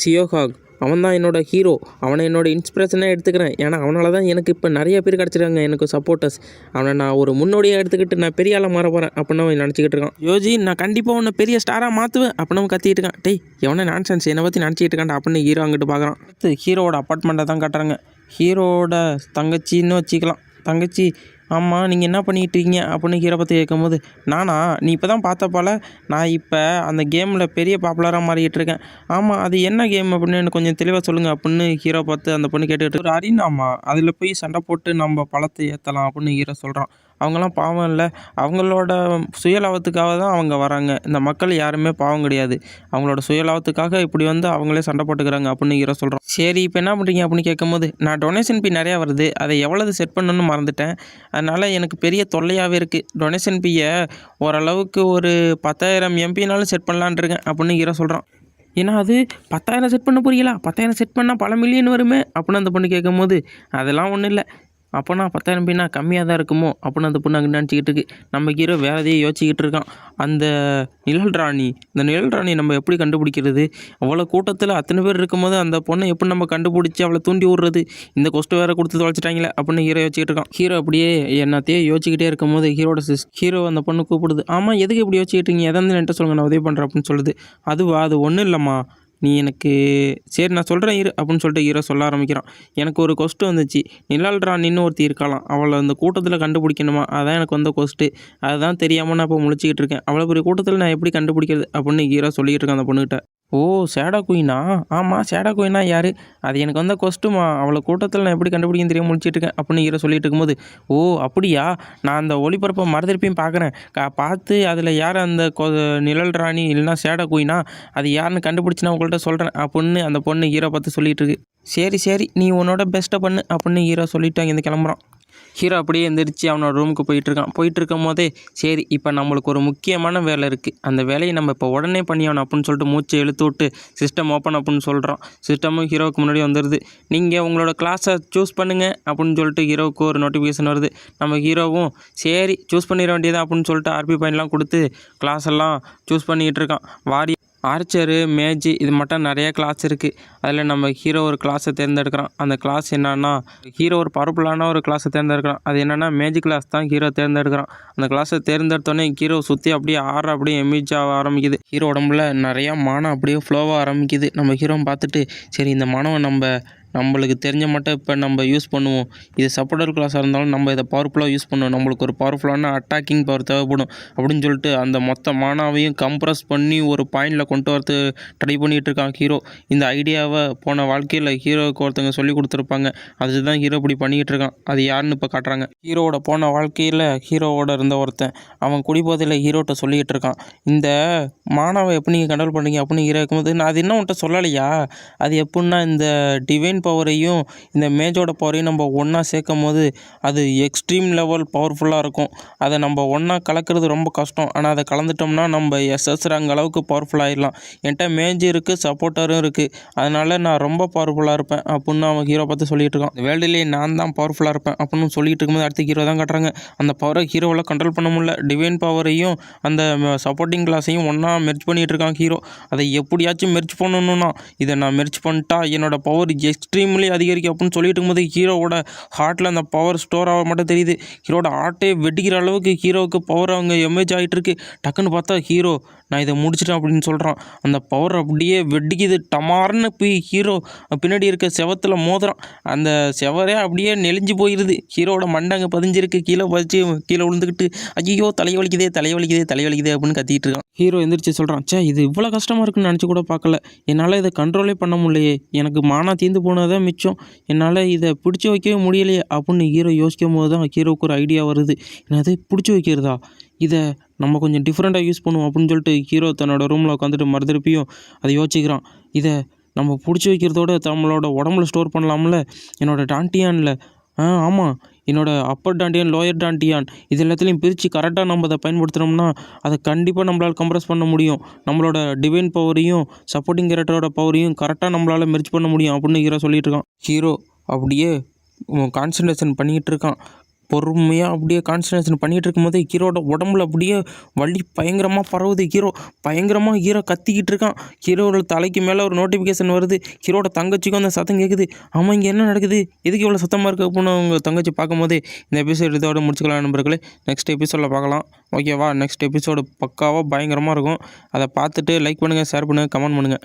சியோஹாக் அவன் தான் என்னோட ஹீரோ, அவனை என்னோட இன்ஸ்பிரேஷனாக எடுத்துக்கிறேன். ஏன்னா அவனால தான் எனக்கு இப்போ நிறைய பேர் கிடச்சிருக்காங்க எனக்கு சப்போர்ட்டர்ஸ். அவனை நான் ஒரு முன்னோடியாக எடுத்துக்கிட்டு நான் பெரிய ஆளாக மாற போகிறேன் அப்படின்னு அவன் நினச்சிக்கிட்டு இருக்கான். யோஜி நான் கண்டிப்பாக உன்னை பெரிய ஸ்டாராக மாற்றுவேன் அப்படின்னு அவன் கத்திட்டு இருக்கான். டேய் எவனை நான்சென்ஸ் என்னை பற்றி நினச்சிக்கிட்டு இருக்கான்டா அப்படின்னு ஹீரோ அங்கிட்டு பார்க்குறான். அடுத்து ஹீரோவோட அப்பார்ட்மெண்ட்டை தான் காட்டுறாங்க. ஹீரோவோட தங்கச்சின்னு வச்சுக்கலாம். தங்கச்சி ஆமாம் நீங்கள் என்ன பண்ணிக்கிட்டு இருக்கீங்க அப்படின்னு ஹீரோ பற்றி கேட்கும்போது, நானா நீ இப்போ தான் பார்த்தப்பால நான் இப்போ அந்த கேமில் பெரிய பாப்புலராக மாறிக்கிட்டு இருக்கேன். ஆமாம் அது என்ன கேம் அப்படின்னு எனக்கு கொஞ்சம் தெளிவாக சொல்லுங்கள் அப்படின்னு ஹீரோ பார்த்து அந்த பொண்ணு கேட்டுக்கிட்டு ஒரு அரினாமா அதில் போய் சண்டை போட்டு நம்ம பழத்தை ஏற்றலாம் அப்படின்னு ஹீரோ சொல்கிறான். அவங்களாம் பாவம் இல்லை, அவங்களோட சுயலாபத்துக்காக தான் அவங்க வராங்க. இந்த மக்கள் யாருமே பாவம் கிடையாது, அவங்களோட சுயலாபத்துக்காக இப்படி வந்து அவங்களே சண்டை போட்டுக்கிறாங்க அப்படின்னு ஹீரோ சொல்கிறோம். சரி இப்போ என்ன பண்ணுறீங்க அப்படின்னு கேட்கும்போது, நான் டொனேஷன் ஃபீ நிறையா வருது, அதை எவ்வளவு செட் பண்ணணும்னு மறந்துட்டேன், அதனால் எனக்கு பெரிய தொல்லையாகவே இருக்குது. டொனேஷன் ஃபீயை ஓரளவுக்கு ஒரு 10,000 எம்பினாலும் செட் பண்ணலான் இருக்கேன் அப்படின்னு ஹீரோ சொல்கிறான். ஏன்னா அது 10,000 செட் பண்ண போறீங்களா? 10,000 செட் பண்ணால் பல மில்லியன் வருமே அப்படின்னு அந்த பொண்ணு கேட்கும்போது, அதெல்லாம் ஒன்றும் இல்லை, அப்போனா 10,000 பின்னா கம்மியாக தான் இருக்குமோ அப்படின்னு அந்த பொண்ணு அங்கே நினச்சிக்கிட்டு இருக்கு. நம்ம ஹீரோ வேறு எதையும் யோசிச்சுக்கிட்டு இருக்கான். அந்த இந்த நிழல் ராணி நம்ம எப்படி கண்டுபிடிக்கிறது? அவ்வளோ கூட்டத்தில் அத்தனை பேர் இருக்கும்போது அந்த பொண்ணை எப்படி நம்ம கண்டுபிடிச்சி அவளை தூண்டி விடுறது? இந்த கொஸ்ட்டு வேறு கொடுத்து தொலைச்சிட்டாங்களே அப்படின்னு ஹீரோ யோசிச்சுக்கிட்டு இருக்கான். ஹீரோ அப்படியே என்னத்தையே யோசிச்சுக்கிட்டே இருக்கும்போது ஹீரோ அந்த பொண்ணு கூப்பிடுது. ஆமாம் எதுக்கு இப்படி யோசிச்சுக்கிட்டு இருக்கீங்க? எதாவது என்கிட்ட சொல்லுங்கள், நான் உதவி பண்ணுறேன் அப்படின்னு சொல்லுது. அதுவா அது ஒன்றும் இல்லைம்மா, நீ எனக்கு சரி நான் சொல்கிறேன் இரு அப்படின்னு சொல்லிட்டு ஹீரோ சொல்ல ஆரம்பிக்கிறான். எனக்கு ஒரு கொஸ்ட்டு வந்துச்சு, நிழல் ராணின்னு ஒருத்தி இருக்கலாம், அவளை அந்த கூட்டத்தில் கண்டுபிடிக்கணுமா, அதான் எனக்கு வந்த கொஸ்ட்டு, அதுதான் தெரியாமல் நான் இப்போ முழிச்சிக்கிட்டு இருக்கேன், அவ்வளோ பெரிய கூட்டத்தில் நான் எப்படி கண்டுபிடிக்கிறது அப்படின்னு ஹீரோ சொல்லிக்கிட்டு இருக்கேன் அந்த பொண்ணுகிட்ட. ஓ சேடா குயினா? ஆமாம் சேடா குயினா யார்? அது எனக்கு வந்த கொஸ்ட்டுமா, அவளை கூட்டத்தில் நான் எப்படி கண்டுபிடிக்கன்னு தெரியாமல் முடிச்சிட்டு இருக்கேன் அப்படின்னு ஹீரோ சொல்லிட்டு இருக்கும்போது, ஓ அப்படியா, நான் அந்த ஒளிபரப்பை மறுதிருப்பியும் பார்க்குறேன், பார்த்து அதில் யார் அந்த நிழல் ராணி இல்லைனா சேடா குயினா அது யாருன்னு கண்டுபிடிச்சி நான் உங்கள்கிட்ட சொல்கிறேன் அப்படின்னு அந்த பொண்ணு ஹீரோ பார்த்து சொல்லிட்டு இருக்கு. சரி சரி நீ உன்னோட பெஸ்ட்டை பண்ணு அப்படின்னு ஹீரோ சொல்லிட்டு அங்கே கிளம்புறான். ஹீரோ அப்படியே எந்திரிச்சு அவனோட ரூமுக்கு போயிட்டுருக்கான். போயிட்டுருக்கும் போதே சரி இப்போ நம்மளுக்கு ஒரு முக்கியமான வேலை இருக்குது, அந்த வேலையை நம்ம இப்போ உடனே பண்ணியாகணும் அப்படின்னு சொல்லிட்டு மூச்சை இழுத்து விட்டு சிஸ்டம் ஓப்பன் அப்படின்னு சொல்கிறான். சிஸ்டமும் ஹீரோவுக்கு முன்னாடி வந்துடுது. நீங்கள் உங்களோட கிளாஸை சூஸ் பண்ணுங்கள் அப்படின்னு சொல்லிட்டு ஹீரோவுக்கு ஒரு நோட்டிஃபிகேஷன் வருது. நம்ம ஹீரோவும் சரி சூஸ் பண்ணிட வேண்டியதான் அப்படின்னு சொல்லிட்டு ஆர்பி பாயிண்ட்லாம் கொடுத்து கிளாஸ் எல்லாம் சூஸ் பண்ணிக்கிட்டு இருக்கான். ஆர்ச்சரு மேஜ் இது மட்டும் நிறைய கிளாஸ் இருக்குது. அதில் நம்ம ஹீரோ ஒரு கிளாஸை தேர்ந்தெடுக்கிறான். அந்த கிளாஸ் என்னன்னா, ஹீரோ ஒரு பவர்ஃபுல்லான ஒரு கிளாஸை தேர்ந்தெடுக்கிறான். அது என்னென்னா மேஜிக் கிளாஸ் தான் ஹீரோ தேர்ந்தெடுக்கிறான். அந்த கிளாஸை தேர்ந்தெடுத்தோடனே ஹீரோ சுற்றி அப்படியே அப்படியே எமிஜ் ஆக ஆரம்பிக்குது. ஹீரோ உடம்புல நிறையா மானம் அப்படியே ஃப்ளோவாக ஆரம்பிக்குது. நம்ம ஹீரோ பார்த்துட்டு சரி இந்த மானவை நம்மளுக்கு தெரிஞ்ச மட்டும் இப்போ நம்ம யூஸ் பண்ணுவோம், இது சப்போர்ட்டர் கிளாஸாக இருந்தாலும் நம்ம இதை பவர்ஃபுல்லாக யூஸ் பண்ணுவோம், நம்மளுக்கு ஒரு பவர்ஃபுல்லான அட்டாக்கிங் பவர் தேவைப்படும் அப்படின்னு சொல்லிட்டு அந்த மொத்த மானாவையும் கம்ப்ரஸ் பண்ணி ஒரு பாயிண்டில் கொண்டு வரது ட்ரை பண்ணிகிட்டு இருக்கான் ஹீரோ. இந்த ஐடியாவை போன வாழ்க்கையில் ஹீரோவுக்கு ஒருத்தங்க சொல்லி கொடுத்துருப்பாங்க, அதுதான் ஹீரோ இப்படி பண்ணிக்கிட்டு இருக்கான். அது யாருன்னு இப்போ காட்டுறாங்க. ஹீரோவோட போன வாழ்க்கையில் ஹீரோவோட இருந்த ஒருத்தன் அவன் குடிபோதையில் ஹீரோட்ட சொல்லிக்கிட்டு இருக்கான், இந்த மானாவை எப்படி நீங்கள் கண்ட்ரோல் பண்ணுறீங்க அப்படின்னு ஹீரோ இருக்கும்போது, நான் அது இன்னும் உன்ட்ட சொல்லலையா, அது எப்படின்னா இந்த டிவைன் பவரையும் இந்த மேஜோட பவரையும் நம்ம ஒன்றா சேர்க்கும் போது அது எக்ஸ்ட்ரீம் லெவல் பவர்ஃபுல்லாக இருக்கும். அதை நம்ம ஒன்றா கலக்கிறது ரொம்ப கஷ்டம், ஆனால் அதை கலந்துட்டோம்னா நம்ம எஸ்எஸ் ரேங்க் அளவுக்கு பவர்ஃபுல்லாகிடலாம். என்கிட்ட மேஜ் இருக்குது, சப்போர்ட்டரும் இருக்குது, அதனால் நான் ரொம்ப பவர்ஃபுல்லாக இருப்பேன் அப்படின்னு அவன் ஹீரோ பார்த்து சொல்லிட்டு இருக்கான். வேர்ல்டுலேயே நான் தான் பவர்ஃபுல்லாக இருப்பேன் அப்படின்னு சொல்லிட்டு இருக்கும்போது அடுத்த ஹீரோ தான் காட்டுறாங்க. அந்த பவரை ஹீரோவில் கண்ட்ரோல் பண்ண முடியல. டிவைன் பவரையும் அந்த சப்போர்ட்டிங் கிளாஸையும் ஒன்றா மெர்ஜ் பண்ணிகிட்டு இருக்கான் ஹீரோ. அதை எப்படியாச்சும் மெர்ஜ் பண்ணணும்னா, இதை நான் மெர்ஜ் பண்ணிட்டா என்னோட பவர் எக்ஸ்ட்ரீம்லி அதிகரிக்கும் அப்படின்னு சொல்லிட்டு இருக்கும்போது ஹீரோவோட ஹார்ட்டில் அந்த பவர் ஸ்டோர் ஆக மட்டும் தெரியுது. ஹீரோட ஹார்ட்டே வெடிக்கிற அளவுக்கு ஹீரோவுக்கு பவர் அவங்க எமேஜ் ஆகிட்டு இருக்கு. டக்குன்னு பார்த்தா ஹீரோ நான் இதை முடிச்சிட்டேன் அப்படின்னு சொல்கிறான். அந்த பவர் அப்படியே வெடிக்குது. டமார்னு போய் ஹீரோ பின்னாடி இருக்க செவத்தில் மோதுறான். அந்த செவரே அப்படியே நெளிஞ்சு போயிடுது. ஹீரோவோட மண்டை அங்கே பதிஞ்சிருக்கு. கீழே விழுந்துக்கிட்டு ஐயோ தலைவலிக்குதே அப்படின்னு கத்திட்டு இருக்கான். ஹீரோ எந்திரிச்சு சொல்கிறான், சே இது இவ்வளோ கஷ்டமாக இருக்குன்னு நினச்சி கூட பார்க்கல, என்னால் இதை கண்ட்ரோலே பண்ண முடியலையே, எனக்கு மானா தீர்ந்து போனதான் மிச்சம், என்னால் இதை பிடிச்சி வைக்கவே முடியலையே அப்படின்னு ஹீரோ யோசிக்கும் போது தான் ஹீரோவுக்கு ஒரு ஐடியா வருது. என்னது பிடிச்சி வைக்கிறதா, இதை நம்ம கொஞ்சம் டிஃப்ரெண்ட்டாக யூஸ் பண்ணுவோம் அப்படின்னு சொல்லிட்டு ஹீரோ தன்னோட ரூமில் உட்காந்துட்டு மறுதிருப்பியும் அதை யோசிக்கிறான். இதை நம்ம பிடிச்சி வைக்கிறதோட நம்மளோட உடம்புல ஸ்டோர் பண்ணலாம்ல, என்னோட டான்டியானில். ஆமாம், என்னோட அப்பர் டாண்டியான் லோயர் டாண்டியான் இது எல்லாத்துலேயும் பிரித்து கரெக்டாக நம்ம அதை பயன்படுத்தினோம்னா அதை கண்டிப்பாக நம்மளால் கம்ப்ரஸ் பண்ண முடியும். நம்மளோட டிவைன் பவரையும் சப்போர்ட்டிங் கேரக்டரோட பவரையும் கரெக்டாக நம்மளால் மெர்ஜ் பண்ண முடியும் அப்படின்னு ஹீரோ சொல்லிட்டு இருக்கான். ஹீரோ அப்படியே கான்சன்ட்ரேஷன் பண்ணிக்கிட்டு இருக்கான். பொறுமையாக அப்படியே கான்சன்ட்ரேஷன் பண்ணிகிட்டு இருக்கும்போதே ஹீரோட உடம்புல அப்படியே வலி பயங்கரமாக பரவுது. ஹீரோ கத்திக்கிட்டு இருக்கான். ஹீரோட தலைக்கு மேலே ஒரு நோட்டிஃபிகேஷன் வருது. ஹீரோட தங்கச்சிக்கும் அந்த சத்தம் கேட்குது. ஆமாம், இங்கே என்ன நடக்குது, எதுக்கு இவ்வளோ சத்தமாக இருக்குது அப்படின்னு அவங்க தங்கச்சி பார்க்கும்போதே இந்த எபிசோடு இதோட முடிச்சுக்கலாம் நண்பர்களே. நெக்ஸ்ட் எபிசோடில் பார்க்கலாம். ஓகேவா? நெக்ஸ்ட் எபிசோடு பக்காவாக பயங்கரமாக இருக்கும். அதை பார்த்துட்டு லைக் பண்ணுங்கள், ஷேர் பண்ணுங்கள், கமெண்ட் பண்ணுங்கள்.